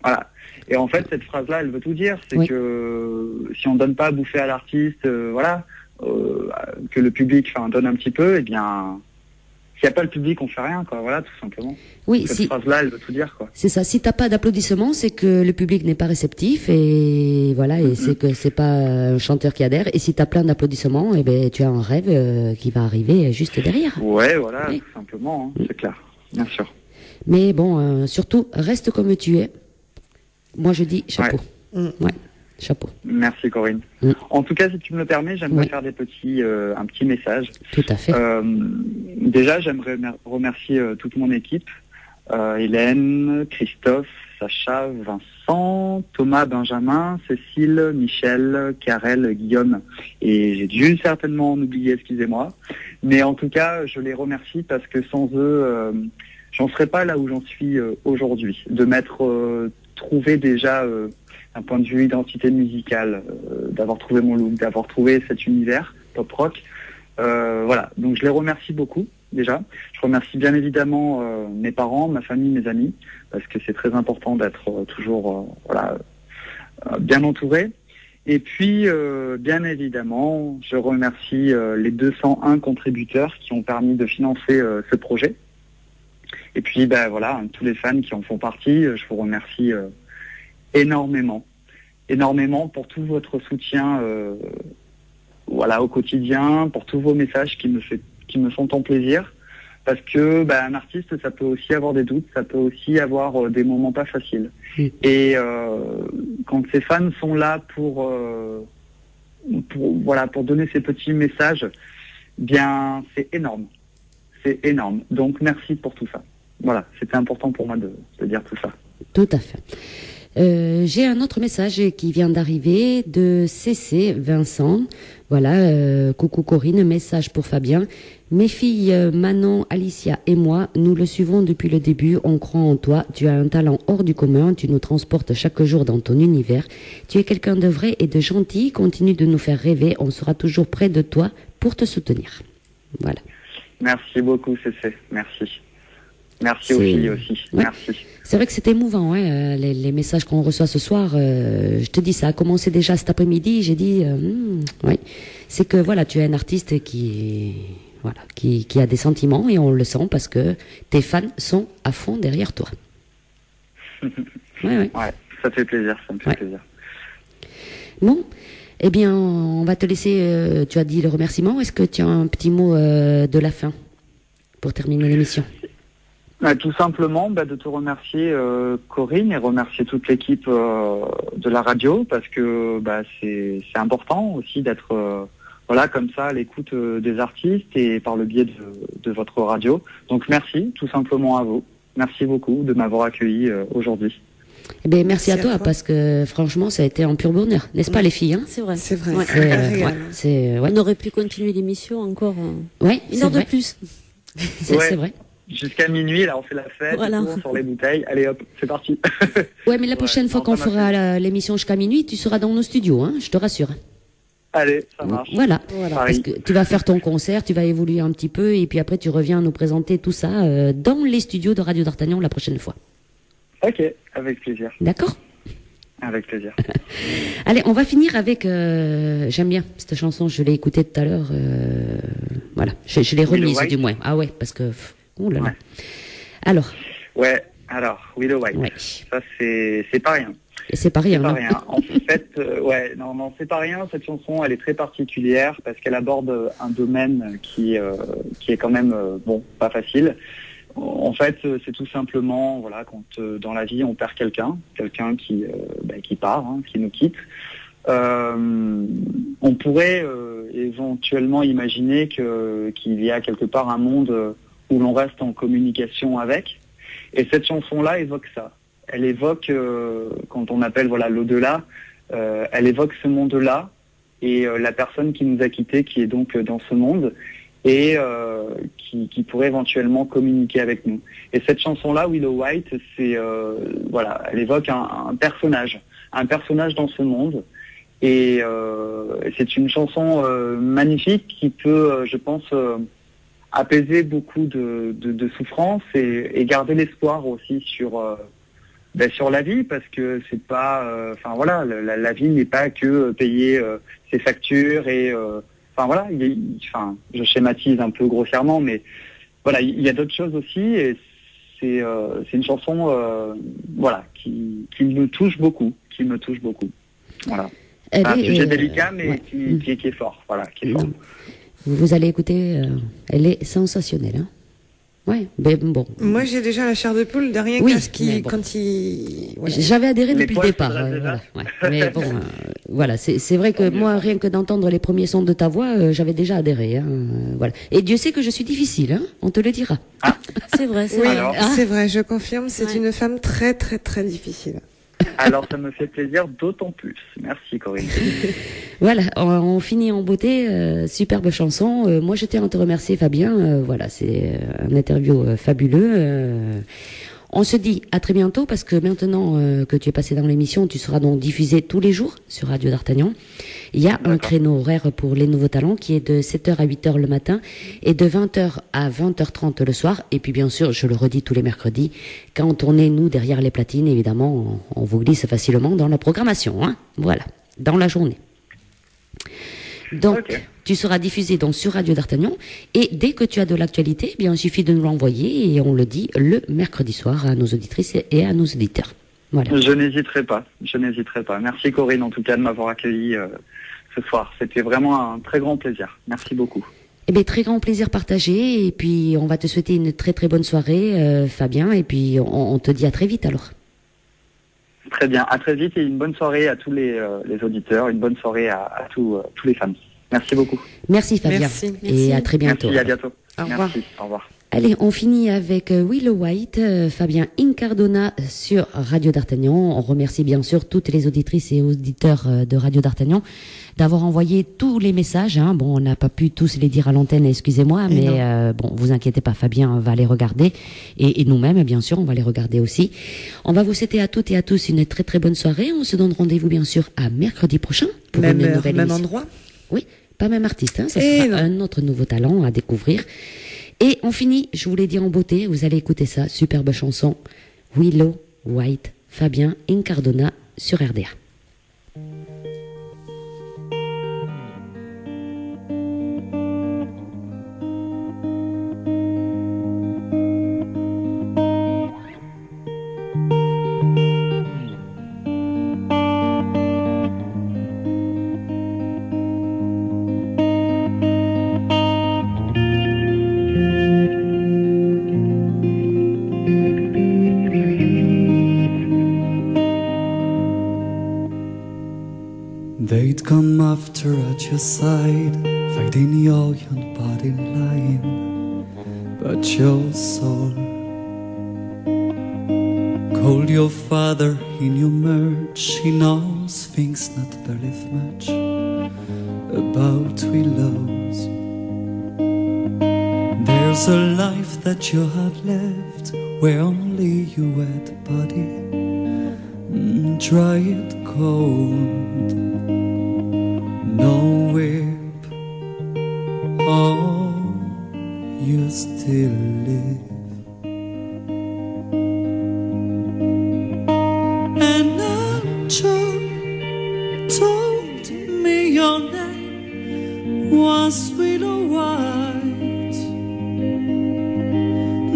[SPEAKER 7] Voilà. Et en fait cette phrase-là, elle veut tout dire, c'est que si on donne pas à bouffer à l'artiste, voilà, que le public donne un petit peu, eh bien s'il n'y a pas le public, on fait rien, quoi. Voilà, tout simplement.
[SPEAKER 1] Oui,
[SPEAKER 7] cette phrase-là, elle veut tout dire, quoi.
[SPEAKER 1] C'est ça. Si t'as pas d'applaudissements, c'est que le public n'est pas réceptif et voilà, et c'est que c'est pas un chanteur qui adhère. Et si t'as plein d'applaudissements, eh ben tu as un rêve qui va arriver juste derrière.
[SPEAKER 7] Ouais, voilà, tout simplement, c'est clair, bien sûr.
[SPEAKER 1] Mais bon, surtout reste comme tu es. Moi, je dis chapeau. Ouais. Chapeau.
[SPEAKER 7] Merci Corinne. En tout cas, si tu me le permets, j'aimerais faire un petit message.
[SPEAKER 1] Tout à fait.
[SPEAKER 7] Déjà, j'aimerais remercier toute mon équipe, Hélène, Christophe, Sacha, Vincent, Thomas, Benjamin, Cécile, Michel, Karel, Guillaume. Et j'ai dû certainement en oublier, excusez-moi. Mais en tout cas, je les remercie parce que sans eux, j'en serais pas là où j'en suis aujourd'hui. De m'être trouvé déjà... d'un point de vue identité musicale, d'avoir trouvé mon look, d'avoir trouvé cet univers pop rock. Voilà, donc je les remercie beaucoup déjà. Je remercie bien évidemment mes parents, ma famille, mes amis, parce que c'est très important d'être toujours bien entouré. Et puis, bien évidemment, je remercie les 201 contributeurs qui ont permis de financer ce projet. Et puis, voilà, tous les fans qui en font partie, je vous remercie énormément pour tout votre soutien au quotidien, pour tous vos messages qui me font tant plaisir, parce que un artiste, ça peut aussi avoir des doutes, ça peut aussi avoir des moments pas faciles. Et quand ces fans sont là pour donner ces petits messages, bien c'est énorme. Donc merci pour tout ça. Voilà, c'était important pour moi de dire tout ça.
[SPEAKER 1] Tout à fait. J'ai un autre message qui vient d'arriver de CC Vincent. Voilà, coucou Corinne, message pour Fabien. Mes filles Manon, Alicia et moi, nous le suivons depuis le début. On croit en toi. Tu as un talent hors du commun. Tu nous transportes chaque jour dans ton univers. Tu es quelqu'un de vrai et de gentil. Continue de nous faire rêver. On sera toujours près de toi pour te soutenir. Voilà.
[SPEAKER 7] Merci beaucoup, CC. Merci. Merci aux filles aussi. Ouais. Merci.
[SPEAKER 1] C'est vrai que c'est émouvant, les messages qu'on reçoit ce soir. Je te dis, ça a commencé déjà cet après-midi. J'ai dit, c'est que voilà, tu es un artiste qui a des sentiments et on le sent parce que tes fans sont à fond derrière toi.
[SPEAKER 7] Ouais, ça fait plaisir, ça me fait plaisir.
[SPEAKER 1] Bon, eh bien, on va te laisser. Tu as dit le remerciement. Est-ce que tu as un petit mot de la fin pour terminer l'émission?
[SPEAKER 7] Tout simplement de te remercier Corinne et remercier toute l'équipe de la radio parce que c'est important aussi d'être comme ça à l'écoute des artistes et par le biais de votre radio. Donc merci tout simplement à vous. Merci beaucoup de m'avoir accueilli aujourd'hui.
[SPEAKER 1] Eh bien, merci à toi parce que franchement ça a été un pur bonheur, n'est-ce pas les filles
[SPEAKER 6] C'est vrai.
[SPEAKER 5] C'est vrai.
[SPEAKER 6] On aurait pu continuer l'émission encore une heure de plus.
[SPEAKER 1] C'est vrai.
[SPEAKER 7] Jusqu'à minuit, là, on fait la fête, on sort les bouteilles. Allez hop, c'est parti.
[SPEAKER 1] Ouais, mais la prochaine fois qu'on fera l'émission jusqu'à minuit, tu seras dans nos studios, je te rassure.
[SPEAKER 7] Allez, ça marche.
[SPEAKER 1] Voilà. Parce que tu vas faire ton concert, tu vas évoluer un petit peu, et puis après tu reviens nous présenter tout ça dans les studios de Radio d'Artagnan la prochaine fois.
[SPEAKER 7] Ok, avec plaisir.
[SPEAKER 1] D'accord ?
[SPEAKER 7] Avec plaisir.
[SPEAKER 1] Allez, on va finir avec... j'aime bien cette chanson, je l'ai écoutée tout à l'heure. Voilà, je l'ai remise du moins. Ah ouais, parce que... Ouh là là. Alors.
[SPEAKER 7] Ouais, Alors, Willow White,
[SPEAKER 1] Ouais.
[SPEAKER 7] ça c'est pas rien.
[SPEAKER 1] Et c'est pas rien,
[SPEAKER 7] C'est pas
[SPEAKER 1] non
[SPEAKER 7] rien. En fait, non, c'est pas rien. Cette chanson, elle est très particulière parce qu'elle aborde un domaine qui est quand même pas facile. En fait, c'est tout simplement, voilà, quand dans la vie on perd quelqu'un qui part, qui nous quitte. On pourrait éventuellement imaginer qu'il y a quelque part un monde où l'on reste en communication avec. Et cette chanson-là évoque ça. Elle évoque, quand on appelle l'au-delà, elle évoque ce monde-là et la personne qui nous a quittés, qui est donc dans ce monde, et qui pourrait éventuellement communiquer avec nous. Et cette chanson-là, Willow White, elle évoque un personnage dans ce monde. Et c'est une chanson magnifique qui peut, je pense, apaiser beaucoup de souffrance et garder l'espoir aussi sur la vie, parce que c'est pas, la vie n'est pas que payer ses factures et je schématise un peu grossièrement, mais voilà, il y a d'autres choses aussi, et c'est une chanson qui me touche beaucoup, voilà. Un sujet délicat, mais qui est fort, qui est fort.
[SPEAKER 1] Vous allez écouter, elle est sensationnelle, hein. Ouais, mais bon.
[SPEAKER 5] Moi, j'ai déjà la chair de poule de rien qu'à ce qu'il, quand il.
[SPEAKER 1] Voilà. J'avais adhéré depuis le départ. Mais bon, voilà, c'est vrai que moi, rien que d'entendre les premiers sons de ta voix, j'avais déjà adhéré. Hein, voilà. Et Dieu sait que je suis difficile, hein, on te le dira.
[SPEAKER 6] Ah. C'est vrai, c'est
[SPEAKER 5] vrai.
[SPEAKER 6] Alors.
[SPEAKER 5] C'est vrai, je confirme, c'est une femme très, très, très difficile.
[SPEAKER 7] Alors, ça me fait plaisir d'autant plus. Merci, Corinne.
[SPEAKER 1] Voilà, on finit en beauté. Superbe chanson. Moi, je tiens à te remercier, Fabien. Voilà, c'est un interview fabuleux. On se dit à très bientôt, parce que maintenant que tu es passé dans l'émission, tu seras donc diffusé tous les jours sur Radio d'Artagnan. Il y a un créneau horaire pour les nouveaux talents qui est de 7h à 8h le matin et de 20h à 20h30 le soir. Et puis bien sûr, je le redis tous les mercredis, quand on est nous derrière les platines, évidemment, on vous glisse facilement dans la programmation, hein. Voilà, dans la journée. Donc, tu seras diffusé donc sur Radio d'Artagnan, et dès que tu as de l'actualité, il suffit de nous l'envoyer et on le dit le mercredi soir à nos auditrices et à nos auditeurs. Voilà.
[SPEAKER 7] Je n'hésiterai pas. Merci, Corinne, en tout cas, de m'avoir accueilli ce soir. C'était vraiment un très grand plaisir. Merci beaucoup.
[SPEAKER 1] Eh bien, très grand plaisir partagé, et puis on va te souhaiter une très très bonne soirée, Fabien, et puis on te dit à très vite alors.
[SPEAKER 7] Très bien, à très vite, et une bonne soirée à tous les auditeurs, une bonne soirée à tous les fans. Merci beaucoup.
[SPEAKER 1] Merci Fabien.
[SPEAKER 5] Merci.
[SPEAKER 1] Et à très bientôt.
[SPEAKER 7] Merci, à bientôt.
[SPEAKER 5] Au revoir.
[SPEAKER 7] Merci, au revoir.
[SPEAKER 1] Allez, on finit avec Willow White, Fabien Incardona sur Radio d'Artagnan. On remercie bien sûr toutes les auditrices et auditeurs de Radio d'Artagnan d'avoir envoyé tous les messages. Hein. Bon, on n'a pas pu tous les dire à l'antenne, excusez-moi, mais bon, vous inquiétez pas, Fabien va les regarder. Et nous-mêmes, bien sûr, on va les regarder aussi. On va vous souhaiter à toutes et à tous une très très bonne soirée. On se donne rendez-vous bien sûr à mercredi prochain pour une nouvelle émission.
[SPEAKER 5] Endroit.
[SPEAKER 1] Oui, pas même artiste, hein. Ça sera un autre nouveau talent à découvrir. Et on finit, je vous l'ai dit en beauté, vous allez écouter ça, superbe chanson, Willow White, Fabien Incardona sur RDA.
[SPEAKER 8] They'd come after at your side, fighting your young body lying, but your soul called your father in your merge. He knows things not believe much about willows. There's a life that you have left where only you had the body, dry it cold, no whip, oh, you still live. An angel told me your name was Willow White.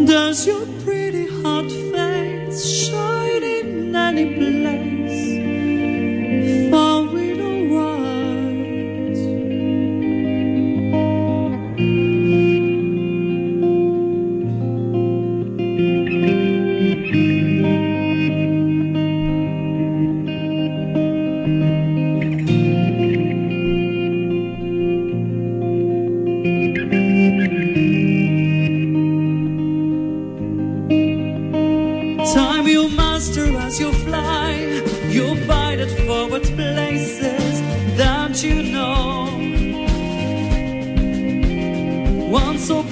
[SPEAKER 8] Does your pretty hot face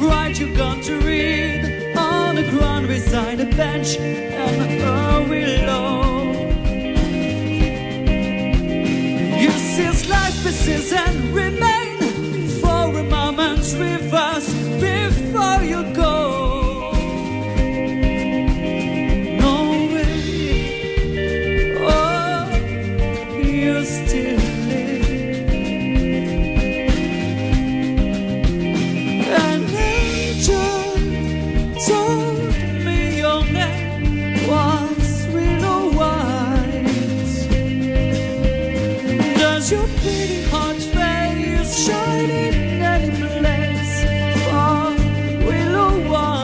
[SPEAKER 8] write you got to read on the ground beside a bench and a willow. You see life persists and remain for a moment with us before you go. Your pretty hot face shining in any place for willow white.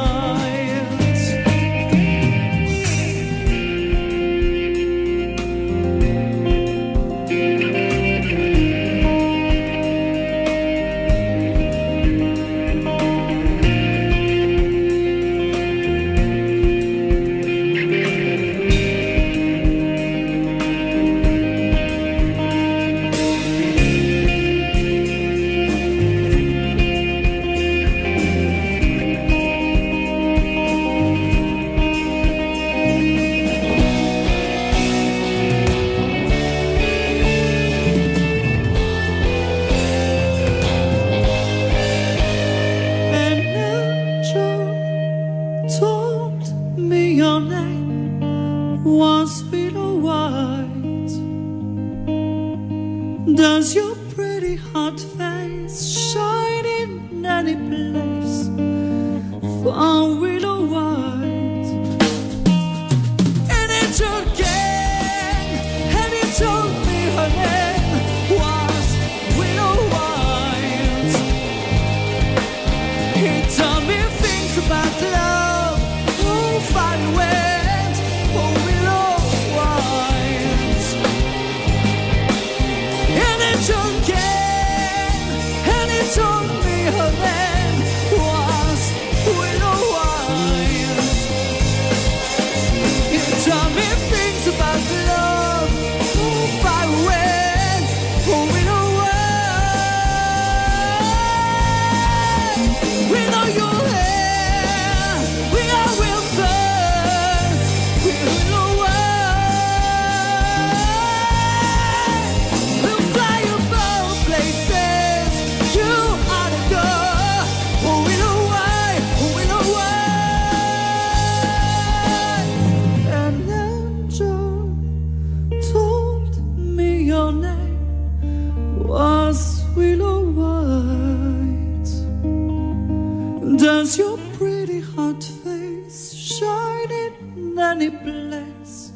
[SPEAKER 8] Your name was willow white. Does your pretty hot face shine in any place for willow white? And it's your gang, and you told me her name was willow white. He told me things about love. Far went, oh willow white. And it's your gang, and it told me her name was willow white. You told me things about love, oh far went, oh willow white. We know your hair, we are will your name was willow white. Does your pretty hot face shine in any place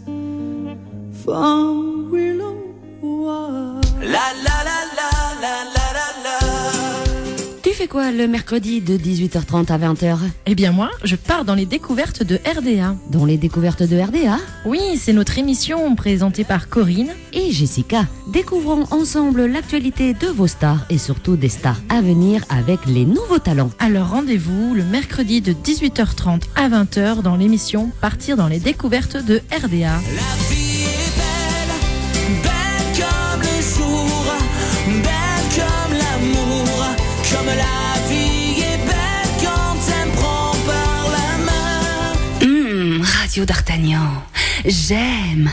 [SPEAKER 8] from willow white?
[SPEAKER 3] La la la la la la la la.
[SPEAKER 1] Tu fais quoi le mercredi de 18h30 à 20h?
[SPEAKER 2] Eh bien moi, je pars dans les découvertes de RDA.
[SPEAKER 1] Dans les découvertes de RDA?
[SPEAKER 2] Oui, c'est notre émission présentée par Corinne
[SPEAKER 1] et Jessica. Découvrons ensemble l'actualité de vos stars et surtout des stars à venir avec les nouveaux talents.
[SPEAKER 2] Alors rendez-vous le mercredi de 18h30 à 20h dans l'émission Partir dans les découvertes de RDA.
[SPEAKER 3] La vie est belle, belle comme le jour, belle comme l'amour, comme la vie est belle quand elle me prend par la main.
[SPEAKER 4] Radio d'Artagnan, j'aime.